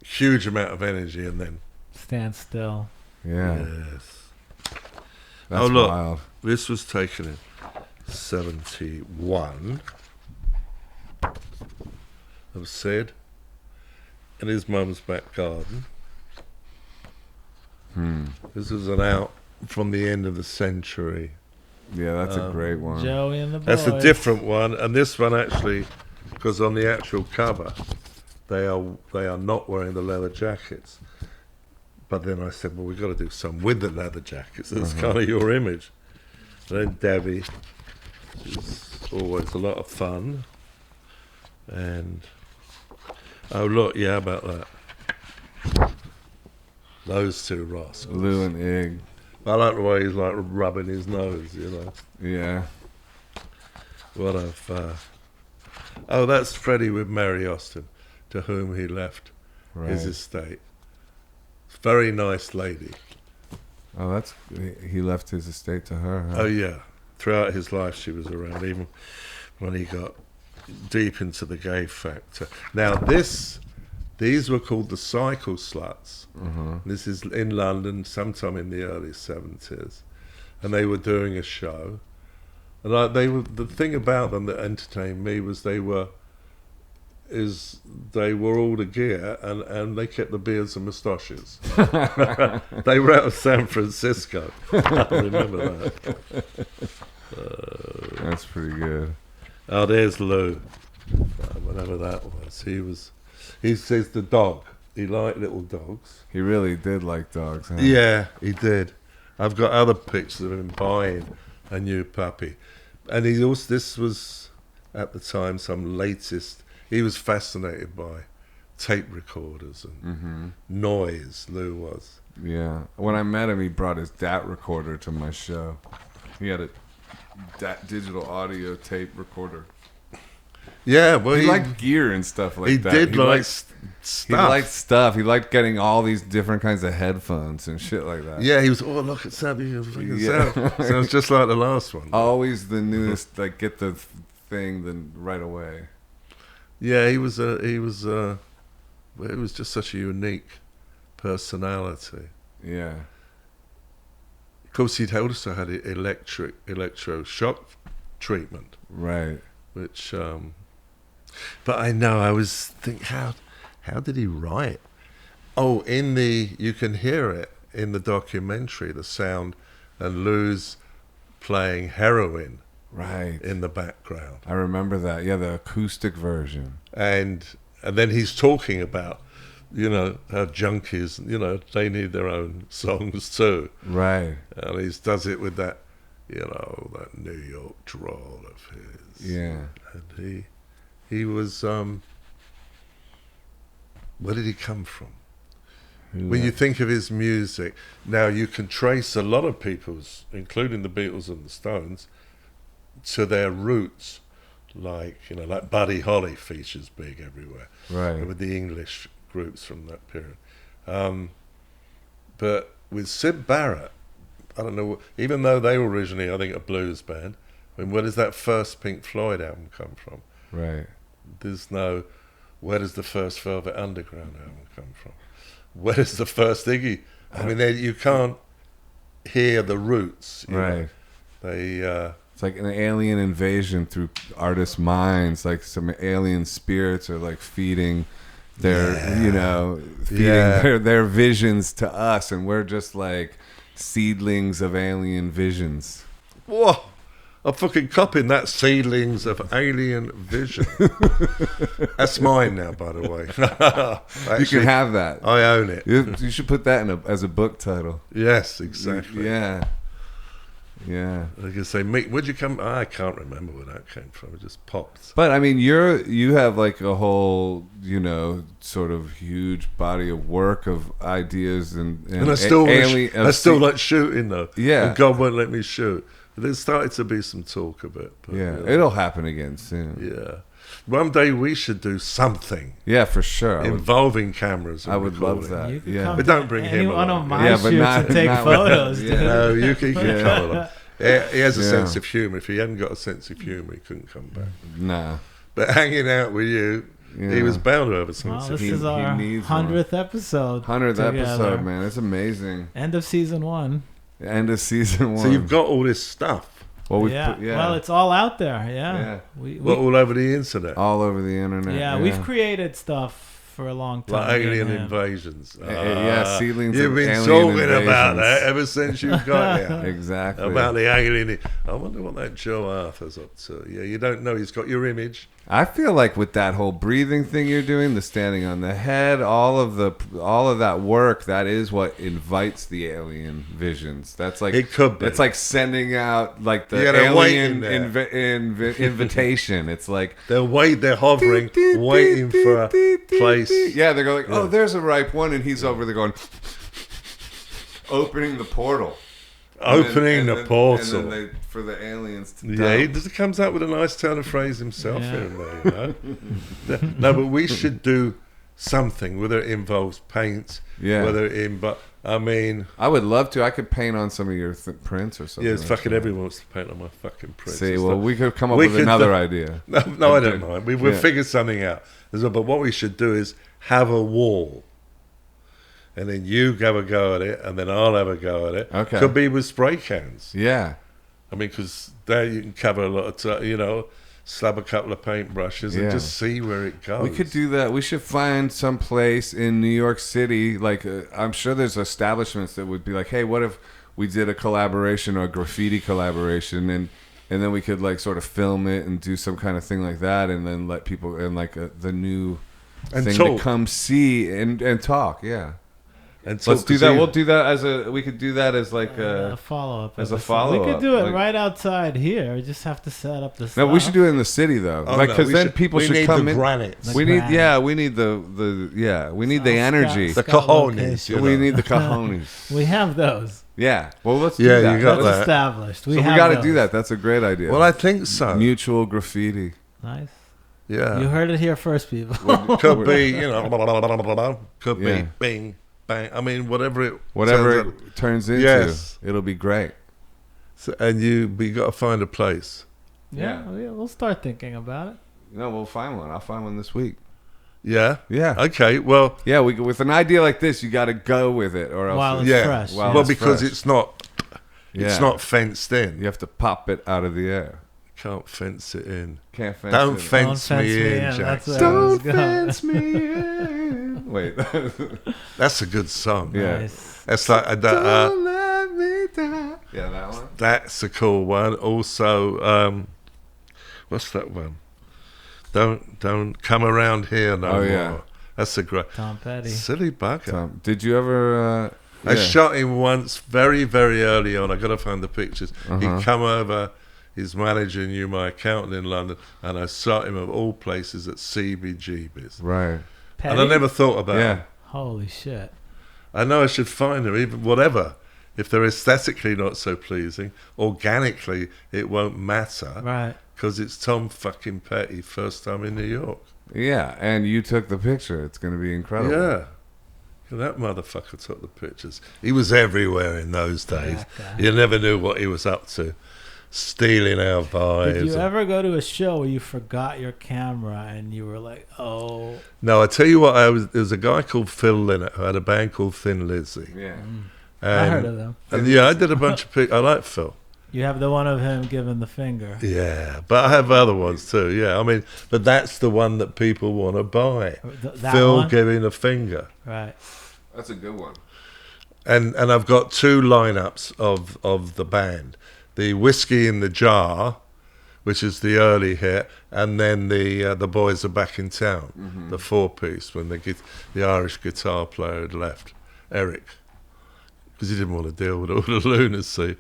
huge amount of energy and then... Stand still. Yeah. Yes. That's look, wild. This was taken in 71 of Syd in his mum's back garden. This was an out from the end of the century. Yeah, that's a great one. Joey and the boys. That's a different one, and this one actually, because on the actual cover, they are not wearing the leather jackets. But then I said, well, we've got to do some with the leather jackets. That's kind of your image. And then Debbie is always a lot of fun. And, oh, look, yeah, about that. Those two rascals. Lou and Ig. I like the way he's like rubbing his nose, you know. Yeah. What oh, that's Freddie with Mary Austin, to whom he left his estate. Very nice lady. Oh, he left his estate to her. Huh? Oh yeah, throughout his life she was around, even when he got deep into the gay factor. Now these were called the Cycle Sluts. This is in London, sometime in the early 70s, and they were doing a show. And the thing about them that entertained me was they were all the gear, and they kept the beards and moustaches. They were out of San Francisco. I remember that. That's pretty good. Oh, there's Lou. Whatever that was. He says the dog. He liked little dogs. He really did like dogs, huh? Yeah, he did. I've got other pictures of him buying a new puppy. And this was, at the time, some latest... He was fascinated by tape recorders and noise, Lou was. Yeah. When I met him, he brought his DAT recorder to my show. He had a DAT digital audio tape recorder. Yeah, well, he liked gear and stuff like that. He liked stuff. He liked stuff. He liked getting all these different kinds of headphones and shit like that. Yeah, he was, oh, look, it's something. Sounds just like the last one. Always the newest, like, get the thing then right away. Yeah, he was But it was just such a unique personality. Yeah. Of course, he'd also had electroshock treatment, Right. which. But I was thinking, how did he write? Oh, you can hear it in the documentary, the sound, and Lou's playing heroin Right. in the background. I remember that. Yeah, the acoustic version. And then he's talking about, how junkies, they need their own songs too. Right. And he does it with that, that New York drawl of his. Yeah. And he was, where did he come from? When you think of his music, now you can trace a lot of people's, including the Beatles and the Stones, to their roots. Like Buddy Holly features big everywhere. Right. With the English groups from that period. But with Syd Barrett, I don't know, even though they were originally, I think, a blues band, where does that first Pink Floyd album come from? Right. Where does the first Velvet Underground album come from? Where does the first Iggy? I mean, you can't hear the roots. Right. It's like an alien invasion through artists' minds. Like some alien spirits are like feeding their, their visions to us, and we're just like seedlings of alien visions. Whoa! I'm fucking copying that, seedlings of alien vision. That's mine now, by the way. Actually, you can have that. I own it. You should put that as a book title. Yes, exactly. Yeah. I can say, Mick, where'd you come? I can't remember where that came from. It just popped. But I mean, you have like a whole, sort of huge body of work of ideas and I still like shooting though. Yeah. And God won't let me shoot. There's started to be some talk of it. But, it'll happen again soon. Yeah. One day we should do something. Yeah, for sure. Involving cameras. I would love that. Yeah. But don't bring him along. On my shoot to take photos. No, you can come along. He has a sense of humour. If he hadn't got a sense of humour, he couldn't come back. Nah. But hanging out with you, he was bound to have a sense of humour. This is our 100th episode. 100th episode, man. It's amazing. End of season 1. End of season 1. So you've got all this stuff. Well, well, it's all out there. Yeah. We all over the internet. All over the internet. Yeah, we've created stuff for a long time. Like alien invasions. Seedlings. You've been talking about that ever since you got here. Exactly. About the alien. I wonder what that Joe Arthur's up to. Yeah, you don't know. He's got your image. I feel like with that whole breathing thing you're doing, the standing on the head, all of that work, that is what invites the alien visions. That's like it could be. It's like sending out like the alien invitation. It's like they're hovering, waiting for a place. Yeah, they're going, oh, there's a ripe one, and he's over there going, opening the portal. Opening the portal. And then for the aliens to dump. Yeah, he comes out with a nice turn of phrase himself here and there, No, but we should do something, whether it involves paint, whether it I would love to. I could paint on some of your prints or something. Yeah, it's fucking everyone wants to paint on my fucking prints. See, well, we could come up with another idea. No, I don't mind. We'll figure something out. But what we should do is have a wall. And then you have a go at it, and then I'll have a go at it. Okay. Could be with spray cans. Yeah. I mean, because there you can cover a lot of, slab a couple of paintbrushes and just see where it goes. We could do that. We should find some place in New York City. Like, I'm sure there's establishments that would be like, hey, what if we did a collaboration or a graffiti collaboration, and then we could like sort of film it and do some kind of thing like that, and then let people and like the new thing to come see and talk. Yeah. And let's do that. We'll do that we could do that as like a follow-up. As a follow-up. We could do it right outside here. We just have to set up the stuff. No, we should do it in the city though. Because then people should come in. We need the energy. The cojones. We need the cojones. We have those. Yeah. Well, let's do that. You got That's that. Established. We got to do that. That's a great idea. Well, I think so. Mutual graffiti. Nice. Yeah. You heard it here first, people. Could be, could be bing. Bang. I mean, whatever it turns into, it'll be great. So, and you got to find a place. Yeah, we'll start thinking about it. No, we'll find one. I'll find one this week. Yeah? Yeah. Okay, well... Yeah, with an idea like this, you got to go with it, or else While it's Yeah. fresh. While Well, it's because fresh. it's not... It's Yeah. not fenced in. You have to pop it out of the air. Can't fence it in. Can't fence Don't it. fence me in, That's Jack. where I was Don't going. fence me in. Wait. That's a good song. Yeah. Nice. That's like Don't let me down. Yeah, that one. that's a cool one. Also, what's that one? Don't come around here no Oh, more. yeah. That's a great Tom Petty. silly bugger. Did you ever? I shot him once very, very early on. I got to find the pictures. Uh-huh. He'd come over. His manager knew my accountant in London, and I shot him of all places at CBGB's. Right. Petty? And I never thought about Yeah. it. Holy shit. I know I should find them, even whatever. If they're aesthetically not so pleasing, organically it won't matter Right. because it's Tom fucking Petty, first time in New York. Yeah, and you took the picture. It's going to be incredible. Yeah. That motherfucker took the pictures. He was everywhere in those days. That guy. You never knew what he was up to. Stealing our vibes. Did you ever go to a show where you forgot your camera and you were like, oh, No, I tell you what, there was a guy called Phil Lynott who had a band called Thin Lizzy. Yeah. I heard of them. And yeah, I did a bunch of pictures. I like Phil. You have the one of him giving the finger. Yeah, but I have other ones too. Yeah, I mean, but that's the one that people want to buy. That Phil one? giving a finger. Right. That's a good one. And I've got two lineups of the band. The Whiskey in the Jar, which is the early hit, and then the Boys Are Back in Town, the 4-piece, when the Irish guitar player had left, Eric, because he didn't want to deal with all the lunacy.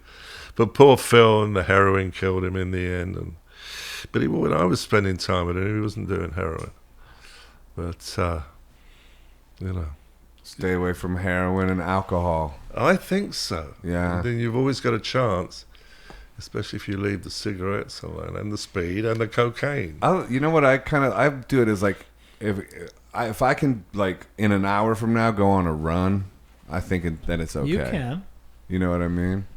But poor Phil, and the heroin killed him in the end. But when I was spending time with him, he wasn't doing heroin. But, you know. Stay away from heroin and alcohol. I think so. Yeah. And then you've always got a chance, especially if you leave the cigarettes alone, and the speed, and the cocaine. You know what I do it is like if I can, like, in an hour from now go on a run, I think then it's okay. You can. You know what I mean?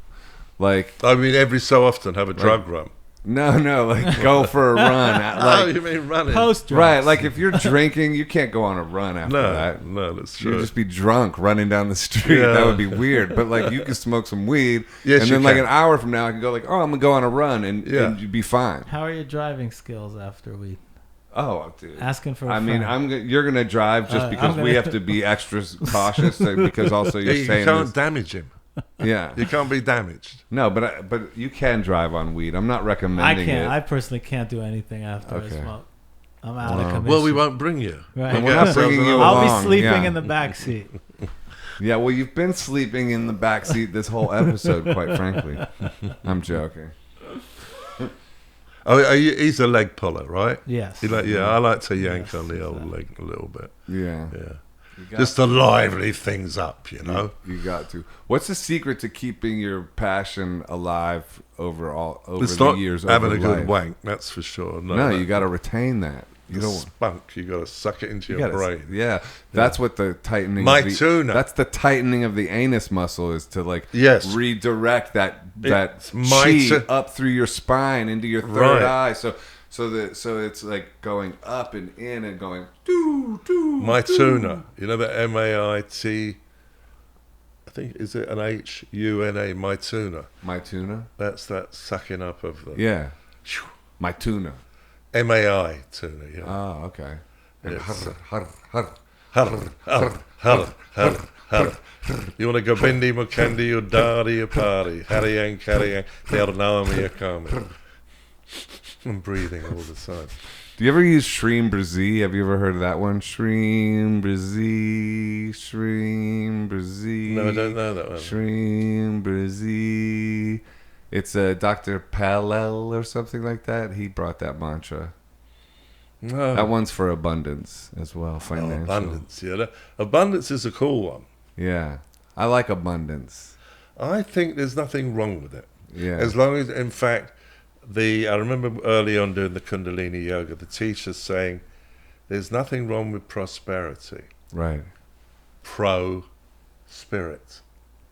Like, I mean, every so often have a drug run. no, like go for a run. Oh, Like, you mean running? Post right, like if you're drinking, you can't go on a run after that. No, that's true. You'd just be drunk running down the street. Yeah. That would be weird. But like you can smoke some weed, Yes, and you then like can. an hour from now, I can go like, oh, I'm gonna go on a run, and you'd be fine. How are your driving skills after we Oh, dude. asking for? I mean, you're gonna drive just because we have to be extra cautious, because also you're you saying can't this, damage him. yeah. You can't be damaged. No, but you can drive on weed. I'm not I recommending can't. it. I personally can't do anything after I Okay. smoke. I'm out of commission. Well, we won't bring you. Right. We'll We're get not ourselves bringing you another- I'll be along, sleeping yeah. in the back seat. Yeah, well, you've been sleeping in the back seat this whole episode, quite frankly. I'm joking. Oh, he's a leg puller, right? Yes. I like to yank Yes, on the old exactly. leg a little bit. Yeah. Yeah. You got Just to lively things up, you know? You got to. What's the secret to keeping your passion alive over It's the not years? having over a good life? wank, that's for sure. No, you got to retain that. You don't. spunk. You got to suck it into You your gotta, brain. yeah, that's what the tightening. My of the, tuna. That's the tightening of the anus muscle is to like Yes. redirect that It's my chi tu- up through your spine into your third Right. eye. So it's like going up and in and going doo doo. My doo. tuna. You know the MAIT. I think is it an HUNA? My tuna. My tuna. That's that sucking up of the Yeah, my tuna. MAI tuna. Yeah. Oh, okay. And Yes. har, har. Har. You want to go bindi mukandi udari party hariyang kariyang yarnami yakami. I'm breathing all the time. Do you ever use Shreem Brazil? Have you ever heard of that one? Shreem Brazil, Shreem Brazil. No, I don't know that one. Shreem Brazil. It's Dr. Palel or something like that. He brought that mantra. No. That one's for abundance as well, Oh, financial. abundance, yeah. Abundance is a cool one. Yeah. I like abundance. I think there's nothing wrong with it. Yeah. As long as, in fact, I remember early on doing the Kundalini yoga, the teacher saying, there's nothing wrong with prosperity. Right. Pro-spirit.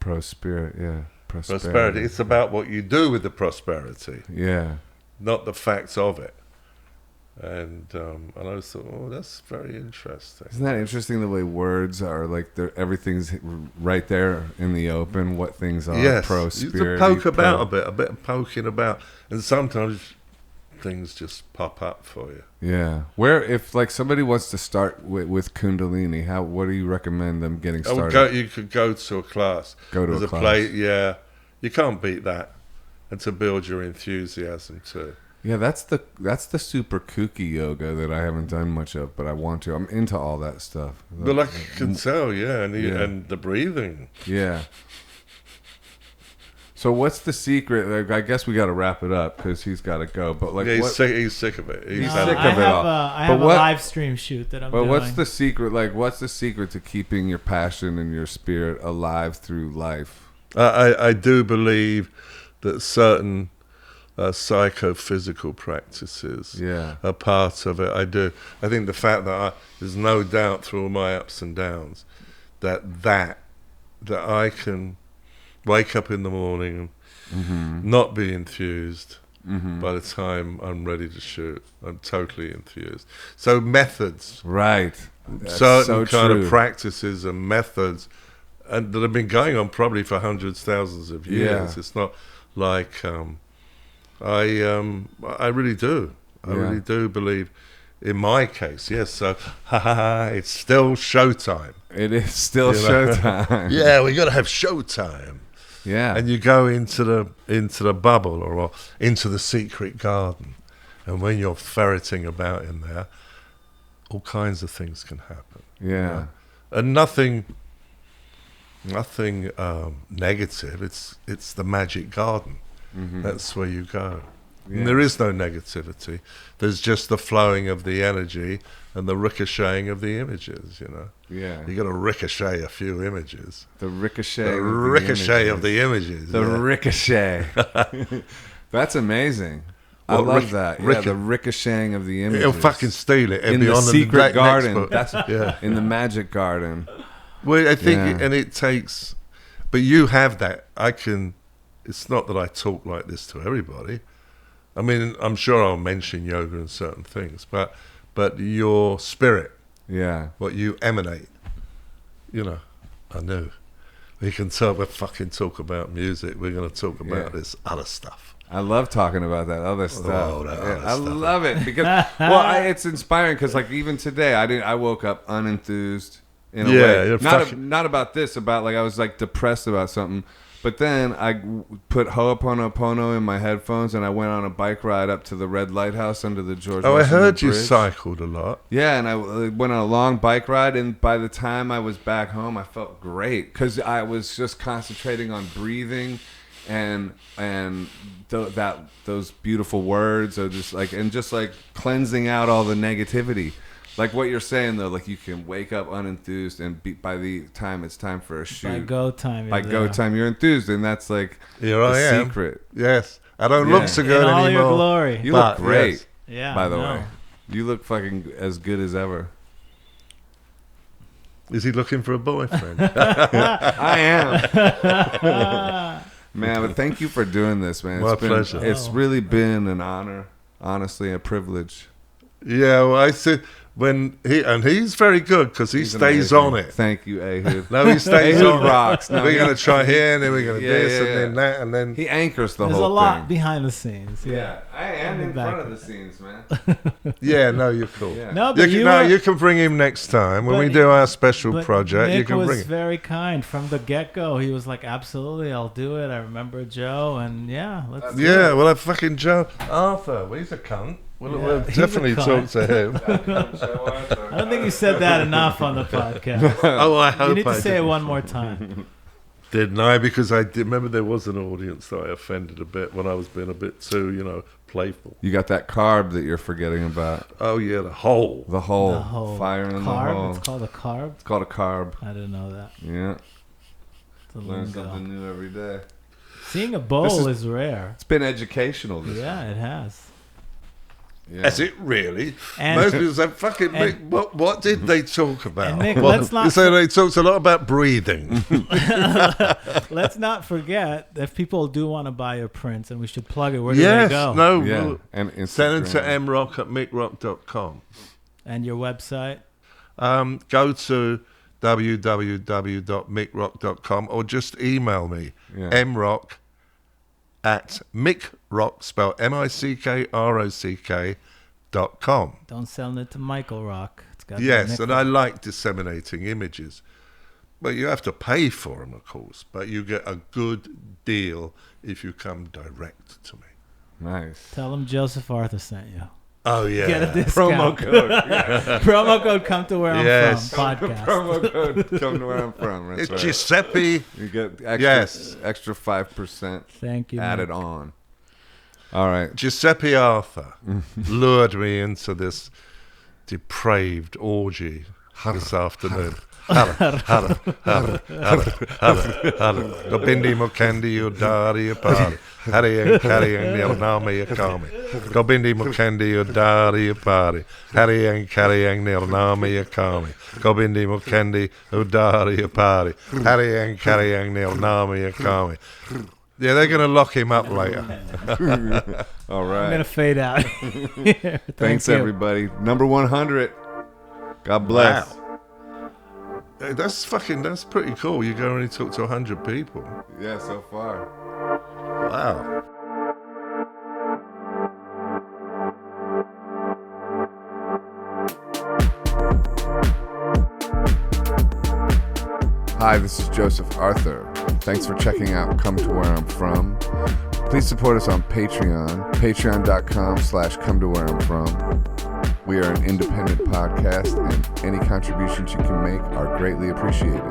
Pro-spirit, yeah. Prosperity. It's about what you do with the prosperity, Yeah. not the facts of it. And I always thought, oh, that's very interesting. Isn't that interesting the way words are like everything's right there in the open, what things are Yes, pro you spirit. have to poke about a bit of poking about, and sometimes things just pop up for you. Yeah. Where if like somebody wants to start with Kundalini, what do you recommend them getting started? You could go to a class. Go to There's a class. Yeah, you can't beat that, and to build your enthusiasm too. Yeah, that's the super kooky yoga that I haven't done much of, but I want to. I'm into all that stuff. But like I can tell, and the breathing. Yeah. So what's the secret? Like, I guess we got to wrap it up because he's got to go. But like, he's sick of it. He's No, sick I of it have all. I have a live stream shoot that I'm But doing. what's the secret? Like, what's the secret to keeping your passion and your spirit alive through life? I do believe that certain psychophysical practices are part of it. I do. I think the fact that there's no doubt through all my ups and downs that I can wake up in the morning and not be enthused by the time I'm ready to shoot. I'm totally enthused. So methods, Right. That's certain so kind true. of practices and methods, and that have been going on probably for hundreds, thousands of years. Yeah. It's not like I really do. I really do believe, in my case, yes. So, it's still showtime. It is still You know? showtime. Yeah, we got to have showtime. Yeah. And you go into the bubble or into the secret garden, and when you're ferreting about in there, all kinds of things can happen. Yeah. And nothing negative. It's the magic garden. That's where you go. Yeah. And there is no negativity. There's just the flowing of the energy and the ricocheting of the images. Yeah. You got to ricochet a few images. The ricochet. The ricochet of the images. The ricochet. That's amazing. I What, love that. Yeah, the ricocheting of the images. He'll fucking steal it. It'll in be the on secret next garden. book. That's Yeah. in the magic garden. Well, I think, Yeah. and it takes, but you have that. It's not that I talk like this to everybody. I mean, I'm sure I'll mention yoga and certain things, but your spirit, Yeah. what you emanate, I know. We can fucking talk about music. We're going to talk about this other stuff. I love talking about that other stuff. Oh, that Yeah, other I stuff. love it because it's inspiring because like even today I woke up unenthused in a way. you're Not about this, about like I was like depressed about something. But then I put Ho'oponopono in my headphones and I went on a bike ride up to the Red Lighthouse under the George Oh, I Washington heard you Bridge. cycled a lot. Yeah, and I went on a long bike ride, and by the time I was back home, I felt great because I was just concentrating on breathing, and those beautiful words are just like cleansing out all the negativity. Like what you're saying though, like you can wake up unenthused, and by the time it's time for a shoot, By go time. by go time you're enthused, and that's like Here the I am. secret. Yes. I don't Yeah. look so In good all anymore. your glory. You But, look great. yes. Yeah. By the no. way, you look fucking as good as ever. Is he looking for a boyfriend? I am. Man, but thank you for doing this, man. My It's been, pleasure. It's really been an honor, honestly, a privilege. Yeah, well, I said he's very good because he He's stays amazing. on it. Thank you, Ehud. No, he stays Ehud on it. rocks. No, we're he- gonna try here, and then we're gonna Yeah, this, yeah, and yeah. then that, and then He anchors the There's whole a lot thing. behind the scenes. Yeah. I am in Back. front of the scenes, man. yeah. No, you're cool. Yeah. No, but You can bring him next time when but we do our special but project. Mick You can was bring him. very kind from the get-go. He was like, "Absolutely, I'll do it." I remember Joe, and let's. do Yeah, it. well, that fucking Joe Arthur. Well, he's a cunt. We'll He's a definitely cunt. talk to him. I don't think you said that enough on the podcast. Oh, I hope You need to I say did. it one more time. Didn't I? Because I did remember there was an audience that I offended a bit when I was being a bit too, playful. You got that carb that you're forgetting about. Oh yeah, the whole. The hole. The whole Fire in the carb. hole. It's called a carb. It's called a carb. I didn't know that. Yeah. It's a Learn lingo. something new every day. Seeing a bowl This is rare. It's been educational this Yeah, it has. Yeah. Has it really? And- Most people say, fucking Mick, what did they talk about? And Mick, let's not They say they talked a lot about breathing. let's not forget if people do want to buy your prints, and we should plug it. Where do Yes, they go? no. Yeah, and Send it to Instagram. mrock@mickrock.com. And your website? Go to www.mickrock.com or just email me, Yeah. mrock@mickrock, spelled MICKROCK.com. Don't sell it to Michael Rock. It's got Yes, and I like disseminating images. But you have to pay for them, of course. But you get a good deal if you come direct to me. Nice. Tell them Joseph Arthur sent you. Oh, yeah. Get a discount. Promo code. Yeah. Promo code come to where Yes. I'm from podcast. Promo code. Come to where I'm from. That's It's right. Giuseppe. You get extra, Yes. extra 5% Thank you. added Mick. on. All right. Giuseppe Arthur lured me into this depraved orgy this afternoon. Gobindi Mukandi Udari Apari. Harry and Carrie and Nirnami Akami. Gobindi Mukandi Udari Apari. Harry and Carrie and Nirnami Akami. Gobindi Mukandi Udari Apari. Harry and Carrie and Nirnami Akami. Yeah, they're going to lock him up later. All I'm right. going to fade out. Thanks, you. everybody. Number 100. God bless. Wow. That's pretty cool. You can only talk to 100 people. Yeah, so far. Wow. Hi, this is Joseph Arthur. Thanks for checking out Come to Where I'm From. Please support us on Patreon, patreon.com/come to where I'm from. We are an independent podcast, and any contributions you can make are greatly appreciated.